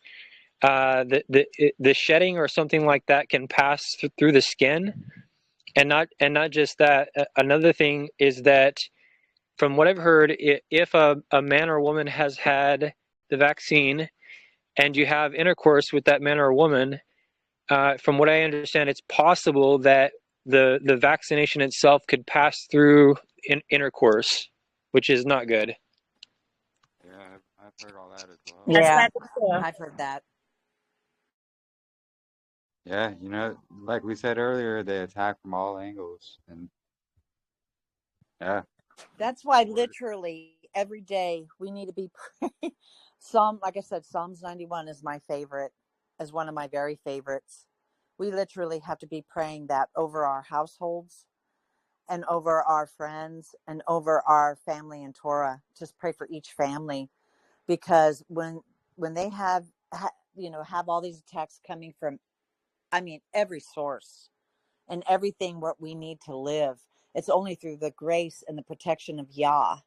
the shedding or something like that can pass through the skin, and not just that. Another thing is that, from what I've heard, if a man or woman has had the vaccine and you have intercourse with that man or woman, from what I understand, it's possible that the vaccination itself could pass through intercourse, which is not good. Yeah, I've heard all that as well. Yeah, I've heard that. Yeah, like we said earlier, they attack from all angles, and yeah. That's why literally every day we need to be praying. Like I said, Psalms 91 is my favorite, is one of my very favorites. We literally have to be praying that over our households and over our friends and over our family in Torah. Just pray for each family, because when they have all these attacks coming from, every source and everything what we need to live, it's only through the grace and the protection of Yah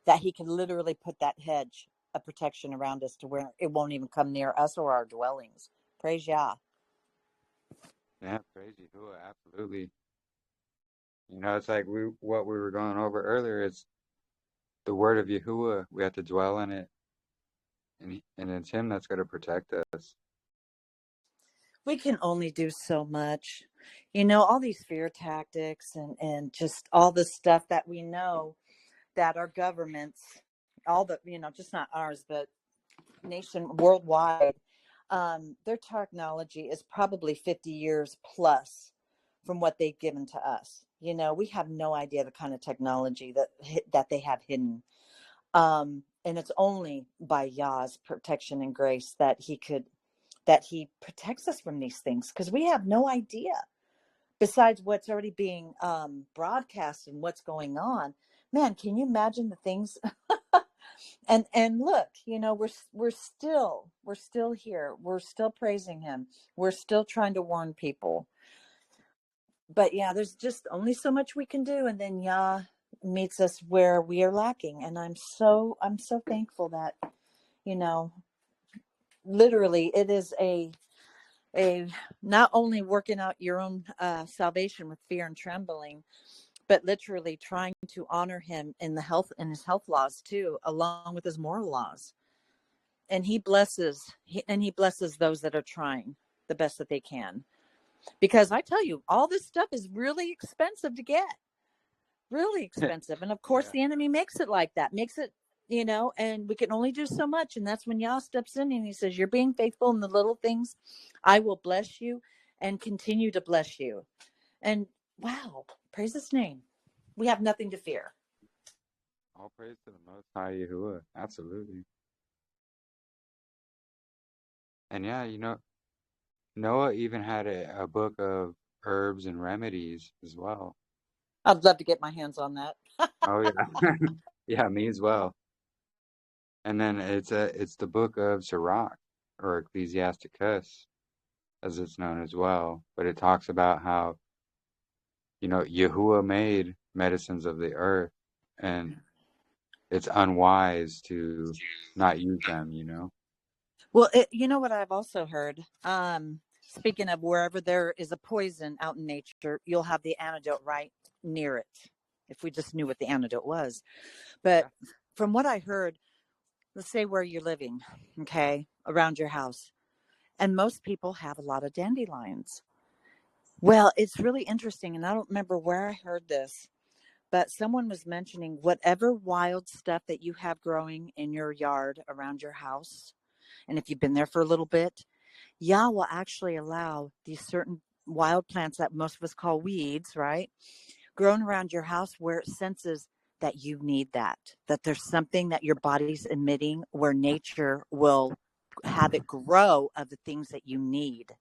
that he can literally put that hedge of protection around us to where it won't even come near us or our dwellings. Praise Yah. Yeah, praise Yahuwah, absolutely. It's like what we were going over earlier. It's the word of Yahuwah. We have to dwell in it, and it's Him that's going to protect us. We can only do so much. All these fear tactics and just all the stuff that we know that our governments, all the, just not ours, but worldwide, their technology is probably 50 years plus from what they've given to us. We have no idea the kind of technology that they have hidden. And it's only by Yah's protection and grace that he protects us from these things, because we have no idea, besides what's already being broadcast and what's going on. Man, can you imagine the things? And look, we're still here. We're still praising him. We're still trying to warn people. But yeah, there's just only so much we can do, and then Yah meets us where we are lacking. And I'm so thankful that, literally it is a not only working out your own salvation with fear and trembling, but literally trying to honor him in his health laws too, along with his moral laws. And he blesses those that are trying the best that they can. Because I tell you, all this stuff is really expensive to get. Really expensive. And of course, the enemy makes it like that, and we can only do so much. And that's when Yah steps in and he says, you're being faithful in the little things. I will bless you and continue to bless you. And wow, praise his name. We have nothing to fear. All praise to the Most High Yahuwah. Absolutely. And yeah, Noah even had a book of herbs and remedies as well. I'd love to get my hands on that. Oh yeah. Yeah, me as well. And then it's the book of Sirach, or Ecclesiasticus, as it's known as well. But it talks about how, Yahuwah made medicines of the earth, and it's unwise to not use them, Well, you know what I've also heard? Speaking of wherever there is a poison out in nature, you'll have the antidote right near it. If we just knew what the antidote was. But from what I heard, let's say where you're living, okay, around your house, and most people have a lot of dandelions. Well, it's really interesting, and I don't remember where I heard this, but someone was mentioning whatever wild stuff that you have growing in your yard around your house, and if you've been there for a little bit, Yah will actually allow these certain wild plants that most of us call weeds, right, grown around your house where it senses that you need that there's something that your body's emitting where nature will have it grow of the things that you need.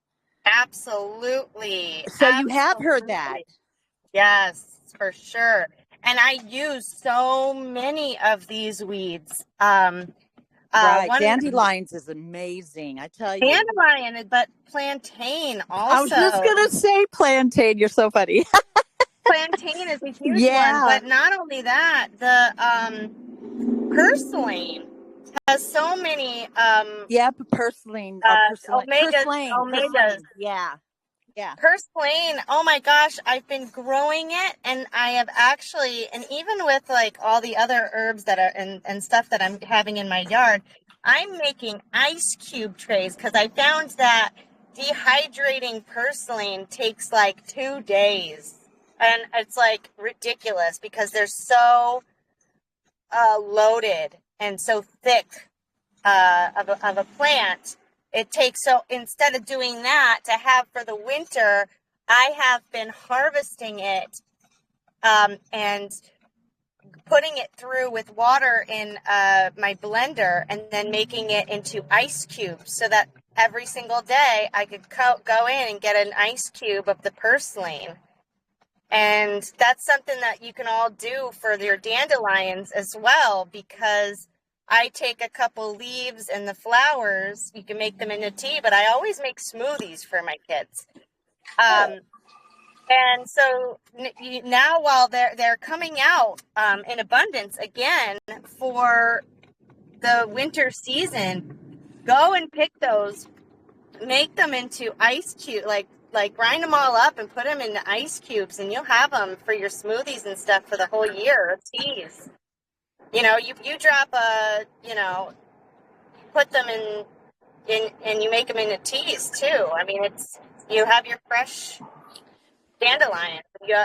Absolutely. So you have heard that. Yes, for sure. And I use so many of these weeds. Right. One Dandelions is amazing, I tell you. dandelion, but plantain also. I was just going to say plantain. You're so funny. Plantain is a huge one, but not only that, the purslane has so many purslane. omegas. Yeah. Purslane, oh my gosh, I've been growing it, and I have actually, and even with like all the other herbs that are and stuff that I'm having in my yard, I'm making ice cube trays because I found that dehydrating purslane takes like 2 days. And it's like ridiculous because they're so loaded and so thick of a plant. It takes, so instead of doing that to have for the winter, I have been harvesting it and putting it through with water in my blender and then making it into ice cubes so that every single day I could go in and get an ice cube of the purslane. And that's something that you can all do for your dandelions as well, because I take a couple leaves and the flowers, you can make them into tea, but I always make smoothies for my kids. And so now while they're coming out in abundance again for the winter season, go and pick those, make them into ice cube, like grind them all up and put them into ice cubes, and you'll have them for your smoothies and stuff for the whole year, teas. You know, you drop put them in and you make them into teas too. I mean, you have your fresh dandelion.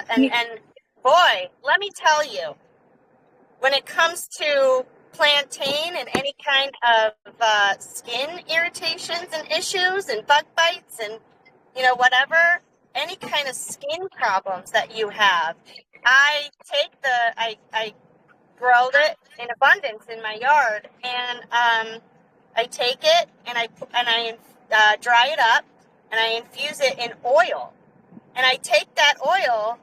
And boy, let me tell you, when it comes to plantain and any kind of skin irritations and issues and bug bites and whatever, any kind of skin problems that you have, I grow it in abundance in my yard, and I take it and I dry it up and I infuse it in oil, and I take that oil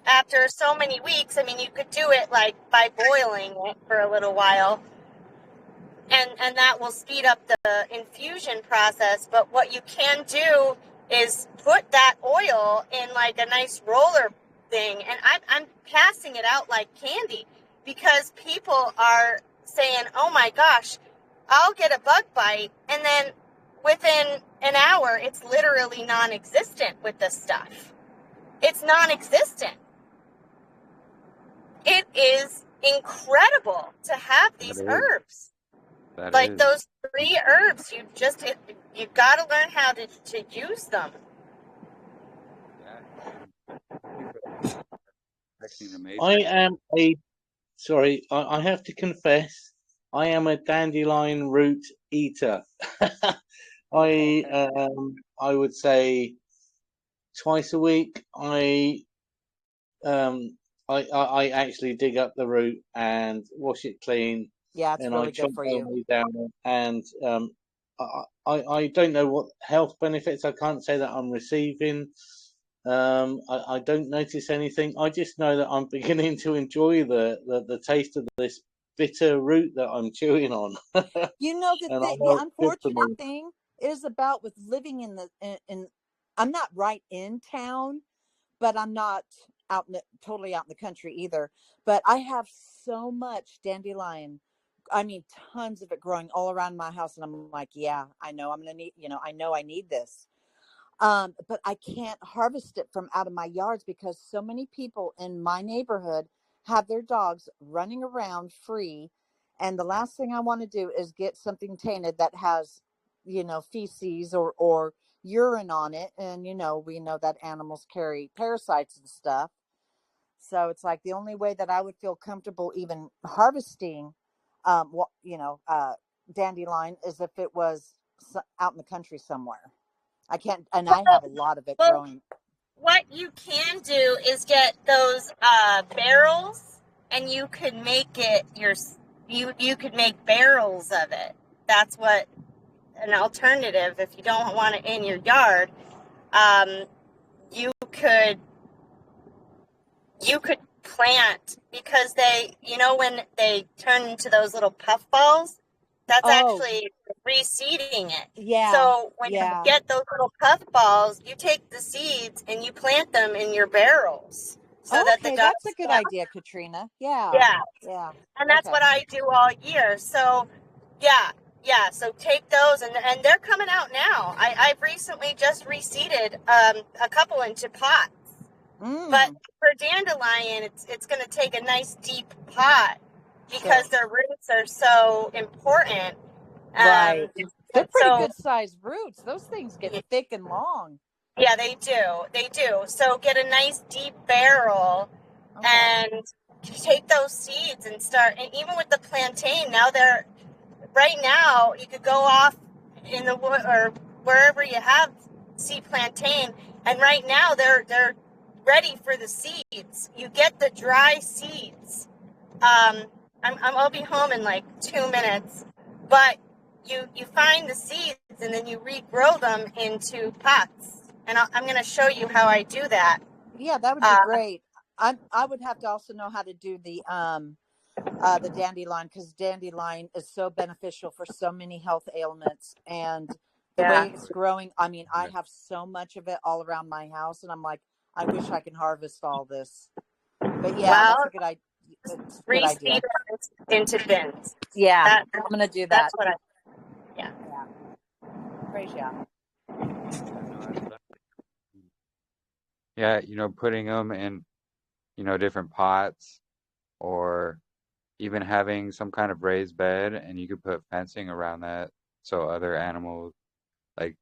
after so many weeks. I mean, you could do it like by boiling it for a little while, and that will speed up the infusion process. But what you can do is put that oil in like a nice roller thing, and I'm passing it out like candy because people are saying, oh my gosh, I'll get a bug bite, and then within an hour it's literally non-existent with this stuff. It's non-existent. It is incredible to have these herbs. Like those 3 herbs, you got to learn how to use them. I have to confess, I am a dandelion root eater. I would say twice a week I actually dig up the root and wash it clean. Yeah, it's and really I good for you. Way down, and I don't know what health benefits. I can't say that I'm receiving. I don't notice anything. I just know that I'm beginning to enjoy the taste of this bitter root that I'm chewing on. The unfortunate thing is about with living in I'm not right in town, but I'm not totally out in the country either. But I have so much dandelion. I mean, tons of it growing all around my house. And I'm like, yeah, I know I'm going to need, I know I need this. But I can't harvest it from out of my yards because so many people in my neighborhood have their dogs running around free. And the last thing I want to do is get something tainted that has, feces or urine on it. And, we know that animals carry parasites and stuff. So it's like the only way that I would feel comfortable even harvesting, dandelion is if it was out in the country somewhere. I can't, and I have a lot of it growing. what you can do is get those barrels, and you could make it you could make barrels of it. That's what an alternative, if you don't want it in your yard. You could plant, because they, when they turn into those little puff balls, that's actually reseeding it. Yeah. So when you get those little puff balls, you take the seeds and you plant them in your barrels, so that the That's a ducks good idea, Katrina. Yeah. Yeah. And that's what I do all year. So so take those, and they're coming out now. I've recently just reseeded a couple into pots. But for dandelion, it's going to take a nice deep pot, because their roots are so important. Right. They're pretty So, good sized roots. Those things get thick and long. Yeah, they do. They do. So get a nice deep barrel, and take those seeds and start. And even with the plantain, right now you could go off in the wood or wherever you have seed plantain, and right now they're ready for the seeds. You get the dry seeds. I'll be home in like 2 minutes, but you find the seeds, and then you regrow them into pots. And I'm going to show you how I do that. Yeah, that would be great. I would have to also know how to do the dandelion, because dandelion is so beneficial for so many health ailments, and the way it's growing. I mean, I have so much of it all around my house, and I'm like, I wish I could harvest all this. But that's a good idea. It's a good idea. Reseed them into bins. Yeah, I'm gonna do that. That's what Praise Yah. Yeah, putting them in, different pots, or even having some kind of raised bed, and you could put fencing around that so other animals like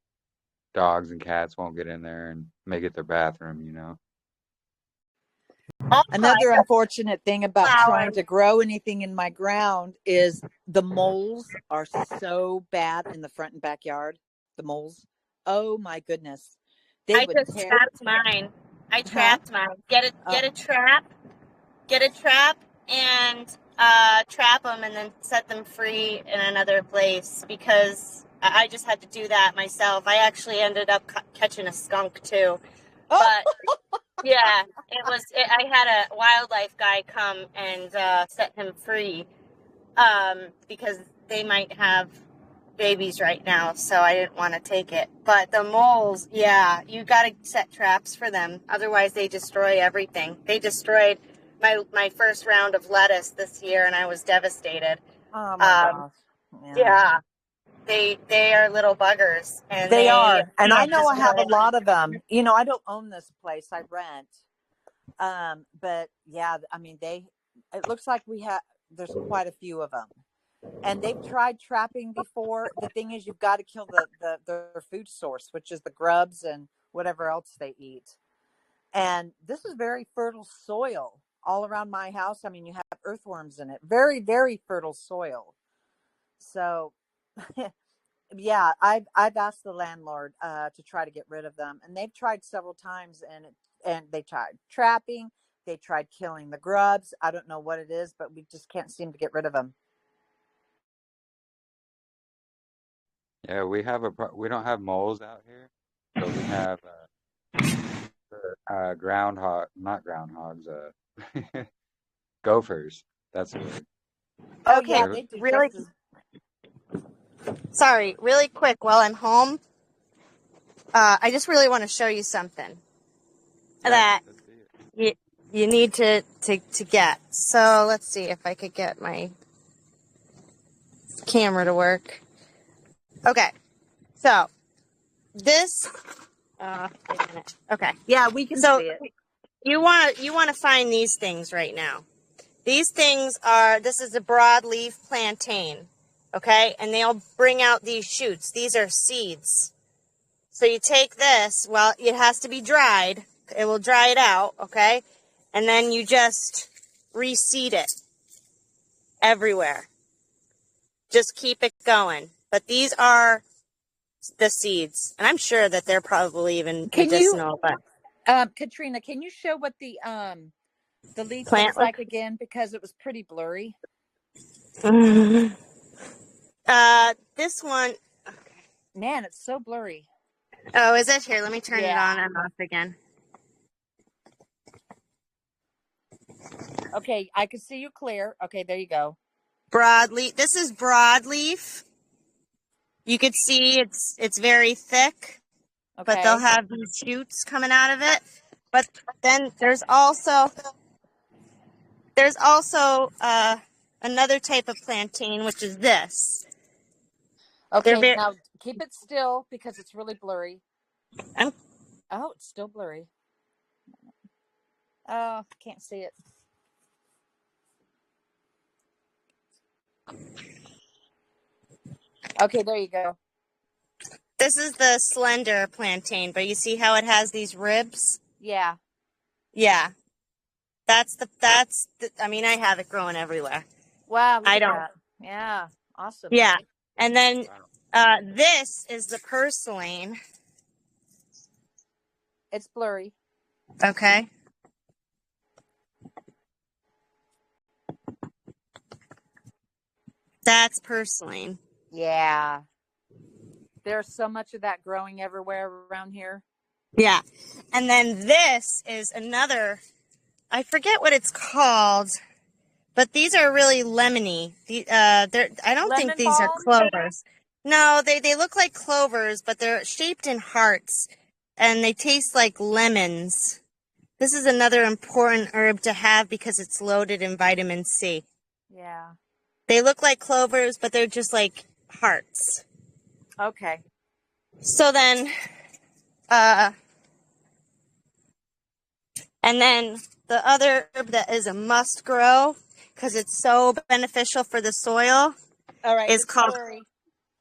dogs and cats won't get in there and make it their bathroom. Another unfortunate thing about trying to grow anything in my ground is the moles are so bad in the front and backyard. The moles. Oh my goodness. I just trapped mine. Get a trap. Get a trap and trap them, and then set them free in another place, because I just had to do that myself. I actually ended up catching a skunk too. But yeah, I had a wildlife guy come and set him free, because they might have babies right now, so I didn't want to take it. But the moles, you got to set traps for them, otherwise they destroy everything. They destroyed my first round of lettuce this year, and I was devastated. Oh my gosh. Yeah. They are little buggers, and they are. And I know I have a lot of them. I don't own this place, I rent. But I mean, it looks like there's quite a few of them. And they've tried trapping before. The thing is, you've got to kill their food source, which is the grubs and whatever else they eat. And this is very fertile soil all around my house. I mean, you have earthworms in it. Very, very fertile soil. So, I've asked the landlord to try to get rid of them, and they've tried several times, and they tried trapping. They tried killing the grubs. I don't know what it is, but we just can't seem to get rid of them. Yeah, we don't have moles out here, but we have not groundhogs, gophers. That's the word. Okay, they do really. Sorry, really quick while I'm home. I just really want to show you something that you need to get. So let's see if I could get my camera to work. Okay, so this. Wait a minute. Okay. Yeah, we can see it. You want to find these things right now. These things this is a broadleaf plantain, okay? And they'll bring out these shoots. These are seeds. So you take this, well, it has to be dried. It will dry it out, okay? And then you just reseed it everywhere. Just keep it going. But these are the seeds. And I'm sure that they're probably even medicinal. Katrina, can you show what the leaf Plant looks like again? Because it was pretty blurry. This one. Man, it's so blurry. Oh, is it? Here, let me turn it Yeah. on and off again. Okay, I can see you clear. Okay, there you go. Broadleaf. This is broadleaf. You could see it's very thick, but they'll have these shoots coming out of it. But then there's also another type of plantain, which is this. Okay, now keep it still because it's really blurry. Oh, it's still blurry. Oh, can't see it. Okay, there you go. This is the slender plantain, but you see how it has these ribs? Yeah. Yeah. I mean, I have it growing everywhere. Wow, look I at don't. that. Yeah, awesome. Yeah. And then this is the purslane. It's blurry. Okay. That's purslane. Yeah. There's so much of that growing everywhere around here. Yeah. And then this is another, I forget what it's called, but these are really lemony. I don't think these are clovers. No, they look like clovers, but they're shaped in hearts, and they taste like lemons. This is another important herb to have because it's loaded in vitamin C. Yeah. They look like clovers, but they're just like hearts. Okay. So then, and then the other herb that is a must grow because it's so beneficial for the soil. All right. Is called. Blurry.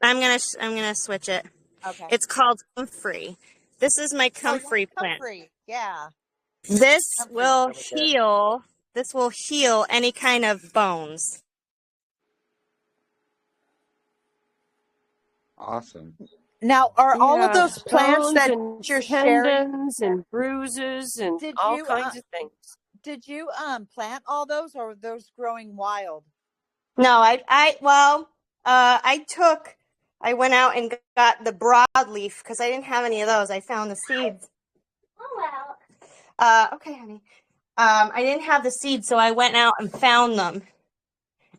I'm gonna switch it. Okay. It's called comfrey. This is my comfrey plant. Comfrey. Yeah. This will heal. This will heal any kind of bones. Awesome. Now, are all of those plants bones that and you're sharing tendons and bruises and all kinds of things. Did you plant all those, or were those growing wild? No, I went out and got the broadleaf because I didn't have any of those. I found the seeds. Oh well. Okay, honey. I didn't have the seeds, so I went out and found them,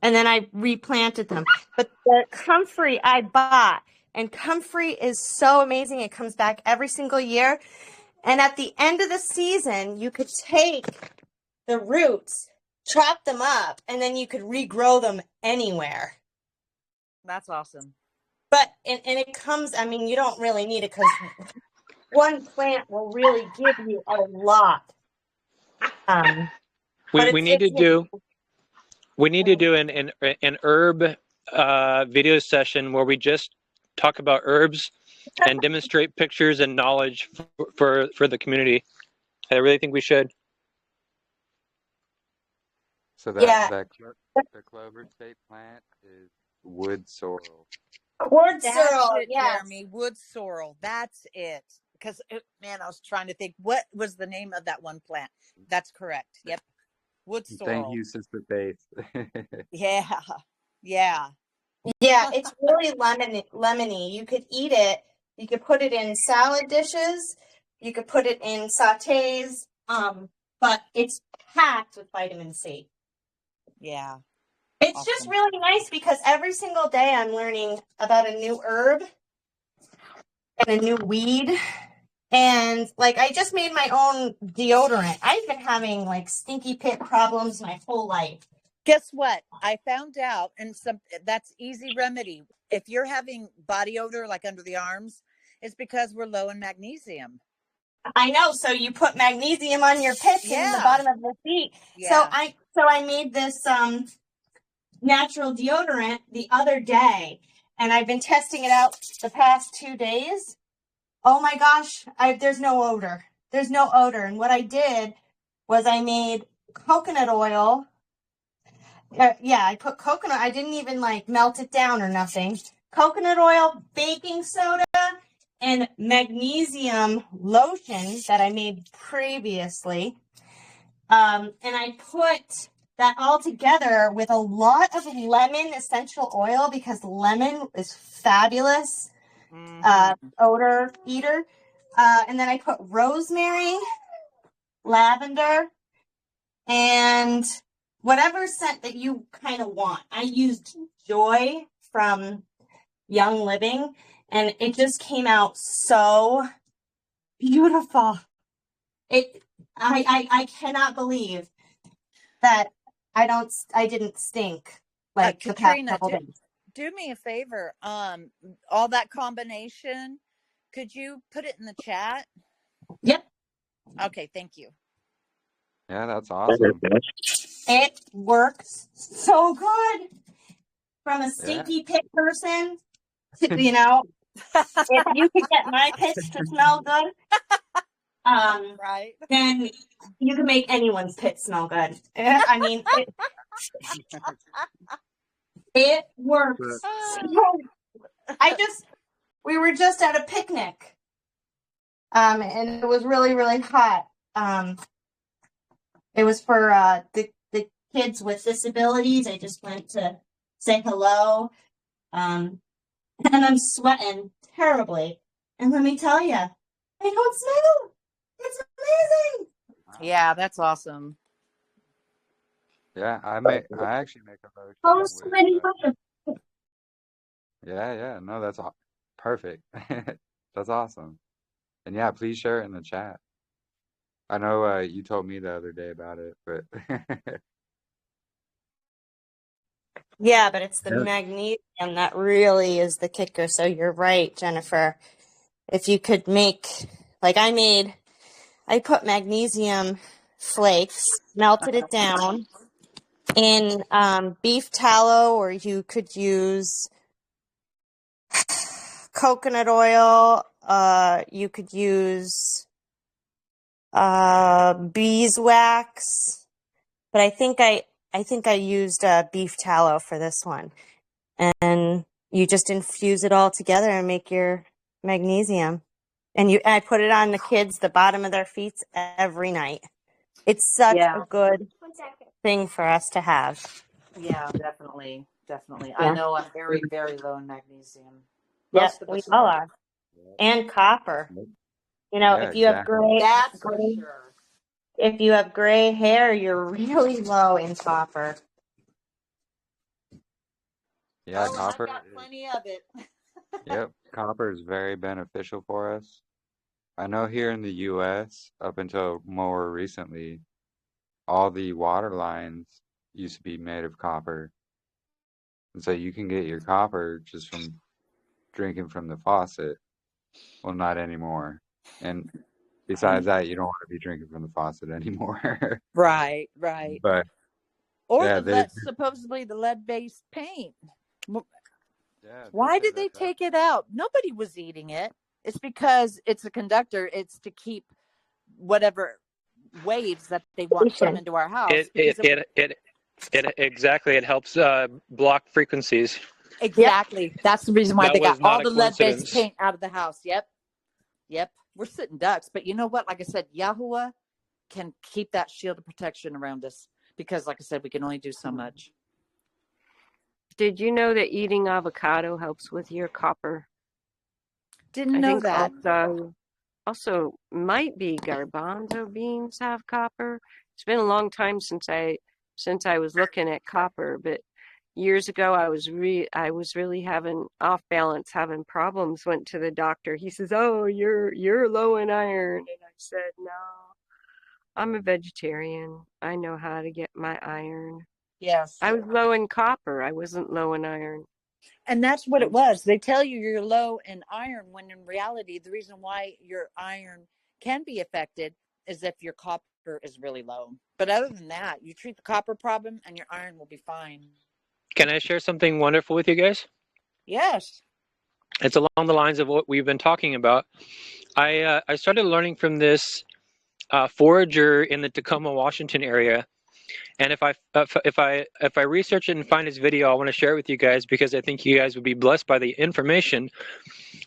and then I replanted them. But the comfrey I bought, and comfrey is so amazing. It comes back every single year, and at the end of the season, you could take the roots, chop them up, and then you could regrow them anywhere. That's awesome. But, and it comes, I mean, you don't really need it because one plant will really give you a lot. We need to do an herb video session where we just talk about herbs and demonstrate pictures and knowledge for the community. I really think we should. So the clover state plant is wood sorrel. Wood That's sorrel, it, yes. Jeremy. Wood sorrel. That's it. Because, man, I was trying to think, what was the name of that one plant? That's correct. Yep. Wood sorrel. Thank you, Sister Faith. Yeah. Yeah. Yeah, it's really lemony. You could eat it. You could put it in salad dishes. You could put it in sautés. But it's packed with vitamin C. Yeah. It's just really nice because every single day I'm learning about a new herb and a new weed. And like I just made my own deodorant. I've been having like stinky pit problems my whole life. Guess what? I found out, and that's easy remedy. If you're having body odor like under the arms, it's because we're low in magnesium. I know. So you put magnesium on your pits in the bottom of the feet. Yeah. So I made this natural deodorant the other day, and I've been testing it out the past 2 days. Oh my gosh, there's no odor. There's no odor. And what I did was I made coconut oil. I put coconut. I didn't even like melt it down or nothing. Coconut oil, baking soda, and magnesium lotion that I made previously. And I put that all together with a lot of lemon essential oil because lemon is fabulous odor eater. And then I put rosemary, lavender, and whatever scent that you kind of want. I used Joy from Young Living, and it just came out so beautiful. I cannot believe that I didn't stink like the past Katrina, couple days. do me a favor. All that combination, could you put it in the chat? Yep. Okay, thank you. Yeah, that's awesome. It works so good. From a stinky pit person to, if you could get my pits to smell good, right, then you can make anyone's pit smell good. I mean, it works. So, we were just at a picnic, and it was really, really hot. It was for the kids with disabilities. I just went to say hello, and I'm sweating terribly. And let me tell you, I don't smell. It's amazing. Yeah, that's awesome. Yeah, I actually make a lotion. Oh, sweaty. Yeah, no, that's perfect. That's awesome. And yeah, please share it in the chat. I know you told me the other day about it, but yeah, but it's the magnesium that really is the kicker. So you're right, Jennifer. If you could make, like I put magnesium flakes, melted it down in beef tallow, or you could use coconut oil. You could use beeswax, but I think I used beef tallow for this one. And you just infuse it all together and make your magnesium. And I put it on the kids, the bottom of their feet every night. It's such a good thing for us to have. Yeah, definitely. Yeah. I know I'm very, very low in magnesium. Yes, we all are. And copper. yeah, if you have exactly. if you have gray hair, you're really low in copper. Yeah, I've copper. got plenty of it. Yep, copper is very beneficial for us. I know here in the U.S., up until more recently, all the water lines used to be made of copper. And so you can get your copper just from drinking from the faucet. Well, not anymore. And besides that, you don't want to be drinking from the faucet anymore. Right. But Or yeah, supposedly the lead-based paint. yeah, Why say did they take it out? Nobody was eating it. It's because it's a conductor. It's to keep whatever waves that they want to come into our house. Exactly. It helps block frequencies. Exactly. Yep. That's the reason why they got all the lead-based paint out of the house. Yep. We're sitting ducks. But you know what? Like I said, Yahuah can keep that shield of protection around us because, like I said, we can only do so much. Did you know that eating avocado helps with your copper? Didn't know that. Also, might be garbanzo beans have copper. It's been a long time since I was looking at copper, but years ago I was really having off balance, having problems. Went to the doctor. He says, "Oh, you're low in iron," and I said, "No, I'm a vegetarian. I know how to get my iron." Yes. I was low in copper. I wasn't low in iron. And that's what it was. They tell you you're low in iron when in reality, the reason why your iron can be affected is if your copper is really low. But other than that, you treat the copper problem and your iron will be fine. Can I share something wonderful with you guys? Yes. It's along the lines of what we've been talking about. I started learning from this forager in the Tacoma, Washington area. And if I research it and find his video, I want to share it with you guys because I think you guys would be blessed by the information.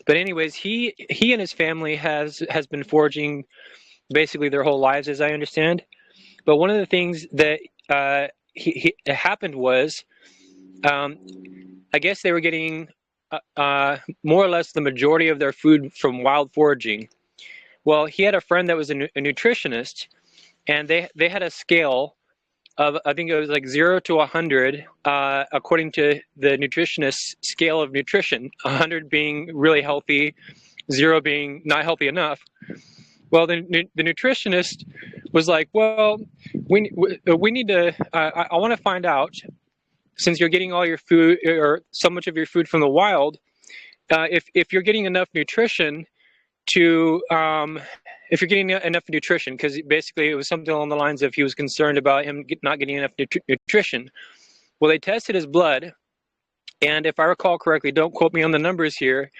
But anyways, he and his family has been foraging basically their whole lives, as I understand. But one of the things that happened was, I guess they were getting more or less the majority of their food from wild foraging. Well, he had a friend that was a nutritionist, and they had a scale of, I think it was like 0 to 100, according to the nutritionist's scale of nutrition. 100 being really healthy, 0 being not healthy enough. Well, the nutritionist was like, well, we need to, I want to find out, since you're getting all your food or so much of your food from the wild, if you're getting enough nutrition to, if you're getting enough nutrition, because basically it was something along the lines of he was concerned about him not getting enough nutrition. Well, they tested his blood, and if I recall correctly, don't quote me on the numbers here,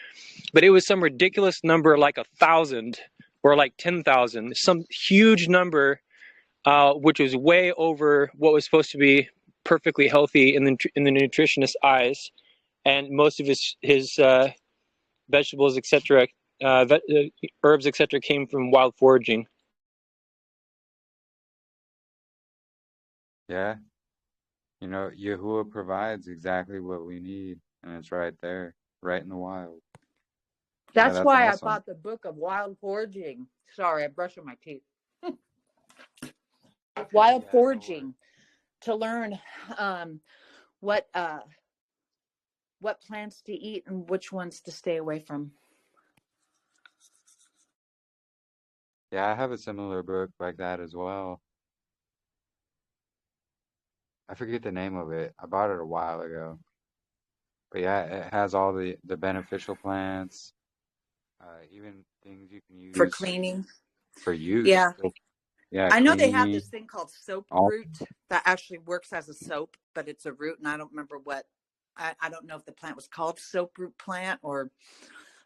but it was some ridiculous number like 1,000 or like 10,000, some huge number, which was way over what was supposed to be perfectly healthy in the nutritionist's eyes, and most of his vegetables, etc., herbs, etc., came from wild foraging. Yeah. You know, Yahuwah provides exactly what we need, and it's right there, right in the wild. That's That's why awesome. I bought the book of wild foraging. Sorry, I'm brushing my teeth. Wild foraging, to learn what plants to eat and which ones to stay away from. Yeah, I have a similar book like that as well. I forget the name of it. I bought it a while ago. But yeah, it has all the beneficial plants, even things you can use For cleaning. for use. Yeah. Yeah, I know they have cleaning. this thing called soap all root that actually works as a soap, but it's a root, and I don't remember what. I don't know if the plant was called soap root plant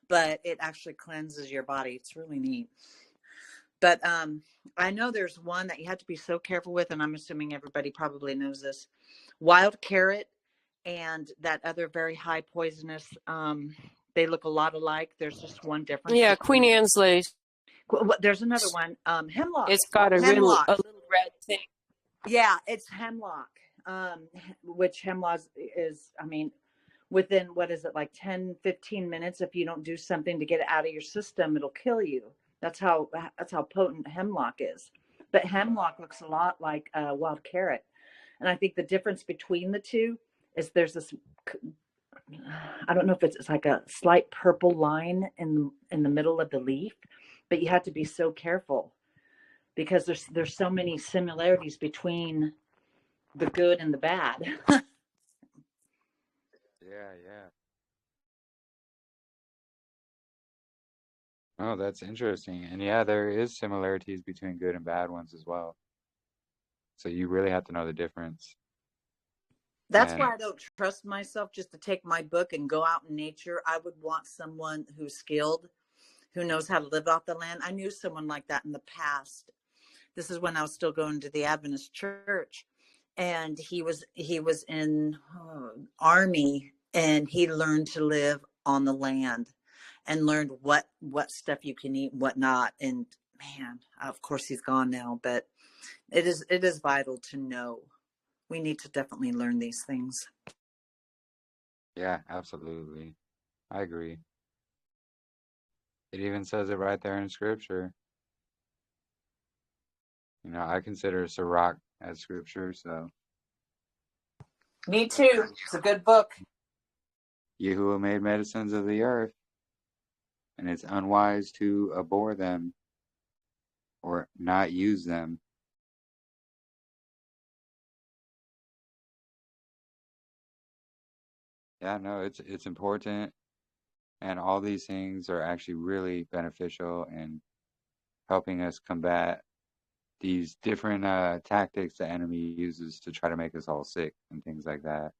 but it actually cleanses your body. It's really neat. But I know there's one that you have to be so careful with, and I'm assuming everybody probably knows this. Wild carrot and that other very high poisonous, they look a lot alike. There's just one difference. Yeah, Queen Anne's lace. There's another one, hemlock. It's got a little red thing. Yeah, it's hemlock, which hemlock is, I mean, within, what is it, like 10, 15 minutes, if you don't do something to get it out of your system, it'll kill you. That's how potent hemlock is. But hemlock looks a lot like wild carrot. And I think the difference between the two is there's this, I don't know if it's like a slight purple line in the middle of the leaf, but you have to be so careful because there's so many similarities between the good and the bad. Yeah. Oh, that's interesting. And yeah, there is similarities between good and bad ones as well. So you really have to know the difference. That's why I don't trust myself just to take my book and go out in nature. I would want someone who's skilled, who knows how to live off the land. I knew someone like that in the past. This is when I was still going to the Adventist church, and he was in Army, and he learned to live on the land and learned what stuff you can eat and what not. And man, of course he's gone now, but it is vital to know. We need to definitely learn these things. Yeah, absolutely. I agree. It even says it right there in scripture. You know, I consider Sirach as scripture, so. Me too. It's a good book. Yahuwah made medicines of the earth, and it's unwise to abhor them or not use them. Yeah, no, it's important, and all these things are actually really beneficial in helping us combat these different tactics the enemy uses to try to make us all sick and things like that.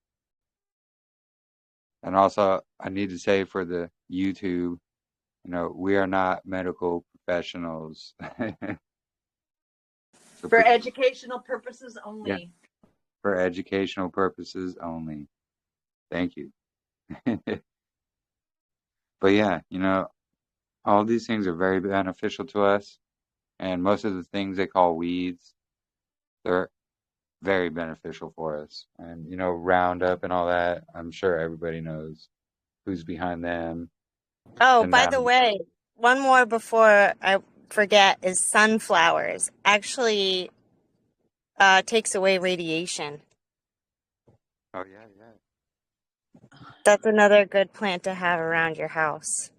And also, I need to say for the YouTube, you know, we are not medical professionals. So For educational purposes only. yeah, for educational purposes only. Thank you. But yeah, all these things are very beneficial to us, and most of the things they call weeds, they're very beneficial for us. And Roundup and all that, I'm sure everybody knows who's behind them. Oh, And by now, the way, one more before I forget is sunflowers. Actually, takes away radiation. oh yeah. That's another good plant to have around your house.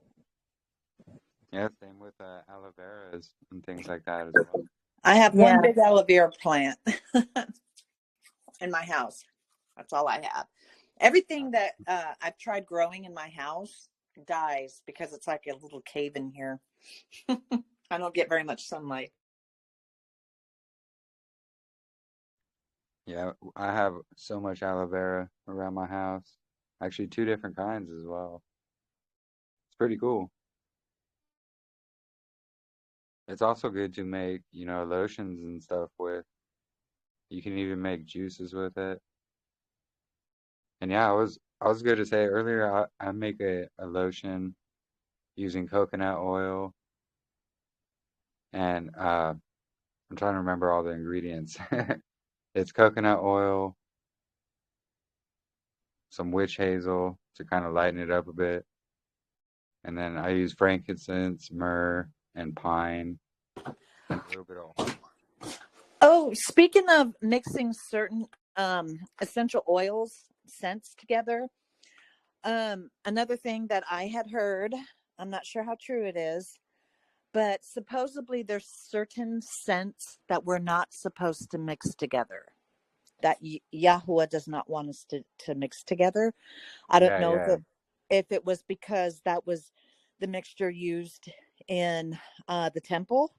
Yeah, same with aloe veras and things like that as well. I have Yeah. one big aloe vera plant in my house. That's all I have. Everything that I've tried growing in my house dies because it's like a little cave in here. I don't get very much sunlight. Yeah, I have so much aloe vera around my house. Actually, 2 different kinds as well. It's pretty cool. It's also good to make, lotions and stuff with. You can even make juices with it. And yeah, I was going to say earlier, I make a lotion using coconut oil, and I'm trying to remember all the ingredients. It's coconut oil, some witch hazel to kind of lighten it up a bit, and then I use frankincense, myrrh, and pine, and a little bit of oil. Oh, speaking of mixing certain essential oils, scents together, another thing that I had heard, I'm not sure how true it is, but supposedly there's certain scents that we're not supposed to mix together, that Yahuah does not want us to mix together. I don't know if it was because that was the mixture used in the temple.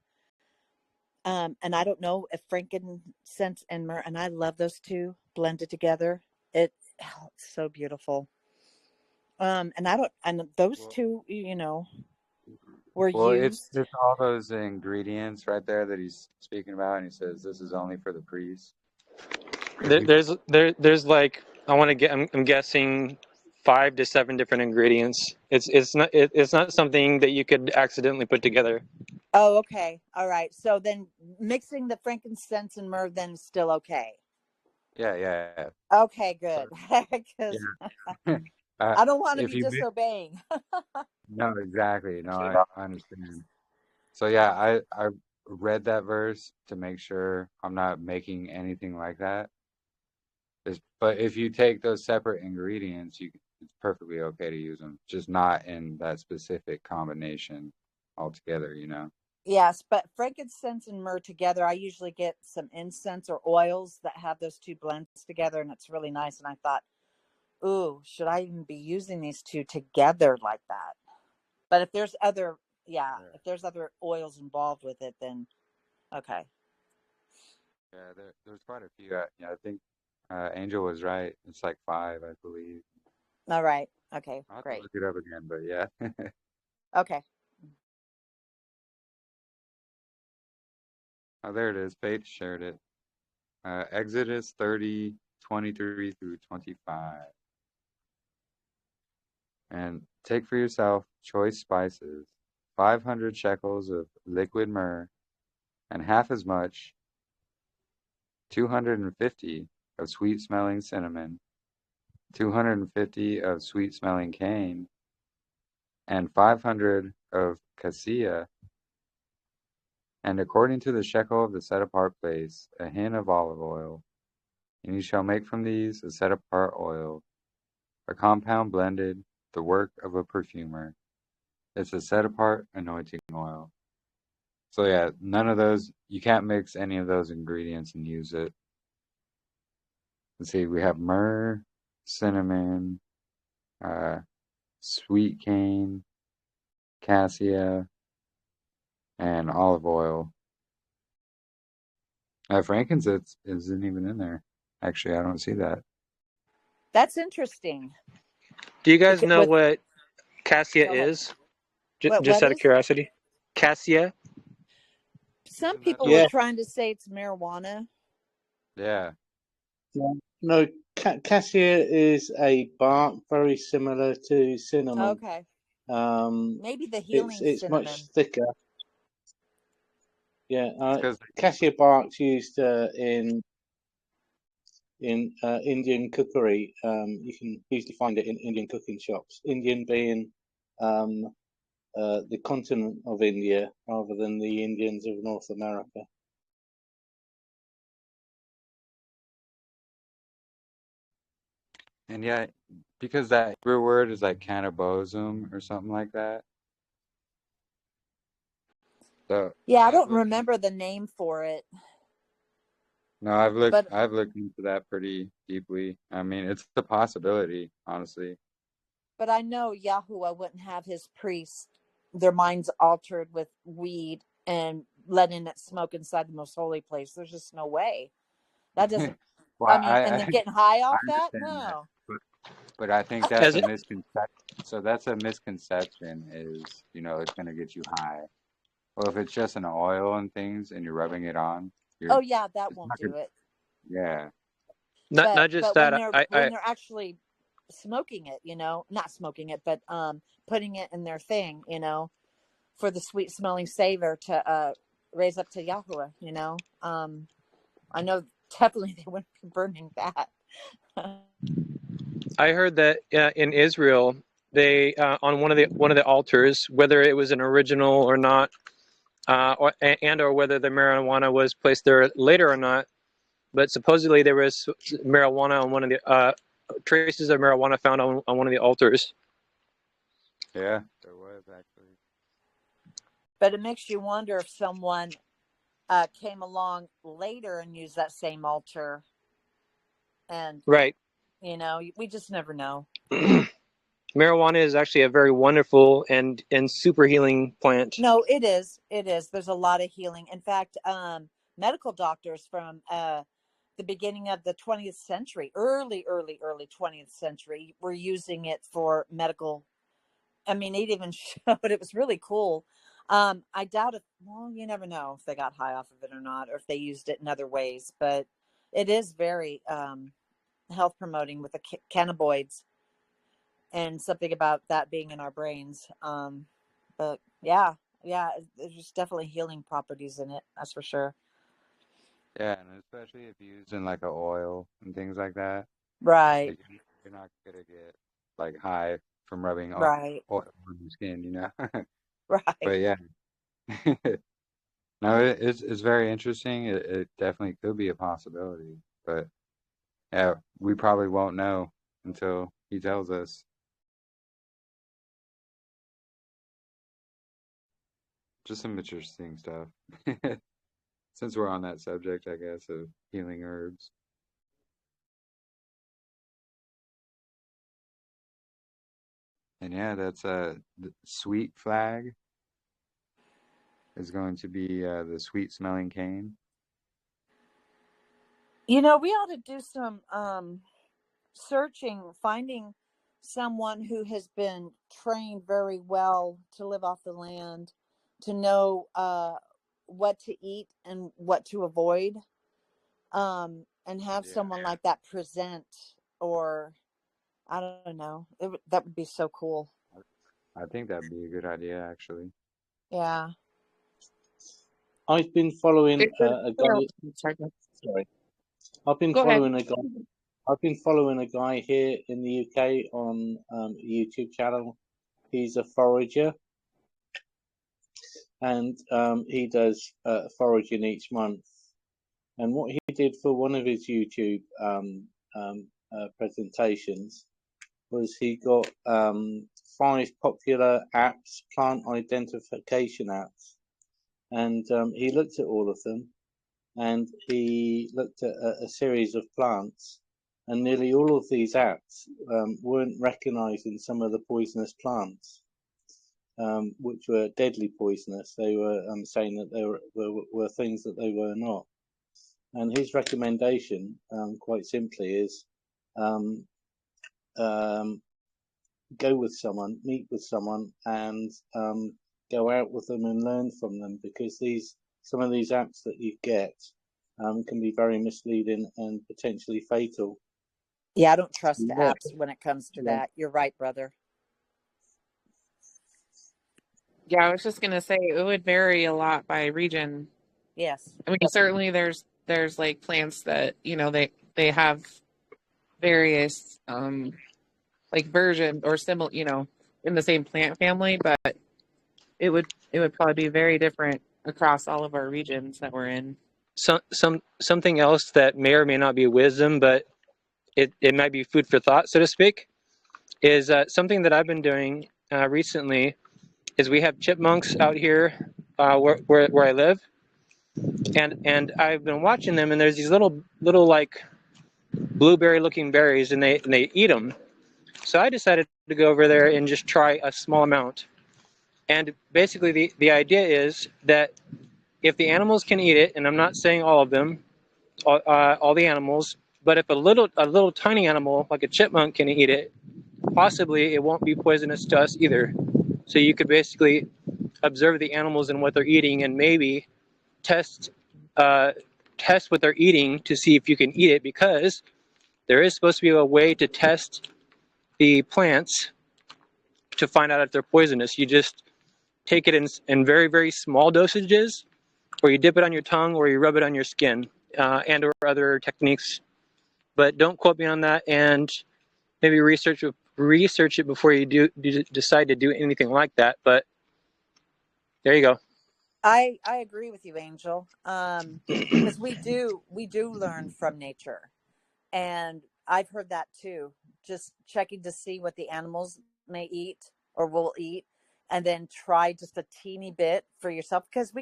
And I don't know if frankincense and myrrh, and I love those two blended together. It's so beautiful. And those two, were Well, used. it's all those ingredients right there that he's speaking about, and he says this is only for the priest. There's like I'm guessing 5 to 7 different ingredients. It's not something that you could accidentally put together. Oh, okay. All right. So then mixing the frankincense and myrrh then is still okay. Yeah. Okay, good. Because Yeah. I don't want to If be you disobeying. No, exactly. No, I understand. So yeah, I read that verse to make sure I'm not making anything like that. But if you take those separate ingredients, it's perfectly okay to use them, just not in that specific combination altogether, Yes, but frankincense and myrrh together, I usually get some incense or oils that have those two blends together, and it's really nice. And I thought, ooh, should I even be using these two together like that? But if there's if there's other oils involved with it, then okay. Yeah, there's quite a few. I think Angel was right. It's like 5, I believe. All right. Okay, I'll have to great. look it up again, but yeah. Okay. Oh, there it is. Faith shared it. Exodus 30:23 through 25. And take for yourself choice spices, 500 shekels of liquid myrrh, and half as much, 250 of sweet-smelling cinnamon, 250 of sweet-smelling cane, and 500 of cassia, and according to the shekel of the set-apart place, a hin of olive oil. And you shall make from these a set-apart oil, a compound blended, the work of a perfumer. It's a set-apart anointing oil. So yeah, none of those, you can't mix any of those ingredients and use it. Let's see, we have myrrh, cinnamon, sweet cane, cassia, and olive oil. Frankincense isn't even in there. Actually, I don't see that. That's interesting. Do you guys know what cassia is? Just out of curiosity. Cassia? Some Isn't that people the were Yeah, one? trying to say it's marijuana. Yeah. yeah. No, cassia is a bark very similar to cinnamon. Okay. Um, Maybe the it's healing it's much cinnamon. thicker. Yeah, Because cassia bark's used in Indian cookery. You can usually find it in Indian cooking shops. Indian being um, the continent of India rather than the Indians of North America. and yeah, because that Hebrew word is like cannibalism or something like that. So Yeah, I I've don't looked. remember the name for it, No, I've looked. but I've looked into that pretty deeply. I mean, it's a possibility, honestly. I know Yahuwah wouldn't have his priests their minds altered with weed and letting it smoke inside the most holy place. There's just no way. That doesn't. Well, I mean, and then getting high I off that? understand that, No. but I think that's As a it, misconception. So that's a misconception. Is it's gonna get you high. Well, if it's just an oil and things, and you're rubbing it on, Oh you're yeah, that it's won't not gonna. do it. Yeah, not just When that. they're I actually smoking it, not smoking it, but putting it in their thing, for the sweet smelling savor to raise up to Yahuwah. I know definitely they wouldn't be burning that. I heard that in Israel, they on one of the altars, whether it was an original or not, or whether the marijuana was placed there later or not, but supposedly there was marijuana on one of the traces of marijuana found on one of the altars. yeah, there was actually. But it makes you wonder if someone came along later and used that same altar, and Right. we just never know. Marijuana is actually a very wonderful and super healing plant. No, it is. It is. There's a lot of healing. In fact, medical doctors from the beginning of the 20th century, early 20th century, were using it for medical. I mean, it even showed it was really cool. I doubt it. Well, you never know if they got high off of it or not, or if they used it in other ways. But it is very health promoting with the cannabinoids and something about that being in our brains. But yeah, there's just definitely healing properties in it. That's for sure. Yeah, and especially if used in like a oil and things like that. Right. Like, you're not gonna get like high from rubbing Right. oil on your skin. Right. But yeah, no, it's very interesting. It definitely could be a possibility, but yeah, we probably won't know until he tells us. Just some interesting stuff. Since we're on that subject, I guess, of healing herbs. And yeah, that's the sweet flag is going to be the sweet smelling cane. We ought to do some searching, finding someone who has been trained very well to live off the land, to know what to eat and what to avoid, and have Yeah, someone like that present, or I don't know. That would be so cool. I think that'd be a good idea, actually. Yeah. I've been following a guy. Sorry. Sorry, I've been Go ahead. following a guy. I've been following a guy here in the UK on a YouTube channel. He's a forager, and he does foraging each month. And what he did for one of his YouTube presentations was he got 5 popular apps, plant identification apps, and he looked at all of them, and he looked at a series of plants, and nearly all of these apps weren't recognizing some of the poisonous plants, which were deadly poisonous. They were saying that they were things that they were not. And his recommendation, quite simply, is um, go with someone, meet with someone, and go out with them and learn from them, because these some of these apps that you get can be very misleading and potentially fatal. Yeah, I don't trust the Yeah. apps when it comes to Yeah. that. You're right, brother. Yeah, I was just gonna say it would vary a lot by region. Yes. I mean, certainly there's like plants that, they have various like version or similar, in the same plant family, but it would probably be very different across all of our regions that we're in. Something else that may or may not be wisdom, but it might be food for thought, so to speak, is something that I've been doing recently. Is we have chipmunks out here where I live, and I've been watching them, and there's these little like blueberry looking berries, and they eat them. So I decided to go over there and just try a small amount. And basically the idea is that if the animals can eat it, and I'm not saying all of them, all the animals, but if a little tiny animal like a chipmunk can eat it, possibly it won't be poisonous to us either. So you could basically observe the animals and what they're eating, and maybe test what they're eating to see if you can eat it, because there is supposed to be a way to test the plants to find out if they're poisonous. You just take it in very, very small dosages, or you dip it on your tongue, or you rub it on your skin, and or other techniques. But don't quote me on that, and maybe research it before you decide to do anything like that. But there you go. I agree with you, Angel. Because we do learn from nature. And I've heard that too. Just checking to see what the animals may eat or will eat, and then try just a teeny bit for yourself, because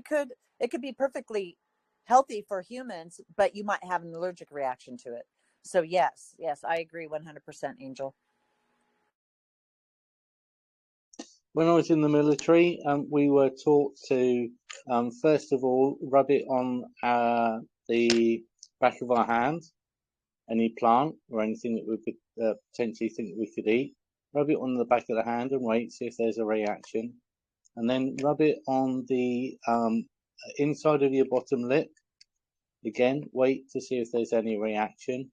it could be perfectly healthy for humans, but you might have an allergic reaction to it. So yes, I agree 100%, Angel. When I was in the military, we were taught to, first of all, rub it on the back of our hand, any plant or anything that we could potentially think that we could eat. Rub it on the back of the hand and wait, see if there's a reaction. And then rub it on the inside of your bottom lip. Again, wait to see if there's any reaction.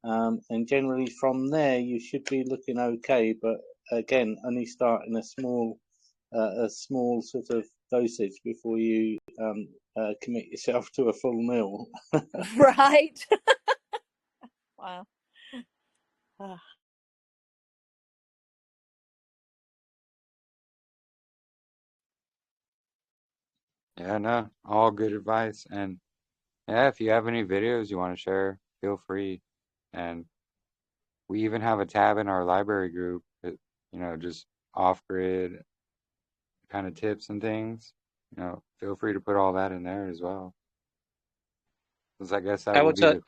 And generally from there, you should be looking okay, but again, only start in a small sort of dosage before you commit yourself to a full meal. Right. Wow. Yeah, no, all good advice. And yeah, if you have any videos you want to share, feel free. And we even have a tab in our library group that, just off-grid kind of tips and things. Feel free to put all that in there as well. Because I guess that I will will be tell.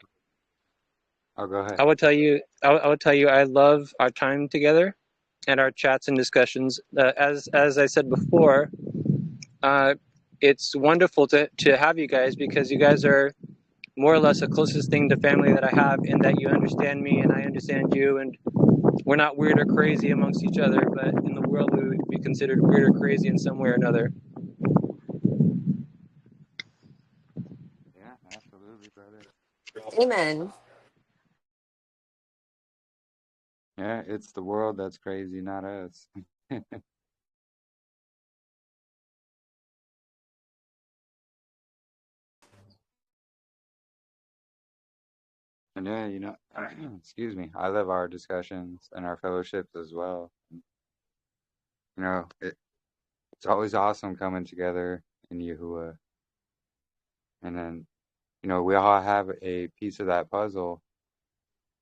Oh, go ahead. I would tell you. I would tell you. I love our time together, and our chats and discussions. As I said before, it's wonderful to have you guys, because you guys are more or less the closest thing to family that I have, in that you understand me and I understand you, and we're not weird or crazy amongst each other, but in the world we would be considered weird or crazy in some way or another. Yeah, absolutely, brother. Amen. Yeah, it's the world that's crazy, not us. And yeah, excuse me, I love our discussions and our fellowships as well. It's always awesome coming together in Yahuwah. And then, we all have a piece of that puzzle.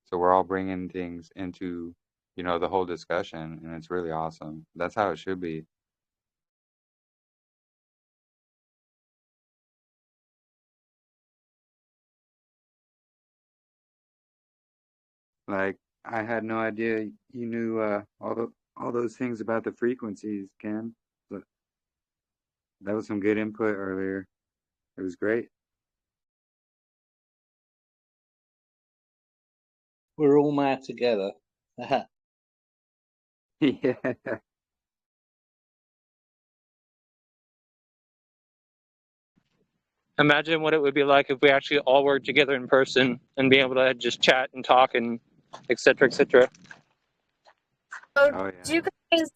So we're all bringing things into, the whole discussion. And it's really awesome. That's how it should be. Like, I had no idea you knew all those things about the frequencies, Ken. But that was some good input earlier. It was great. We're all mad together. Yeah. Imagine what it would be like if we actually all worked together in person and be able to just chat and talk and et cetera, et cetera. Oh Do you guys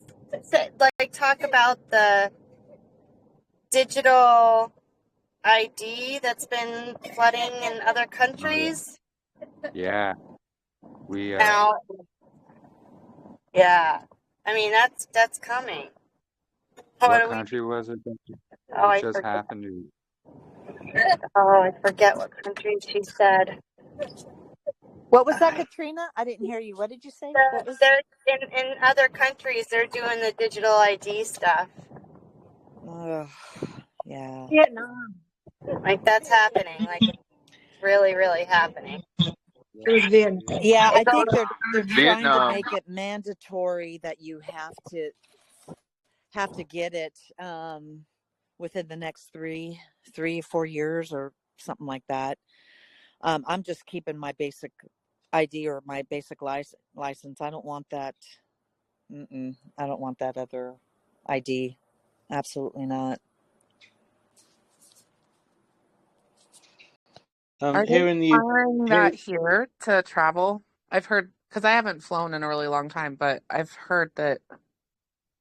talk about the digital ID that's been flooding in other countries? Yeah. We Now, yeah. I mean, that's coming. What what do we? country was it Oh, that I just forget. happened to? Oh, I forget what country she said. What was that, Katrina? I didn't hear you. What did you say? What was? They're in other countries. They're doing the digital ID stuff. Oh, yeah. Vietnam. Like that's happening. Like it's really, really happening. It was Vietnam. Yeah, I It's think all they're trying to Vietnam. make it mandatory that you have to get it within the next 4 years or something like that. I'm just keeping my basic ID or my basic license. I don't want that. I don't want that other ID. Absolutely not. Are they Here in the requiring here, that here to travel? I've heard, because I haven't flown in a really long time, but I've heard that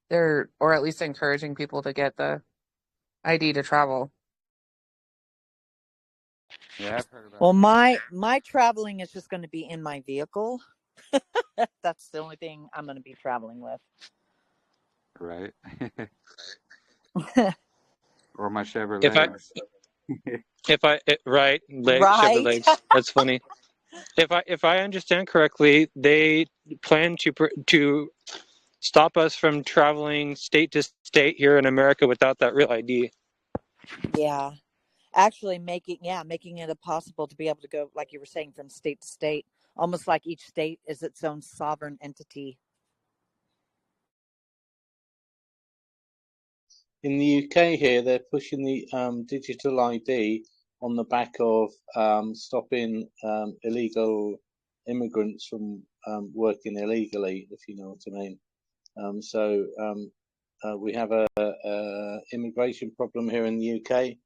they're, or at least encouraging people to get the ID to travel. Yeah, I've heard about Well, that. my traveling is just going to be in my vehicle. That's the only thing I'm going to be traveling with. Right. Or my If Chevrolets. Right. Chevrolets. That's funny. If I understand correctly, they plan to stop us from traveling state to state here in America without that real ID. Yeah. Actually making it impossible to be able to go, like you were saying, from state to state, almost like each state is its own sovereign entity. in the UK here, they're pushing the digital ID on the back of stopping illegal immigrants from working illegally, if you know what I mean. We have a immigration problem here in the UK.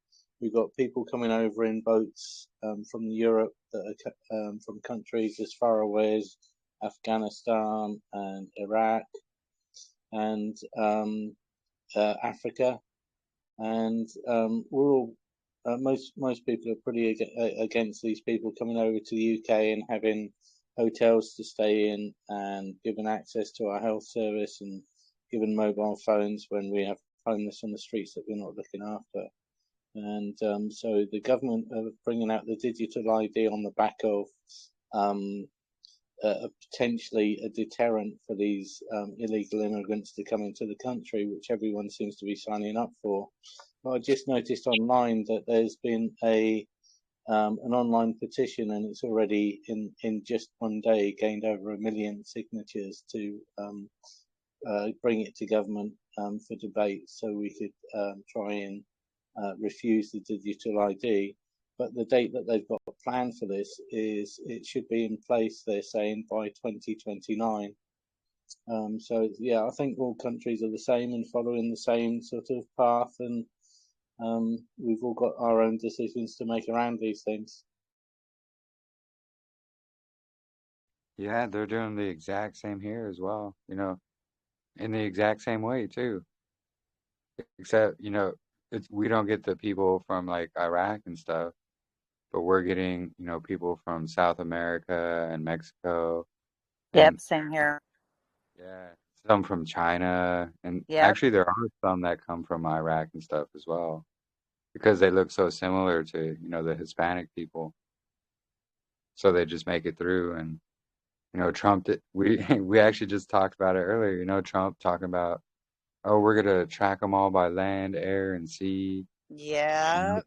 We've got people coming over in boats from Europe that are from countries as far away as Afghanistan and Iraq and Africa, and we're all most people are pretty against these people coming over to the UK and having hotels to stay in and given access to our health service and given mobile phones when we have homeless on the streets that we're not looking after. And so the government are bringing out the digital ID on the back of potentially a deterrent for these illegal immigrants to come into the country, which everyone seems to be signing up for. But I just noticed online that there's been an online petition, and it's already in just one day gained over 1 million signatures to bring it to government for debate, so we could try and refuse the digital ID. But the date that they've got planned for this is it should be in place, they're saying, by 2029. So yeah, I think all countries are the same and following the same sort of path, and we've all got our own decisions to make around these things. Yeah, they're doing the exact same here as well, in the exact same way too. Except, we don't get the people from like Iraq and stuff, but we're getting, people from South America and Mexico Yep, and same here. yeah, some from China. And Yep. actually there are some that come from Iraq and stuff as well, because they look so similar to, the Hispanic people. So they just make it through. And, Trump, we actually just talked about it earlier, Trump talking about, oh, we're going to track them all by land, air, and sea. Yeah.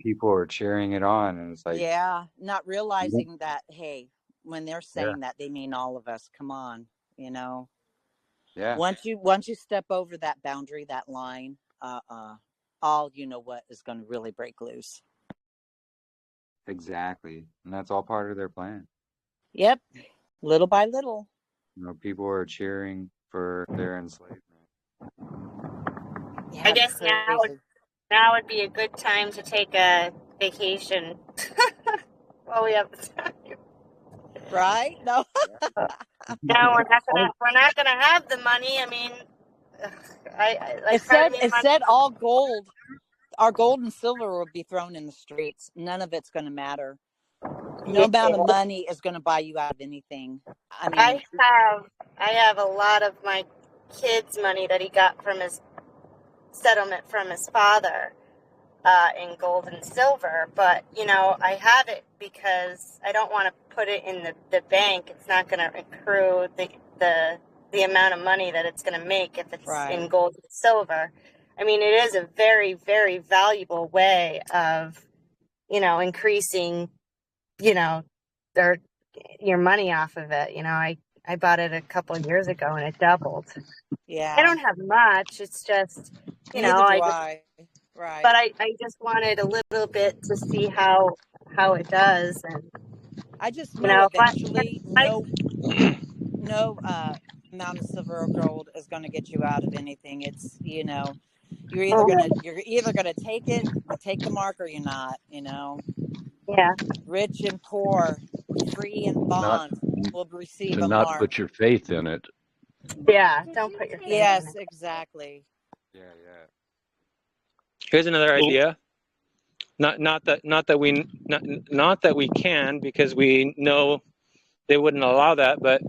People are cheering it on. And it's like, Yeah. Not realizing that, hey, when they're yeah, saying that, they mean all of us. Come on, yeah, Once you step over that boundary, that line, all what is going to really break loose. exactly. And that's all part of their plan. Yep. Little by little. People are cheering for their enslavement. Yeah, I guess now would be a good time to take a vacation while we have the time. Right? No. No, we're not gonna have the money. I mean, I like It part of said me it wants said all gold. Our gold and silver will be thrown in the streets. None of it's going to matter. No amount of money is going to buy you out of anything. I mean, I have a lot of my kid's money that he got from his settlement from his father in gold and silver, but you know, I have it because I don't want to put it in the bank. It's not going to accrue the amount of money that it's going to make if it's in gold and silver. I mean, it is a very, very valuable way of, you know, increasing, you know, your money off of it. You know, I bought it a couple of years ago and it doubled. yeah. I don't have much. It's just, you Neither know, do I. Right. but I just wanted a little bit to see how it does, and I just you know know, eventually no amount of silver or gold is going to get you out of anything. It's, you know, you're either gonna take the mark, or you're not. You know. Yeah. Rich and poor, free and bond will receive to a not mark. put your faith in it. Yeah, don't put your faith Yes, in it. exactly. Yeah. Here's another idea. Not that we can, because we know they wouldn't allow that, but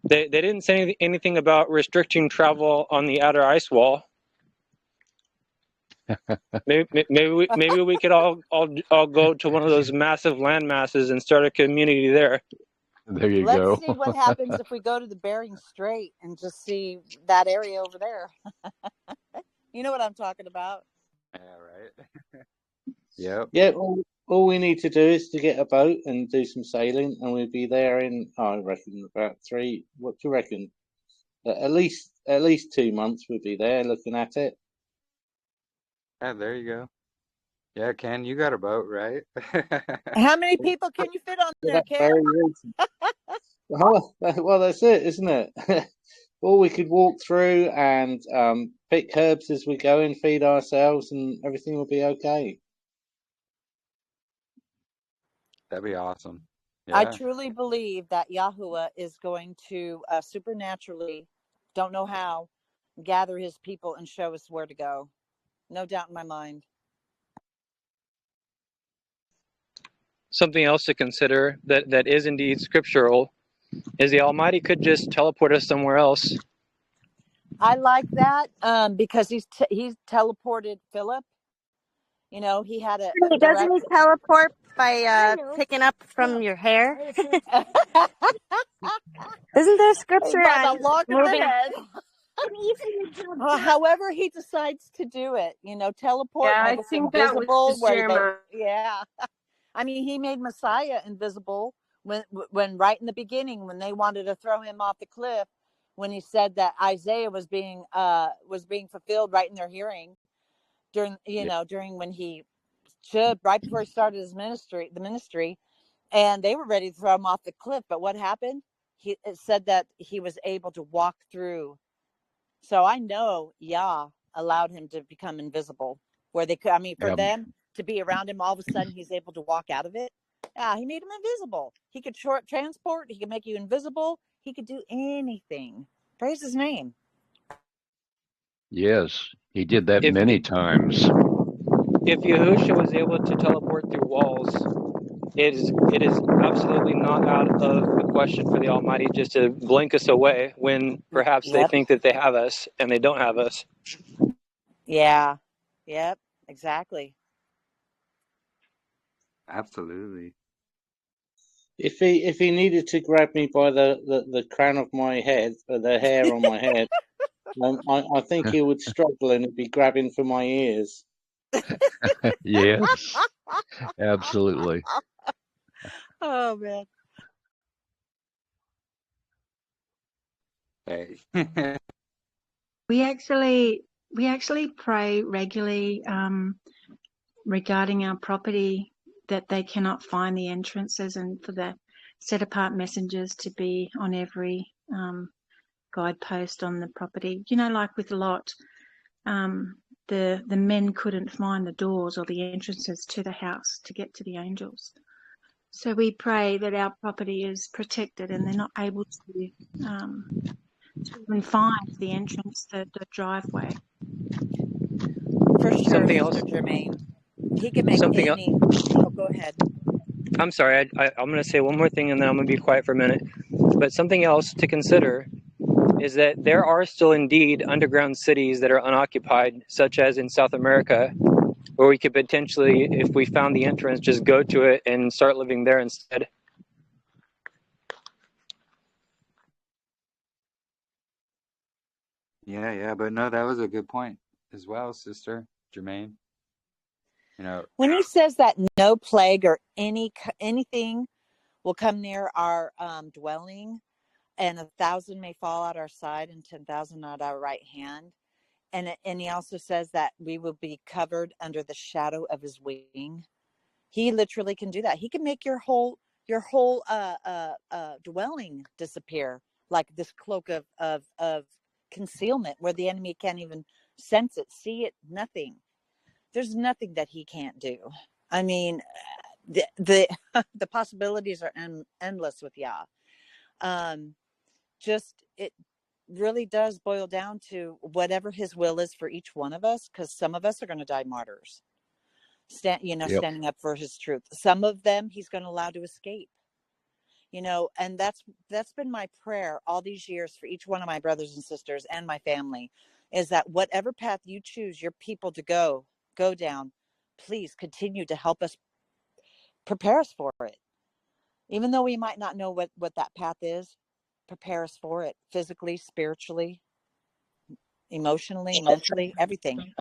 they didn't say anything about restricting travel on the outer ice wall. Maybe we could all go to one of those massive land masses and start a community there. There you Let's go. see what happens if we go to the Bering Strait and just see that area over there. You know what I'm talking about. Yeah, right. Yep. Yeah, all we need to do is to get a boat and do some sailing, and we'll be there in, I reckon, about what do you reckon? At least 2 months we'll be there looking at it. Yeah, there you go. Yeah, Ken, you got a boat, right? How many people can you fit on there, Ken? Well, that's it, isn't it? Or we could walk through and pick herbs as we go and feed ourselves, and everything will be okay. That'd be awesome. I Yeah. truly believe that Yahuwah is going to supernaturally, don't know how, gather his people and show us where to go. No doubt in my mind. Something else to consider that is indeed scriptural is the Almighty could just teleport us somewhere else. I like that because he's teleported Philip. You know, he had a doesn't he teleport by picking up from your hair? Isn't there scripture by the on lock of moving? the head? However he decides to do it, you know, teleport, Yeah, make I us think that was invisible. just Jeremiah. Yeah. I mean, he made Messiah invisible when right in the beginning, when they wanted to throw him off the cliff, when he said that Isaiah was being fulfilled right in their hearing during when he should, right before he started his ministry, and they were ready to throw him off the cliff. But what happened? It said that he was able to walk through. So I know Yah allowed him to become invisible, where they could. I mean, for them to be around him, all of a sudden he's able to walk out of it. Yeah, he made him invisible. He could transport. He could make you invisible. He could do anything. Praise his name. Yes, he did that many times. If Yahushua was able to teleport through walls, it is absolutely not out of the question for the Almighty just to blink us away when perhaps they think that they have us and they don't have us. Yeah. Yep. Exactly. Absolutely. If he needed to grab me by the crown of my head, the hair on my head, I think he would struggle and he'd be grabbing for my ears. Yes, absolutely. Oh man. Hey. We actually pray regularly regarding our property that they cannot find the entrances, and for the set apart messengers to be on every guidepost on the property. You know, like with Lot, the men couldn't find the doors or the entrances to the house to get to the angels. So we pray that our property is protected and they're not able to even find the entrance, the driveway. For sure, Something else. Sister Jermaine. He can make Something else. any. Oh, go ahead. I'm sorry. I'm going to say one more thing and then I'm going to be quiet for a minute. But something else to consider is that there are still indeed underground cities that are unoccupied, such as in South America, where we could potentially, if we found the entrance, just go to it and start living there instead. Yeah, but no, that was a good point as well, Sister Jermaine. You know, When he says that no plague or anything will come near our dwelling, and 1,000 may fall at our side and 10,000 at our right hand, and he also says that we will be covered under the shadow of his wing. He literally can do that. He can make your whole dwelling disappear, like this cloak of concealment, where the enemy can't even sense it, see it, nothing. There's nothing that he can't do. I mean, the possibilities are endless with Yah. Just it really does boil down to whatever his will is for each one of us, because some of us are going to die martyrs, standing up for his truth. Some of them he's going to allow to escape. And that's been my prayer all these years for each one of my brothers and sisters and my family, is that whatever path you choose your people to go down, please continue to help us, prepare us for it. Even though we might not know what that path is, prepare us for it physically, spiritually, emotionally, mentally, everything.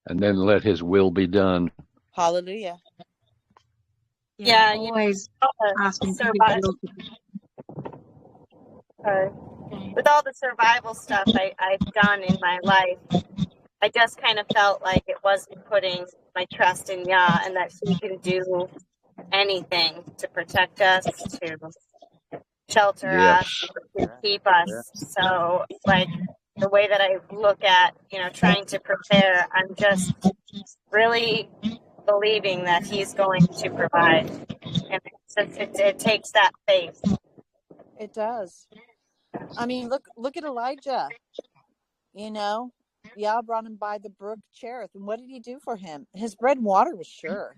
And then let his will be done. Hallelujah. Yeah, always asking with all the survival stuff I've done in my life, I just kind of felt like it wasn't putting my trust in Yah, and that he can do anything to protect us, to shelter Yes. us, to keep us. So, like, the way that I look at, trying to prepare, I'm just really believing that he's going to provide. And it takes that faith. It does. I mean, look at Elijah. Yah brought him by the brook Cherith, and what did he do for him? His bread and water was sure.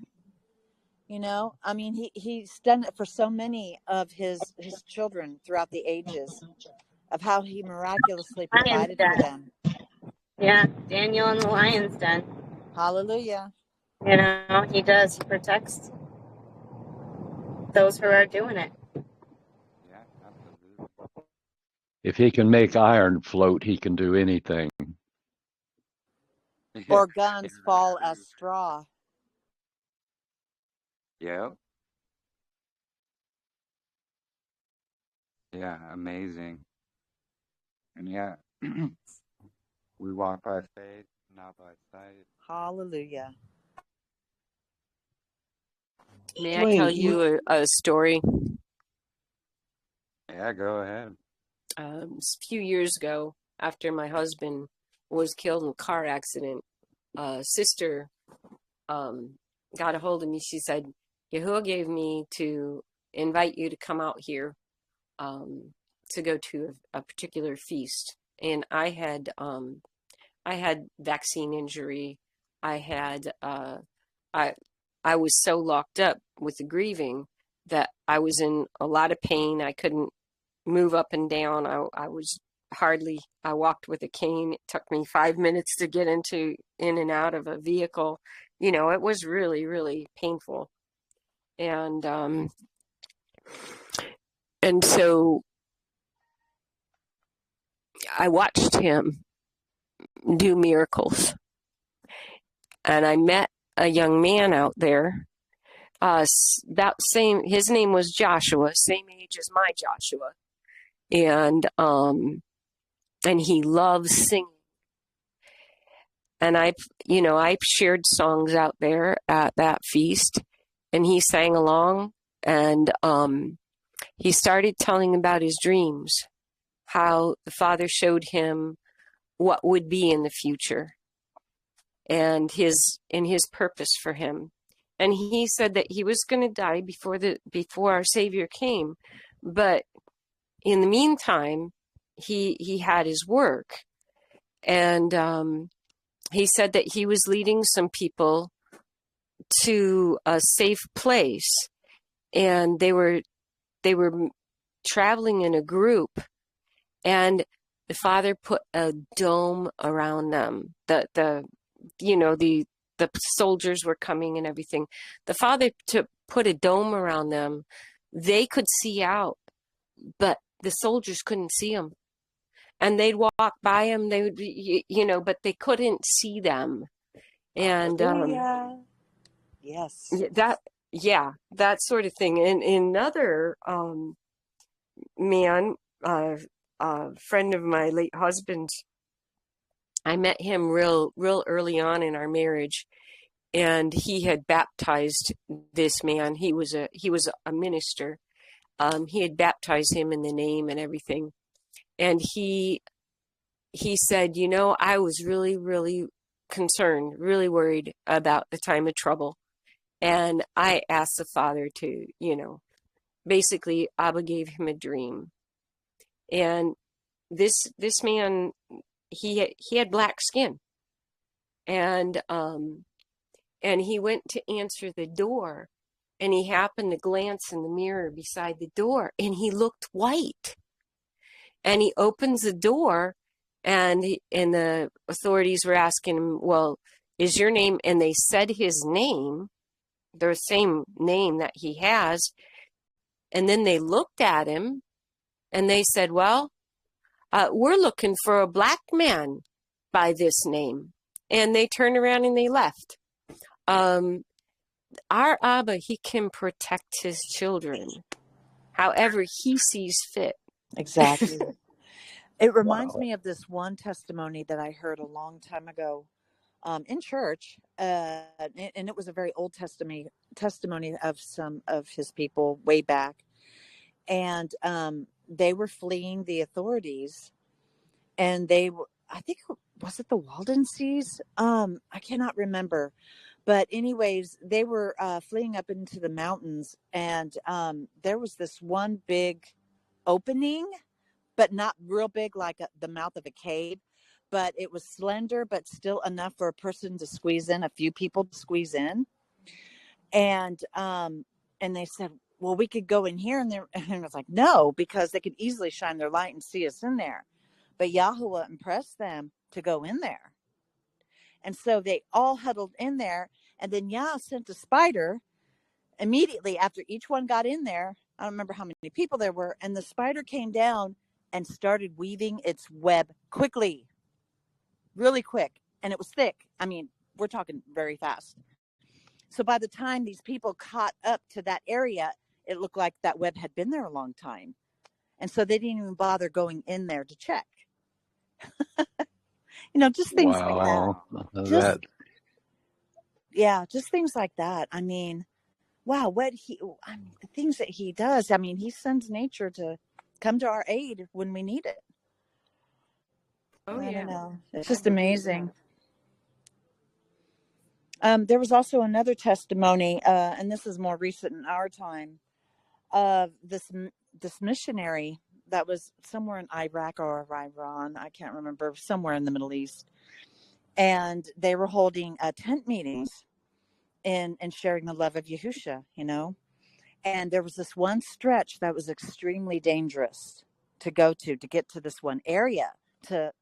I mean, he's done it for so many of his children throughout the ages, of how he miraculously provided for them. Yeah, Daniel in the lion's den. Hallelujah. He does. He protects those who are doing it. Yeah, absolutely. If he can make iron float, he can do anything. Or guns fall as straw. Yeah. Yeah, amazing. And yeah, we walk by faith, not by sight. Hallelujah. May I tell you a story? Yeah, go ahead. A few years ago, after my husband was killed in a car accident, a sister got a hold of me. She said, Yahuah gave me to invite you to come out here to go to a particular feast. And I had vaccine injury. I was so locked up with the grieving that I was in a lot of pain. I couldn't move up and down. I walked with a cane. It took me 5 minutes to get in and out of a vehicle. It was really, really painful. And so I watched him do miracles. And I met a young man out there, his name was Joshua, same age as my Joshua. And he loves singing. And I shared songs out there at that feast, and he sang along, and he started telling about his dreams, how the Father showed him what would be in the future and his purpose for him. And he said that he was going to die before our Savior came, but in the meantime, he had his work, and he said that he was leading some people to a safe place, and they were traveling in a group, and the Father put a dome around them. The soldiers were coming and everything. The Father put a dome around them. They could see out, but the soldiers couldn't see them. And they'd walk by them. They would be, but they couldn't see them. And Yes. that sort of thing. And another man, a friend of my late husband's, I met him real early on in our marriage, and he had baptized this man. He was a minister. He had baptized him in the name and everything. And he said, I was really, really concerned, really worried about the time of trouble. And I asked the Father to, basically Abba gave him a dream. And this man, he had black skin. And he went to answer the door, and he happened to glance in the mirror beside the door, and he looked white. And he opens the door, and the authorities were asking him, well, is your name? And they said his name, the same name that he has. And then they looked at him, and they said, well, we're looking for a black man by this name. And they turned around and they left. Our Abba, he can protect his children however he sees fit. Exactly. It reminds me of this one testimony that I heard a long time ago in church, and it was a very old testimony of some of his people way back, and they were fleeing the authorities, and I think, was it the Waldenses? I cannot remember, but anyways, they were fleeing up into the mountains, and there was this one big opening, but not real big like the mouth of a cave, but it was slender, but still enough for a person to squeeze in, a few people to squeeze in. And they said, well, we could go in here. And I was like, no, because they could easily shine their light and see us in there. But Yahuwah impressed them to go in there. And so they all huddled in there. And then Yah sent a spider immediately after each one got in there. I don't remember how many people there were. And the spider came down and started weaving its web quickly, really quick. And it was thick. I mean, we're talking very fast. So by the time these people caught up to that area, it looked like that web had been there a long time. And so they didn't even bother going in there to check. Just things like that. Just things like that. I mean, wow, the things that he does. I mean, he sends nature to come to our aid when we need it. I don't know. It's just amazing. There was also another testimony, and this is more recent in our time, of this missionary that was somewhere in Iraq or Iran. I can't remember, somewhere in the Middle East. And they were holding tent meetings and sharing the love of Yahusha, And there was this one stretch that was extremely dangerous to go to get to this one area to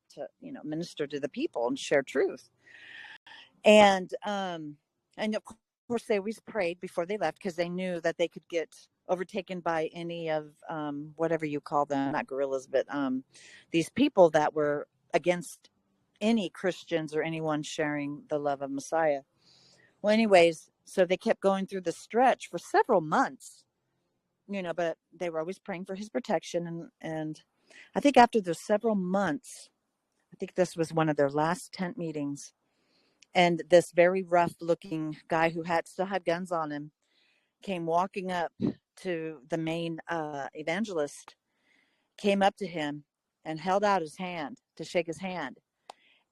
minister to the people and share truth. And of course they always prayed before they left, because they knew that they could get overtaken by any of whatever you call them, not guerrillas, but these people that were against any Christians or anyone sharing the love of Messiah. Well, anyways, so they kept going through the stretch for several months, but they were always praying for his protection. And I think after those several months, I think this was one of their last tent meetings. And this very rough looking guy who still had guns on him came walking up to the main evangelist, came up to him and held out his hand to shake his hand.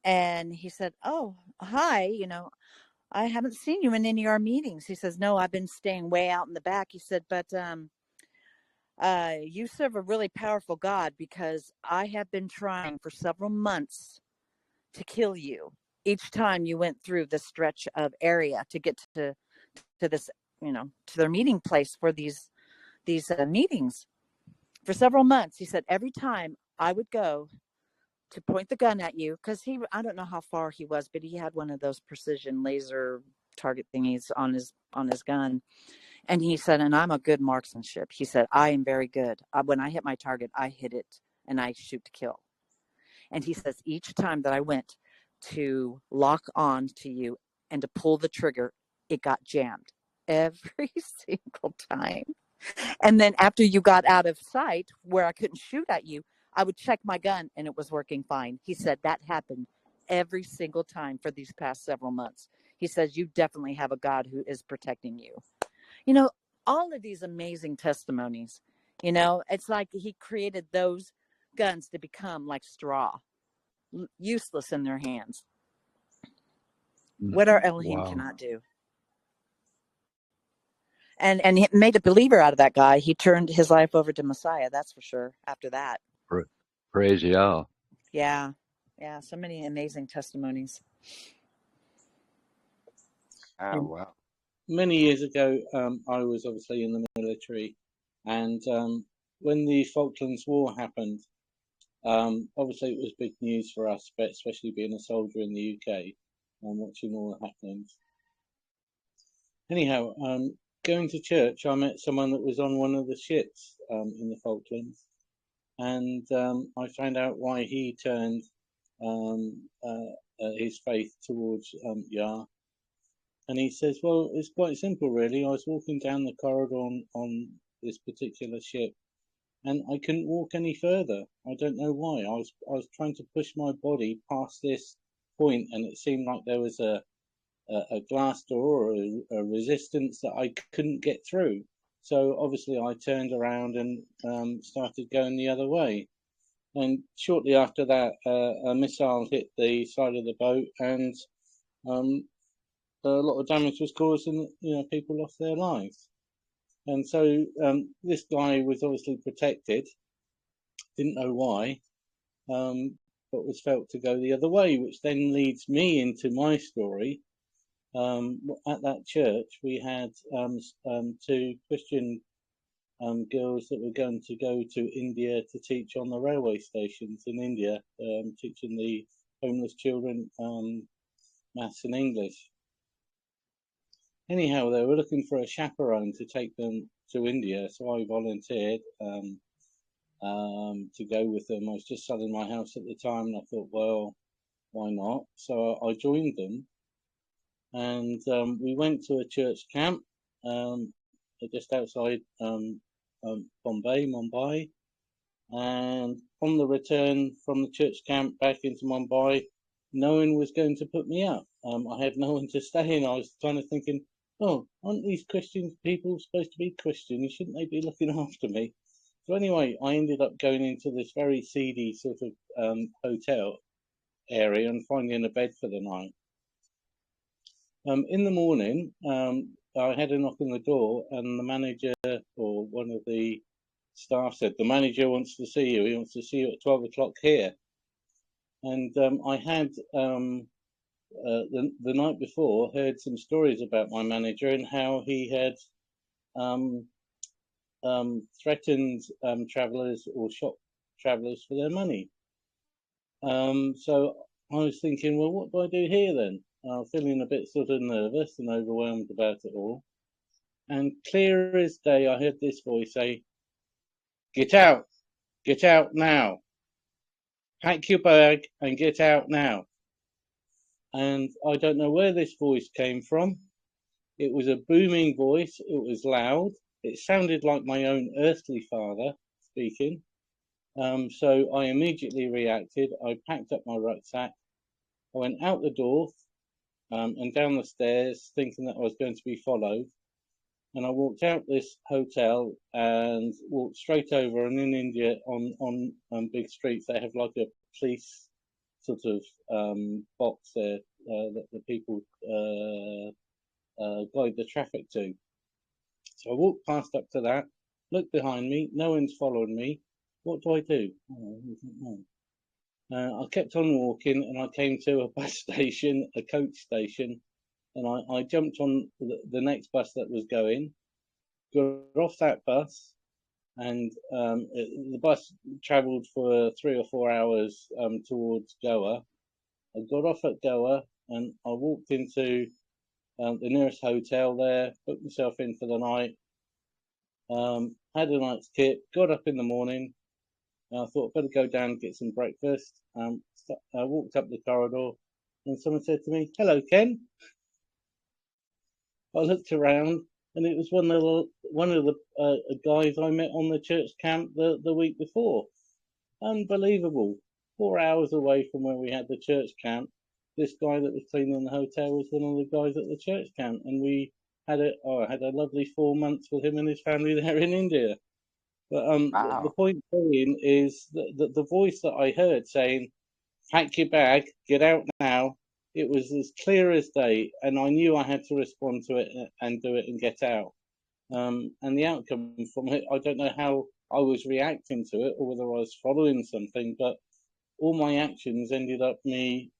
And he said, "Oh, hi, I haven't seen you in any of our meetings." He says, "No, I've been staying way out in the back." He said, "But you serve a really powerful God, because I have been trying for several months to kill you each time you went through this stretch of area to get to this, to their meeting place for these meetings for several months." He said, "Every time I would go to point the gun at you," because I don't know how far he was, but he had one of those precision laser target thingies on his gun. And he said, "And I'm a good marksmanship." He said, "I am very good. When I hit my target, I hit it and I shoot to kill." And he says, "Each time that I went to lock on to you and to pull the trigger, it got jammed every single time. And then after you got out of sight where I couldn't shoot at you, I would check my gun and it was working fine." He said that happened every single time for these past several months. He says, "You definitely have a God who is protecting you." All of these amazing testimonies, it's like he created those guns to become like straw, useless in their hands. What our Elohim Wow. cannot do. And he made a believer out of that guy. He turned his life over to Messiah, that's for sure, after that. Praise Yah. Yeah. Yeah. So many amazing testimonies. Oh, wow. Many years ago, I was obviously in the military, and when the Falklands War happened, obviously it was big news for us, but especially being a soldier in the UK and watching all the happenings. Anyhow, going to church, I met someone that was on one of the ships in the Falklands, and I found out why he turned his faith towards Yah. And he says, "Well, it's quite simple, really. I was walking down the corridor on this particular ship, and I couldn't walk any further. I don't know why. I was trying to push my body past this point, and it seemed like there was a glass door or a resistance that I couldn't get through. So obviously I turned around and started going the other way. And shortly after that, a missile hit the side of the boat, and a lot of damage was caused, and people lost their lives. And so this guy was obviously protected, didn't know why, but was felt to go the other way, which then leads me into my story. At that church, we had two Christian girls that were going to go to India to teach on the railway stations in India, teaching the homeless children maths and English. Anyhow, they were looking for a chaperone to take them to India, so I volunteered to go with them. I was just selling my house at the time, and I thought, well, why not? So I joined them, and we went to a church camp just outside Mumbai, and on the return from the church camp back into Mumbai, no one was going to put me up. I had no one to stay in. I was kind of thinking, oh, aren't these Christian people supposed to be Christian? Shouldn't they be looking after me? So anyway, I ended up going into this very seedy sort of hotel area and finding a bed for the night. In the morning, I had a knock on the door, and the manager or one of the staff said, "The manager wants to see you. He wants to see you at 12 o'clock here." And I had the night before heard some stories about my manager and how he had threatened travellers or shop travellers for their money. So I was thinking, well, what do I do here then? Feeling a bit sort of nervous and overwhelmed about it all. And clear as day, I heard this voice say, get out now. Pack your bag and get out now." And I don't know where this voice came from. It was a booming voice. It was loud. It sounded like my own earthly father speaking. So I immediately reacted. I packed up my rucksack. I went out the door and down the stairs, thinking that I was going to be followed. And I walked out this hotel and walked straight over. And in India, on big streets, they have like a police sort of box there that the people guide the traffic to. So I walked past up to that, looked behind me, no one's following me. What do I do? Oh, I don't know. I kept on walking, and I came to a bus station, a coach station, and I jumped on the next bus that was going, got off that bus, and the bus travelled for 3 or 4 hours towards Goa. I got off at Goa, and I walked into the nearest hotel there, booked myself in for the night, had a night's kit, got up in the morning. I thought I'd better go down and get some breakfast. I walked up the corridor, and someone said to me, "Hello, Ken." I looked around, and it was one of the guys I met on the church camp the week before. Unbelievable! 4 hours away from where we had the church camp, this guy that was cleaning the hotel was one of the guys at the church camp, and we had I had a lovely 4 months with him and his family there in India. But the point being is that the voice that I heard saying, "Pack your bag, get out now," it was as clear as day, and I knew I had to respond to it and do it and get out. And the outcome from it, I don't know how I was reacting to it or whether I was following something, but all my actions ended up me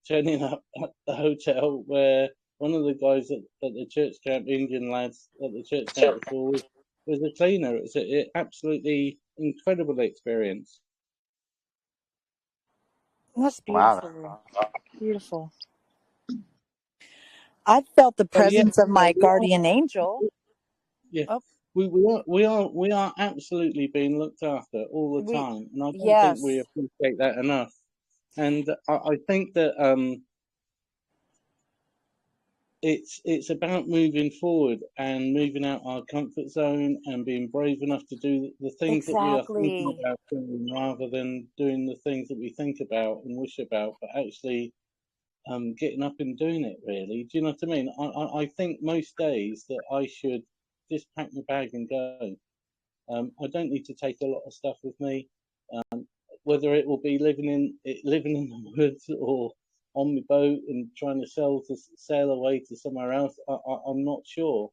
turning up at the hotel where one of the guys at the church camp, Indian lads at the church camp before, was a cleaner. It's an absolutely incredible experience. That's beautiful. Beautiful. I felt the presence of my guardian angel. Yeah, we are absolutely being looked after all the time, and I don't think we appreciate that enough. And I think that it's about moving forward and moving out our comfort zone and being brave enough to do the things that we are thinking about doing, rather than doing the things that we think about and wish about, but actually getting up and doing it. Really, do you know what I mean? I think most days that I should just pack my bag and go. I don't need to take a lot of stuff with me, whether it will be living in the woods or on my boat and trying to sail away to somewhere else. I'm not sure.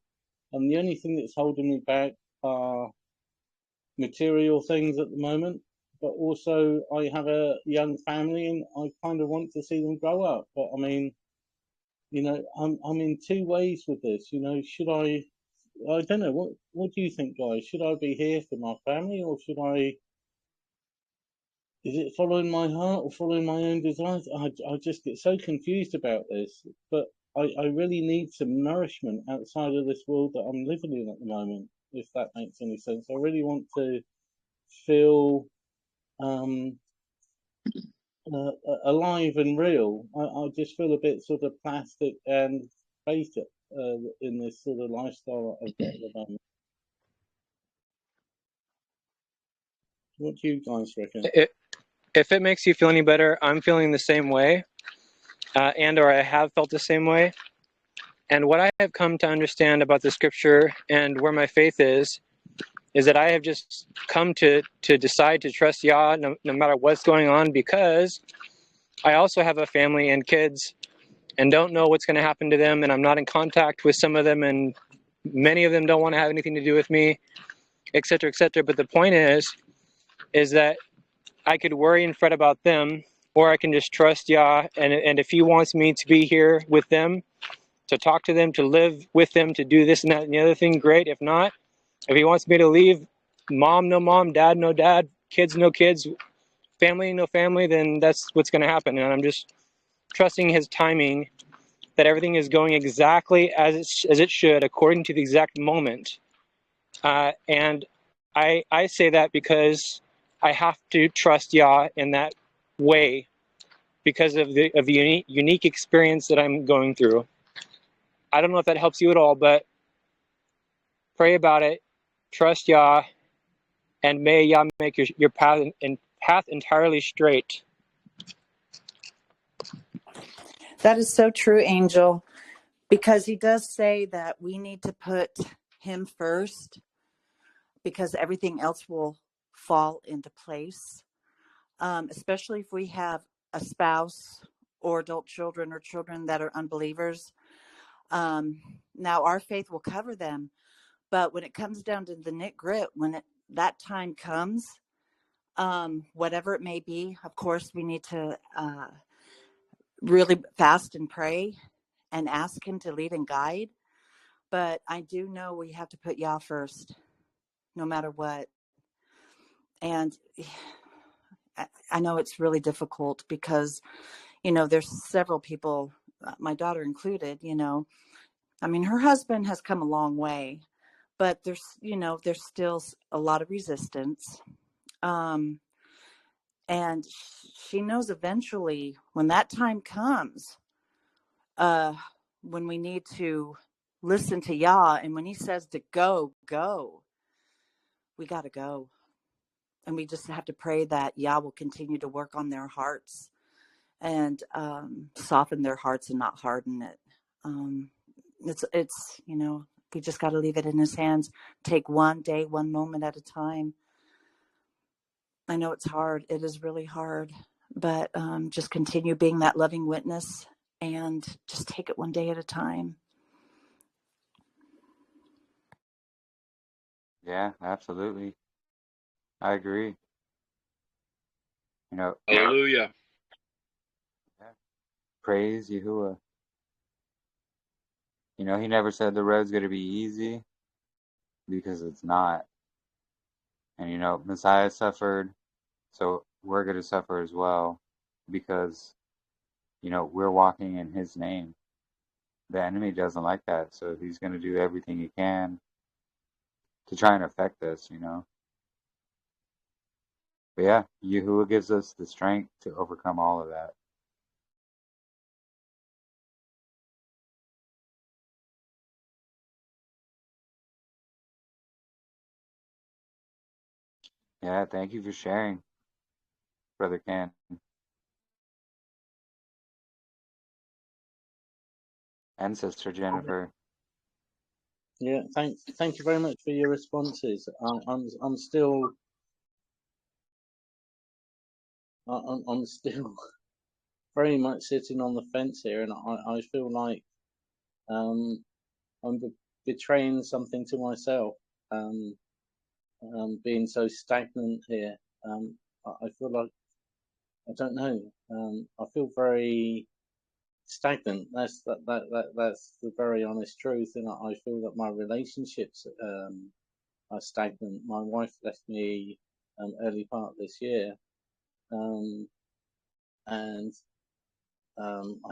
And the only thing that's holding me back are material things at the moment. But also, I have a young family, and I kind of want to see them grow up. But I mean, you know, I'm in two ways with this. You know, should I don't know. What do you think, guys? Should I be here for my family, or should I? Is it following my heart or following my own desires? I just get so confused about this. But I really need some nourishment outside of this world that I'm living in at the moment, if that makes any sense. I really want to feel alive and real. I just feel a bit sort of plastic and basic in this sort of lifestyle I've got at the moment. What do you guys reckon? If it makes you feel any better, I'm feeling the same way, or I have felt the same way. And what I have come to understand about the scripture and where my faith is that I have just come to decide to trust Yah no matter what's going on, because I also have a family and kids and don't know what's going to happen to them, and I'm not in contact with some of them, and many of them don't want to have anything to do with me, etc., etc. But the point is that I could worry and fret about them, or I can just trust Yah, and if He wants me to be here with them, to talk to them, to live with them, to do this and that and the other thing, great. If not, if He wants me to leave, mom, no mom, dad, no dad, kids, no kids, family, no family, then that's what's going to happen. And I'm just trusting His timing, that everything is going exactly as it should, according to the exact moment. And I say that because I have to trust Yah in that way, because of the unique experience that I'm going through. I don't know if that helps you at all, but pray about it, trust Yah, and may Yah make your path entirely straight. That is so true, Angel, because He does say that we need to put Him first, because everything else will fall into place, especially if we have a spouse or adult children or children that are unbelievers. Now our faith will cover them, but when it comes down to the knit grit, when that time comes, whatever it may be, of course, we need to really fast and pray and ask him to lead and guide. But I do know we have to put Yah first, no matter what. And I know it's really difficult because, there's several people, my daughter included, I mean, her husband has come a long way, but there's still a lot of resistance. And she knows eventually when that time comes, when we need to listen to Yah, and when he says to go, we got to go. And we just have to pray that Yah will continue to work on their hearts and soften their hearts and not harden it. It's we just got to leave it in his hands. Take one day, one moment at a time. I know it's hard. It is really hard, but just continue being that loving witness and just take it one day at a time. Yeah, absolutely. I agree. Hallelujah. Praise Yahuwah. He never said the road's going to be easy, because it's not. And, Messiah suffered, so we're going to suffer as well, because, we're walking in his name. The enemy doesn't like that, so he's going to do everything he can to try and affect us, But yeah, Yahuwah gives us the strength to overcome all of that. Yeah, thank you for sharing, Brother Ken. And Sister Jennifer. Yeah, thank you very much for your responses. I'm still very much sitting on the fence here, and I feel like I'm betraying something to myself. Being so stagnant here, I feel like, I don't know. I feel very stagnant. That's the very honest truth, and I feel that my relationships are stagnant. My wife left me early part of this year, and I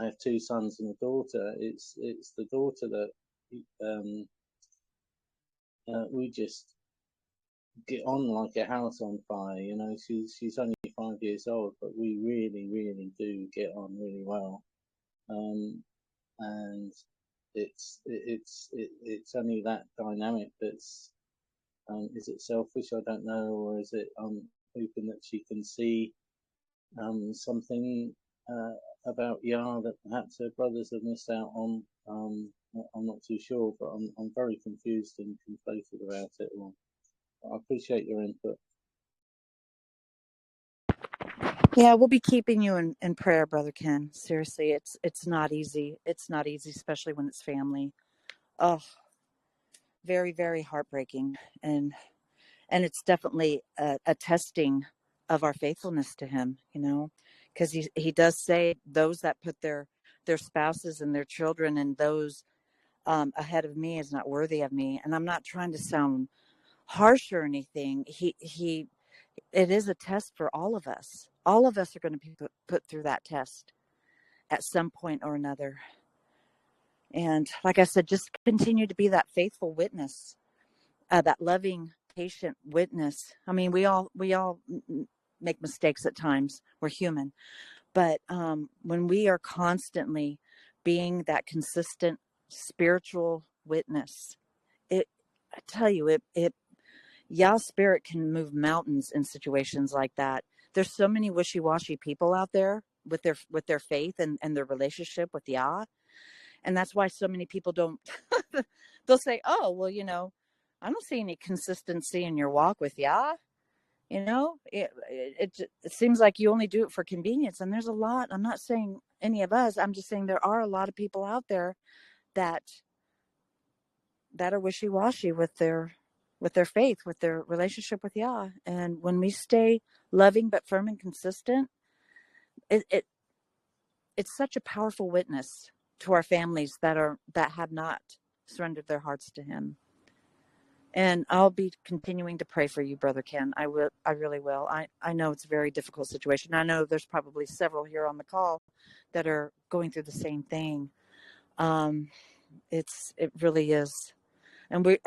have two sons and a daughter. It's the daughter that we just get on like a house on fire. She's only 5 years old, but we really do get on really well. And it's only that dynamic that's is it selfish? I don't know, or is it hoping that she can see something about Yah that perhaps her brothers have missed out on. I'm not too sure, but I'm very confused and conflated about it all. I appreciate your input. Yeah, we'll be keeping you in prayer, Brother Ken. Seriously, it's not easy. It's not easy, especially when it's family. Oh, very, very heartbreaking. And it's definitely a testing of our faithfulness to him, because he does say those that put their spouses and their children and those ahead of me is not worthy of me. And I'm not trying to sound harsh or anything. It is a test for all of us. All of us are going to be put through that test at some point or another. And like I said, just continue to be that faithful witness, that loving, patient witness. I mean, we all make mistakes at times. We're human. But when we are constantly being that consistent spiritual witness, I tell you, Yah's spirit can move mountains in situations like that. There's so many wishy-washy people out there with their faith and their relationship with Yah. And that's why so many people don't, they'll say, oh, well, I don't see any consistency in your walk with Yah. You know, it seems like you only do it for convenience. And there's a lot, I'm not saying any of us, I'm just saying there are a lot of people out there that are wishy-washy with their faith, with their relationship with Yah. And when we stay loving but firm and consistent, it's such a powerful witness to our families that have not surrendered their hearts to Him. And I'll be continuing to pray for you, Brother Ken. I really will. I know it's a very difficult situation. I know there's probably several here on the call that are going through the same thing. It really is. And we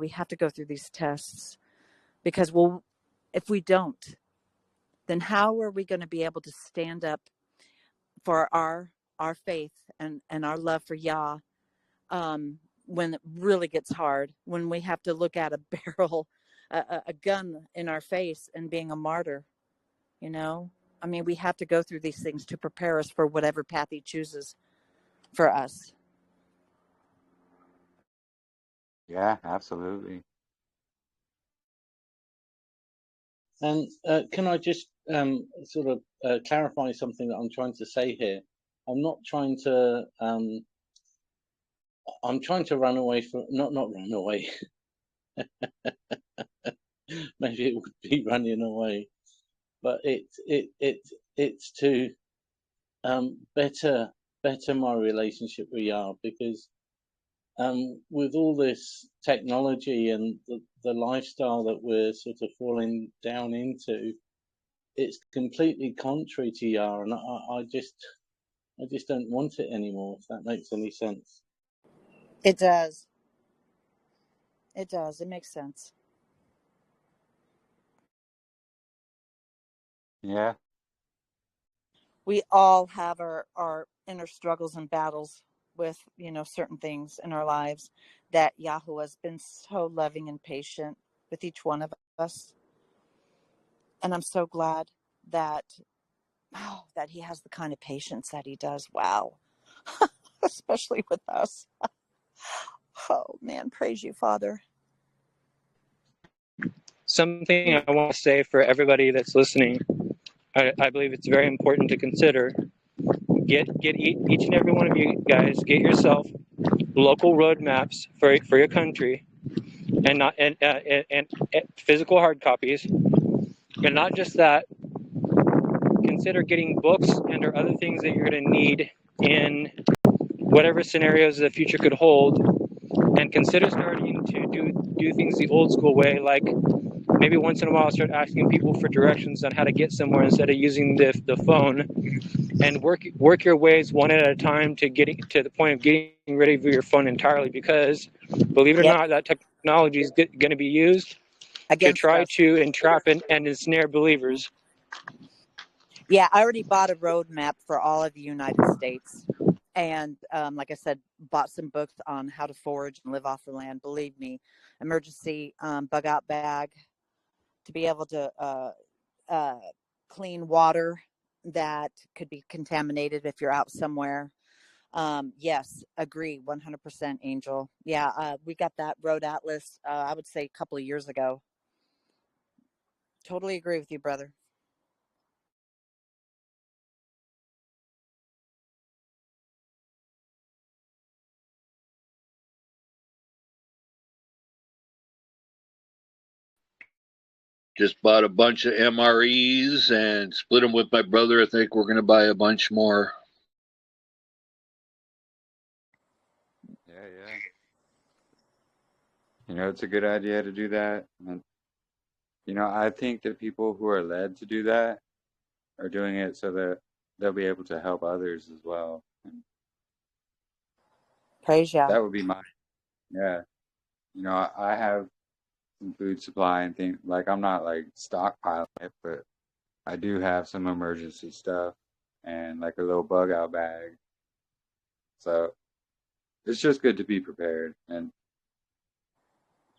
have to go through these tests, because if we don't, then how are we going to be able to stand up for our faith and our love for Yah, when it really gets hard, when we have to look at a barrel, a gun in our face and being a martyr, you know? I mean, we have to go through these things to prepare us for whatever path He chooses for us. Yeah, absolutely. And can I just sort of clarify something that I'm trying to say here? I'm not trying to. I'm trying to run away from not run away. Maybe it would be running away, but it's to better my relationship with Yah, because with all this technology and the lifestyle that we're sort of falling down into, it's completely contrary to Yah, and I just don't want it anymore, if that makes any sense. It does. It does. It makes sense. Yeah. We all have our inner struggles and battles with, certain things in our lives, that Yahuwah has been so loving and patient with each one of us. And I'm so glad that He has the kind of patience that He does. Wow. Especially with us. Oh man, praise you, Father. Something I want to say for everybody that's listening, I believe it's very important to consider. Get each and every one of you guys, get yourself local road maps for your country, and not and physical hard copies. And not just that, consider getting books and or other things that you're going to need in whatever scenarios the future could hold, and consider starting to do things the old school way, like maybe once in a while start asking people for directions on how to get somewhere instead of using the phone, and work your ways one at a time to getting to the point of getting rid of your phone entirely, because believe it or not, that technology is going to be used to try to entrap and ensnare believers. Yeah, I already bought a roadmap for all of the United States. And like I said, bought some books on how to forage and live off the land. Believe me, emergency bug out bag to be able to clean water that could be contaminated if you're out somewhere. Yes, agree, 100%, Angel. Yeah, we got that road atlas, I would say a couple of years ago. Totally agree with you, brother. Just bought a bunch of MREs and split them with my brother. I think we're going to buy a bunch more. Yeah. It's a good idea to do that. And, I think that people who are led to do that are doing it so that they'll be able to help others as well. And praise Yah. That would be yeah. I have some food supply and things. Like, I'm not like stockpiling it, but I do have some emergency stuff and like a little bug out bag. So it's just good to be prepared. And,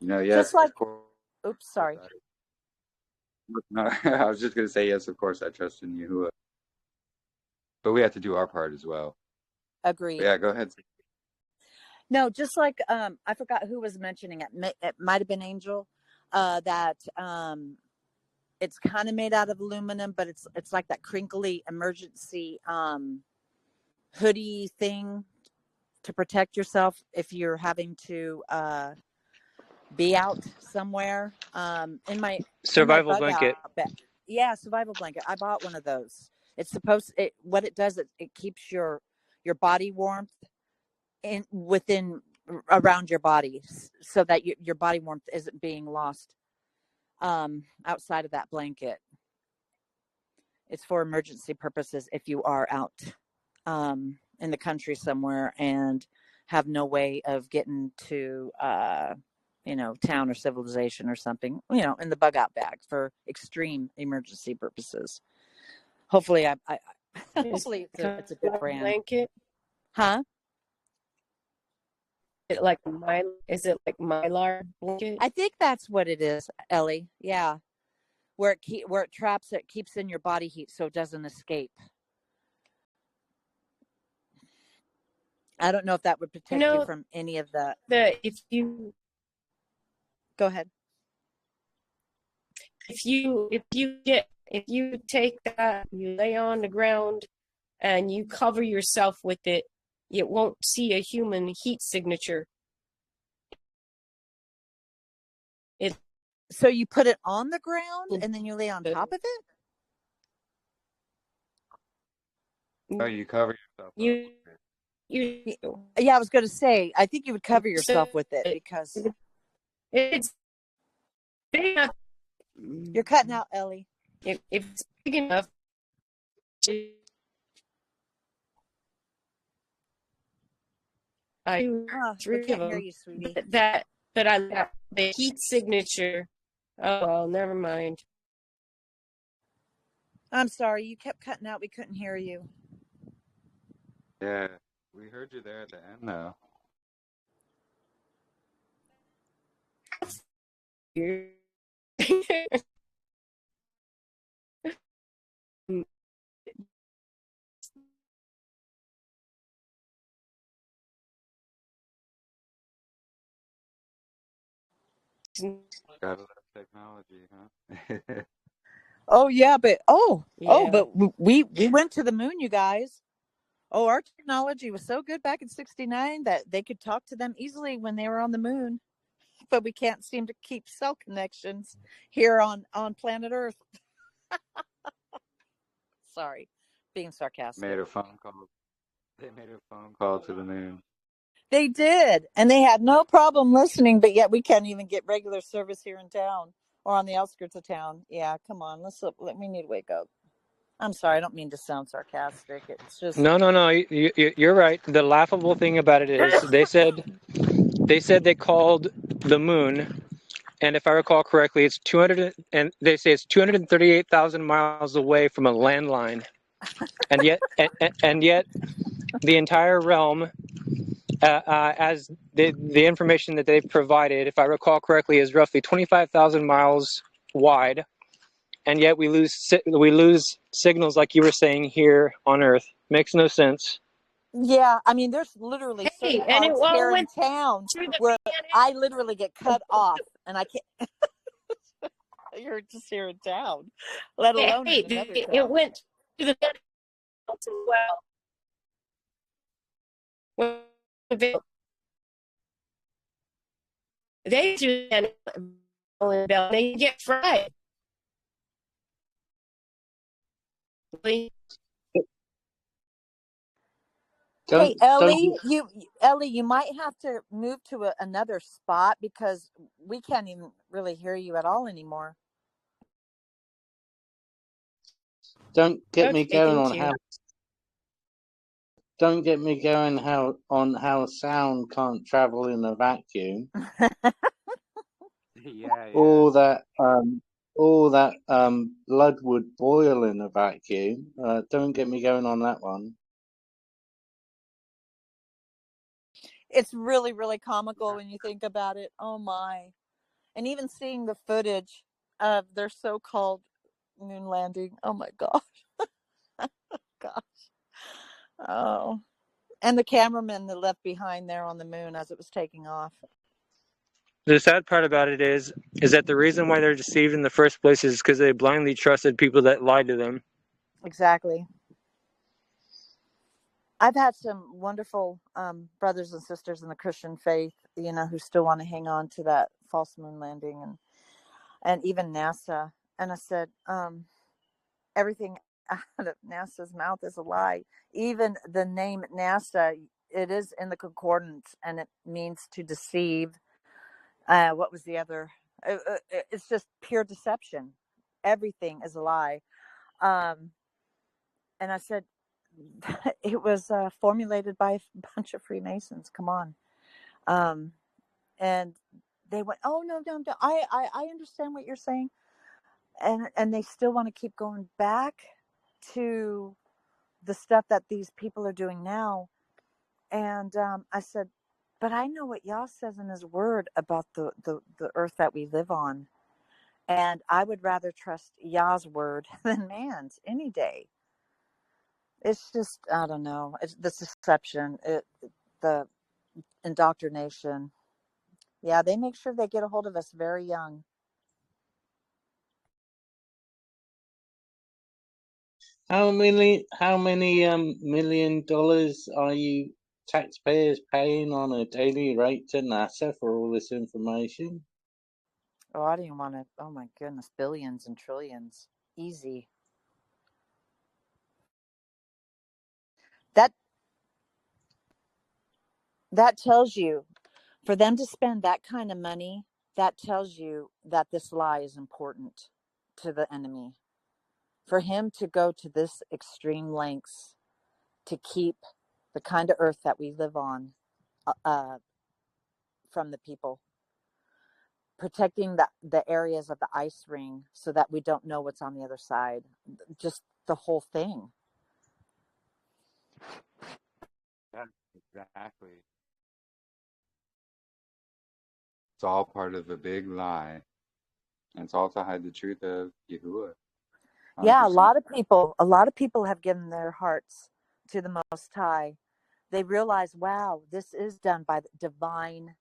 yes, Just like, of course. Oops, sorry. No, I was just going to say, yes, of course, I trust in Yahuwah. But we have to do our part as well. Agreed. But yeah, go ahead. No, just like, I forgot who was mentioning it. It might have been Angel, that it's kind of made out of aluminum, but it's like that crinkly emergency hoodie thing to protect yourself if you're having to be out somewhere. In my Survival bug blanket. out bed. Yeah, survival blanket. I bought one of those. It's what it does, it keeps your body warmth around your body, so that your body warmth isn't being lost outside of that blanket. It's for emergency purposes if you are out in the country somewhere and have no way of getting to town or civilization or something, in the bug out bag for extreme emergency purposes. Hopefully hopefully it's a good brand. Blanket? Huh? Is it like Mylar blanket? I think that's what it is, Ellie. Yeah. Where it traps it, keeps in your body heat so it doesn't escape. I don't know if that would protect you from any of the if you go ahead. If you take that, you lay on the ground and you cover yourself with it, it won't see a human heat signature. So you put it on the ground and then you lay on top of it? Oh, you cover yourself Yeah, I was going to say, I think you would cover yourself with it because it's big enough. You're cutting out, Ellie. If it's big enough to, we can't hear you, sweetie. But I got the heat signature. Oh, well, never mind. I'm sorry, you kept cutting out. We couldn't hear you. Yeah, we heard you there at the end, though. Gotta love technology, huh? Oh yeah, but but we went to the moon, you guys. Oh, our technology was so good back in '69 that they could talk to them easily when they were on the moon. But we can't seem to keep cell connections here on planet Earth. Sorry, being sarcastic. Made a phone call. They made a phone call to the moon. They did, and they had no problem listening, but yet we can't even get regular service here in town or on the outskirts of town. Yeah, come on, we need to wake up. I'm sorry, I don't mean to sound sarcastic. It's just No, you're right. The laughable thing about it is they said they called the moon, and if I recall correctly, it's 238,000 miles away from a landline, and yet the entire realm, as the information that they've provided, if I recall correctly, is roughly 25,000 miles wide, and yet we lose signals like you were saying here on Earth. Makes no sense. Yeah, I mean, there's literally certain parts here in town where I literally get cut off, and I can't. You're just here in town, let alone in another town. It went to the as well. They do that, they get fried. Hey, Ellie, you might have to move to another spot because we can't even really hear you at all anymore. Don't get me going on how sound can't travel in a vacuum. Yeah. All that blood would boil in a vacuum. Don't get me going on that one. It's really, really comical when you think about it. Oh my. And even seeing the footage of their so-called moon landing. Oh my gosh. Gosh. Oh. And the cameraman that left behind there on the moon as it was taking off. The sad part about it is that the reason why they're deceived in the first place is because they blindly trusted people that lied to them. Exactly. I've had some wonderful brothers and sisters in the Christian faith, who still want to hang on to that false moon landing and even NASA. And I said, everything out of NASA's mouth is a lie. Even the name NASA, it is in the concordance, and it means to deceive. What was the other? It's just pure deception. Everything is a lie. And I said, it was formulated by a bunch of Freemasons. Come on. And they went, oh, no. I understand what you're saying. And they still want to keep going back to the stuff that these people are doing now. And I said, but I know what Yah says in his word about the earth that we live on. And I would rather trust Yah's word than man's any day. It's just, I don't know. It's the deception, the indoctrination. Yeah, they make sure they get a hold of us very young. How many $1 million are you taxpayers paying on a daily rate to NASA for all this information? Oh, I didn't want to. Oh my goodness, billions and trillions, easy. That tells you, for them to spend that kind of money, that tells you that this lie is important to the enemy. For him to go to this extreme lengths to keep the kind of earth that we live on from the people, protecting the areas of the ice ring so that we don't know what's on the other side, just the whole thing. Yeah, exactly. It's all part of a big lie. And it's all to hide the truth of Yahuwah. 100%. Yeah, a lot of people have given their hearts to the Most High. They realize, wow, this is done by the divine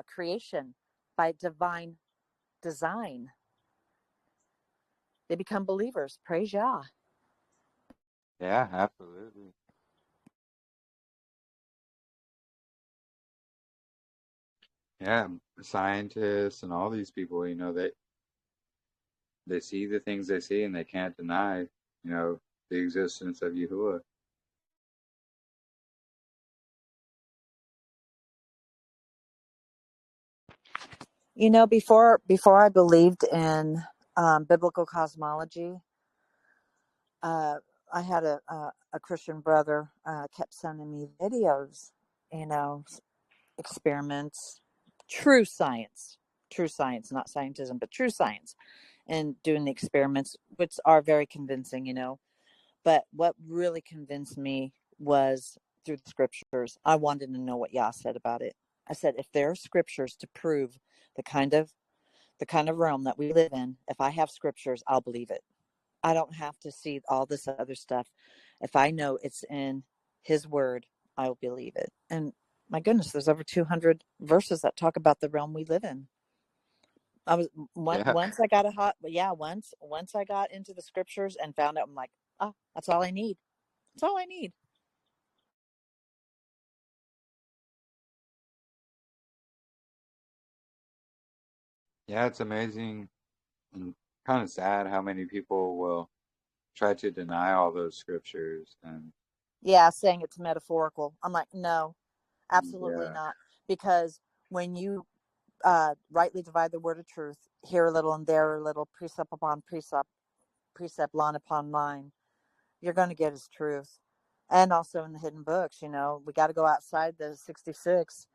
creation, by divine design. They become believers. Praise Yah. Yeah, absolutely. Yeah, scientists and all these people, they see the things they see and they can't deny, the existence of Yahuwah. Before I believed in biblical cosmology, I had a Christian brother kept sending me videos, experiments, true science, not scientism, but true science, and doing the experiments, which are very convincing, But what really convinced me was through the scriptures. I wanted to know what Yah said about it. I said, if there are scriptures to prove the kind of realm that we live in, if I have scriptures, I'll believe it. I don't have to see all this other stuff. If I know it's in his word, I will believe it. And my goodness, there's over 200 verses that talk about the realm we live in. Once I got once I got into the scriptures and found out, I'm like, oh, that's all I need. That's all I need. Yeah, it's amazing and kind of sad how many people will try to deny all those scriptures and Saying it's metaphorical. I'm like, no, absolutely not. Because when you rightly divide the word of truth, here a little and there a little, precept upon precept, line upon line, you're going to get his truth. And also in the hidden books, we got to go outside the 66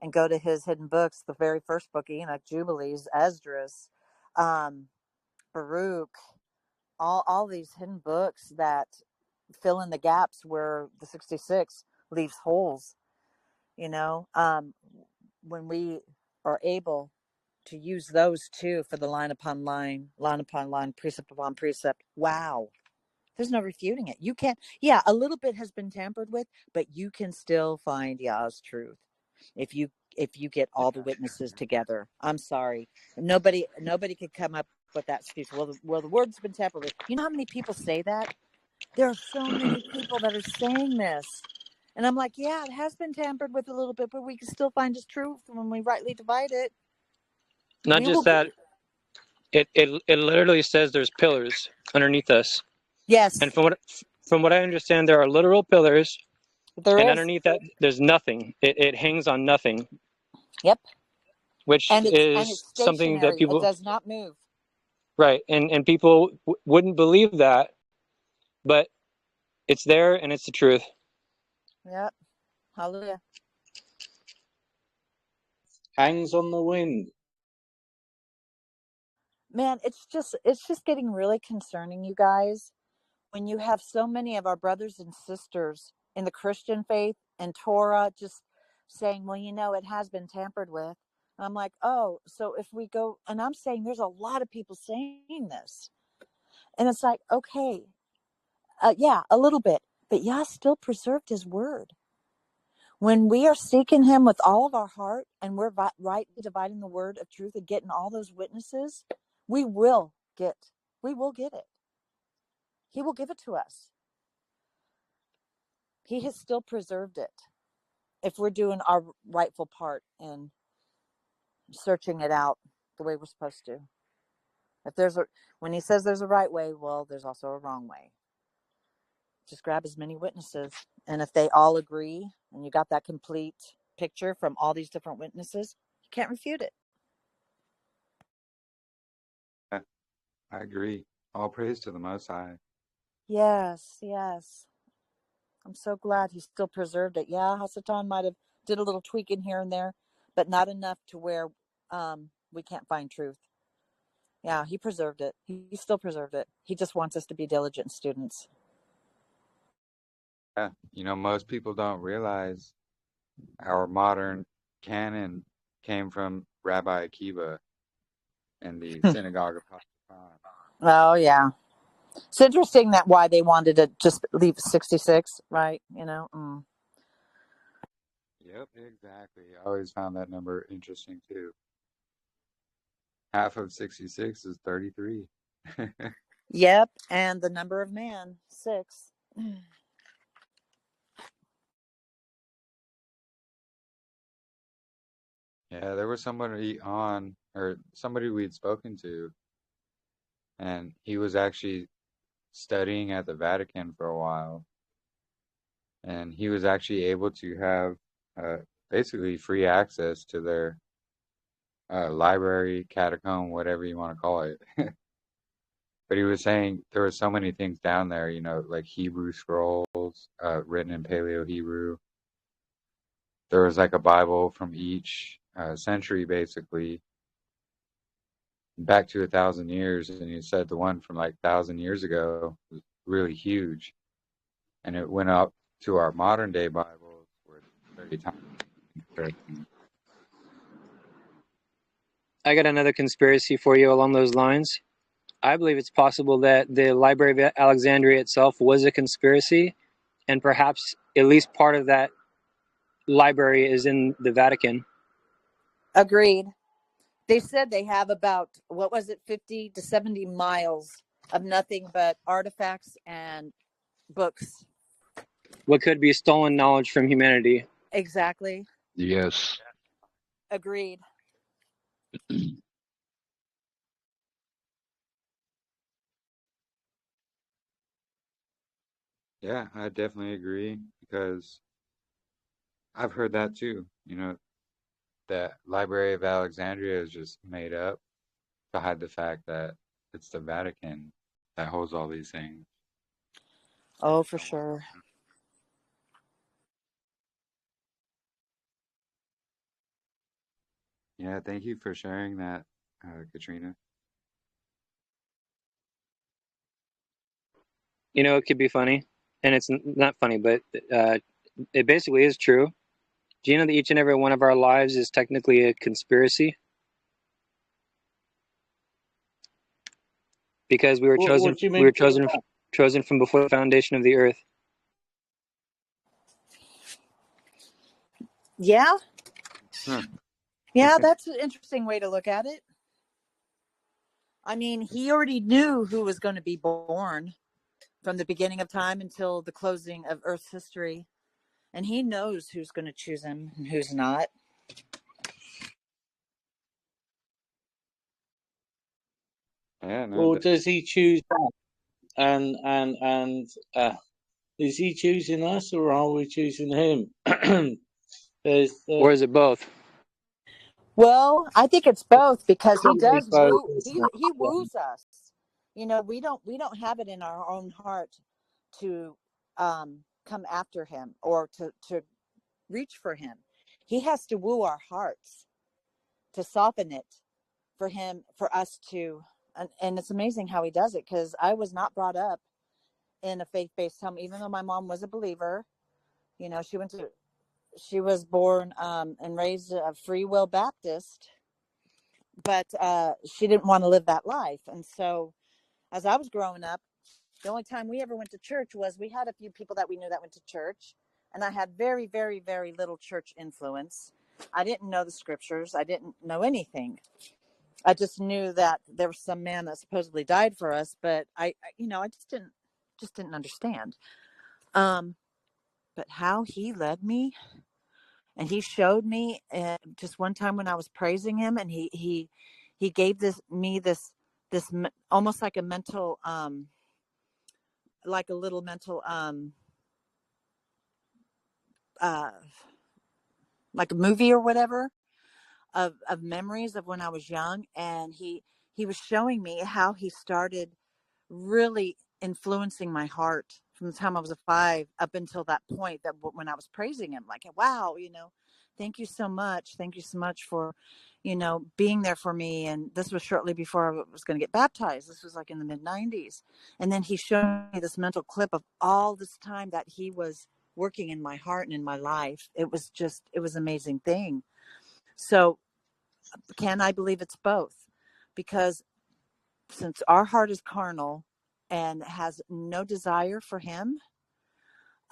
and go to his hidden books. The very first book, Enoch, Jubilees, Esdras, Baruch, all these hidden books that fill in the gaps where the 66 leaves holes. When we are able to use those too for the line upon line, precept upon precept, wow, there's no refuting it. You can't. A little bit has been tampered with, but you can still find Yah's truth if you if you get all the witnesses together. I'm sorry. Nobody could come up with that excuse. Well, the word's been tampered with. You know how many people say that? There are so many people that are saying this. And I'm like, yeah, it has been tampered with a little bit, but we can still find its truth when we rightly divide it. Not just that, it literally says there's pillars underneath us. Yes. And from what I understand, there are literal pillars. There is. Underneath that, there's nothing. It hangs on nothing. Yep. Which is something that people... It does not move. Right. And people wouldn't believe that, but it's there and it's the truth. Yep. Hallelujah. Hangs on the wind. Man, it's just getting really concerning, you guys, when you have so many of our brothers and sisters in the Christian faith and Torah just saying, well, you know, it has been tampered with. And I'm like, oh, so if we go, and I'm saying there's a lot of people saying this. And it's like, okay, yeah, a little bit, but Yah still preserved his word. When we are seeking him with all of our heart and we're rightly dividing the word of truth and getting all those witnesses, we will get it. He will give it to us. He has still preserved it if we're doing our rightful part in searching it out the way we're supposed to. When he says there's a right way, well, there's also a wrong way. Just grab as many witnesses. And if they all agree and you got that complete picture from all these different witnesses, you can't refute it. I agree. All praise to the Most High. Yes, yes. I'm so glad he still preserved it. Yeah, Hasatan might have did a little tweaking here and there, but not enough to where we can't find truth. Yeah, he preserved it. He still preserved it. He just wants us to be diligent students. Yeah, you know, most people don't realize our modern canon came from Rabbi Akiva and the synagogue of Hasatan. Oh, yeah. It's interesting that why they wanted to just leave 66, right? You know? Mm. Yep, exactly. I always found that number interesting too. Half of 66 is 33. Yep, and the number of man, 6. Yeah, there was somebody we'd spoken to, and he was actually studying at the Vatican for a while, and he was actually able to have basically free access to their library, catacomb, whatever you want to call it. But he was saying there were so many things down there, you know, like Hebrew scrolls written in Paleo Hebrew. There was like a Bible from each century, basically, back to 1,000 years. And he said the one from like 1,000 years ago was really huge. And it went up to our modern day Bibles where it's 30 times. I got another conspiracy for you along those lines. I believe it's possible that the Library of Alexandria itself was a conspiracy, and perhaps at least part of that library is in the Vatican. Agreed. They said they have about, 50 to 70 miles of nothing but artifacts and books. What could be stolen knowledge from humanity. Exactly. Yes. Agreed. Yeah, I definitely agree because I've heard that too. You know, that Library of Alexandria is just made up to hide the fact that it's the Vatican that holds all these things. Oh, for sure. Yeah, thank you for sharing that, Katrina. You know, it could be funny, and it's not funny, but it basically is true. Do you know that each and every one of our lives is technically a conspiracy? Because we were chosen. We were chosen from before the foundation of the earth. Yeah. Yeah, that's an interesting way to look at it. I mean, he already knew who was going to be born from the beginning of time until the closing of Earth's history. And he knows who's going to choose him and who's not. Yeah, no, Or does he choose that? And is he choosing us, or are we choosing him? Or is it both? Well, I think it's both, because he Probably does both, woo. isn't it? He Yeah. woos us. You know, we don't have it in our own heart to come after him or to reach for him. He has to woo our hearts to soften it for us to, and it's amazing how he does it, because I was not brought up in a faith-based home, even though my mom was a believer. You know, she was born and raised a Free Will Baptist, but she didn't want to live that life. And so as I was growing up, the only time we ever went to church was, we had a few people that we knew that went to church, and I had very, very, very little church influence. I didn't know the scriptures. I didn't know anything. I just knew that there was some man that supposedly died for us, but I just didn't understand. But how he led me, and he showed me, just one time when I was praising him, and he gave me this almost like a mental, like a little mental, like a movie or whatever, of memories of when I was young. And he was showing me how he started really influencing my heart from the time I was 5 up until that point, that when I was praising him, like, wow, thank you so much. Thank you so much for, being there for me. And this was shortly before I was going to get baptized. This was like in the mid-90s. And then he showed me this mental clip of all this time that he was working in my heart and in my life. It was an amazing thing. So can I believe it's both? Because since our heart is carnal and has no desire for him,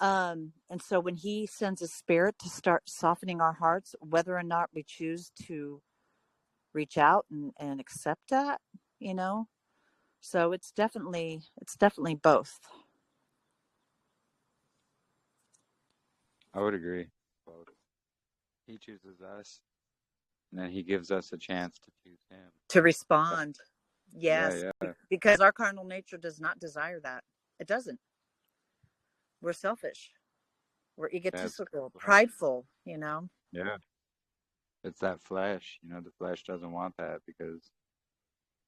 and so when he sends his spirit to start softening our hearts, whether or not we choose to reach out and accept that, so it's definitely both. I would agree. Both. He chooses us, and then he gives us a chance to choose him. To respond. Yes. Yeah. Because our carnal nature does not desire that. It doesn't. We're selfish. We're egotistical, prideful, Yeah. It's that flesh. The flesh doesn't want that, because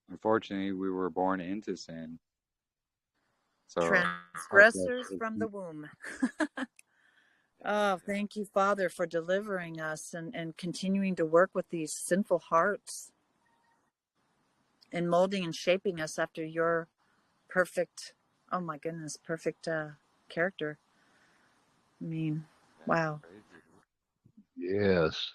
unfortunately we were born into sin. So transgressors from the womb. Oh, thank you, Father, for delivering us and continuing to work with these sinful hearts and molding and shaping us after your perfect, oh my goodness, perfect character. I mean, wow. Yes.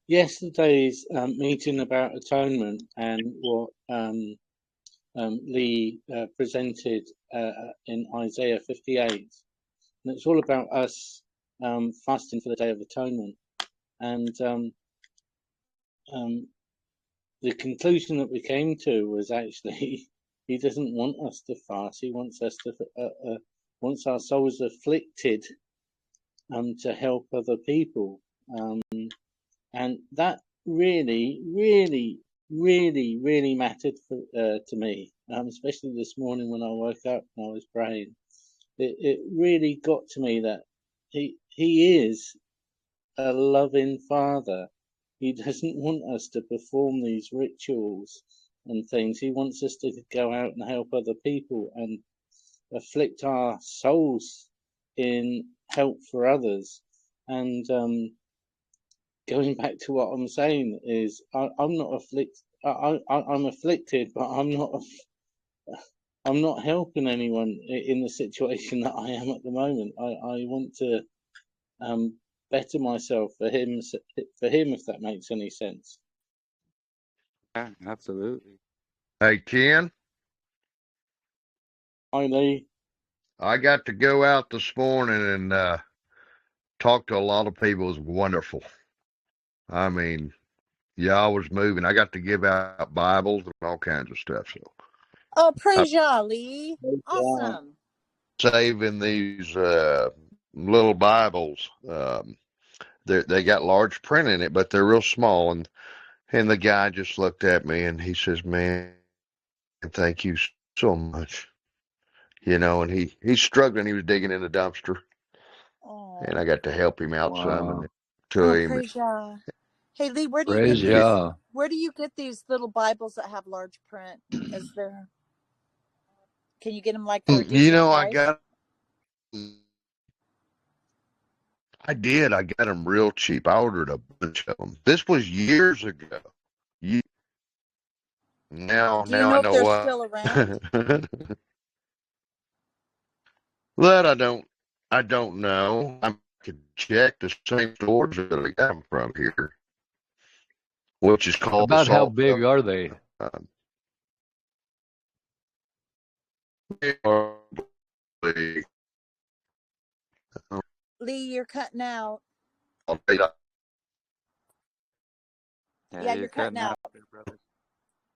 Yesterday's meeting about atonement and what Lee presented in Isaiah 58, and it's all about us fasting for the Day of Atonement. And the conclusion that we came to was actually he doesn't want us to fast. He wants us to wants our souls afflicted to help other people. And that really, really, really, really mattered to me, especially this morning when I woke up and I was praying. It really got to me that he is a loving Father. He doesn't want us to perform these rituals and things. He wants us to go out and help other people and afflict our souls in help for others. And going back to what I'm saying is, I'm not afflicted. I'm afflicted, but I'm not helping anyone in the situation that I am at the moment. I want to better myself for him, if that makes any sense. Yeah, absolutely. Hey, Ken. Hi, Lee. I got to go out this morning and talk to a lot of people. It was wonderful. I mean, y'all was moving. I got to give out Bibles and all kinds of stuff. So Oh, I'm praise Yah, Lee. Awesome. saving these little Bibles. They got large print in it, but they're real small. And the guy just looked at me and he says, "Man, thank you so much." You know, and he's struggling. He was digging in the dumpster, and I got to help him out some and to Oh, him. praise Yah. Hey, Lee, where do you Praise get these? Yah. Where do you get these little Bibles that have large print? Is there? Can you get them like for a You decent know, price? I did. I got them real cheap. I ordered a bunch of them. This was years ago. Now Do you I know if know they're what. still around? That I don't know. I could check the same stores that I got them from here, which is called the About how Salt. big are they? Lee, you're cutting out. I'll tell you, Yeah, Yeah, you're you're cutting cutting out out. there, brother.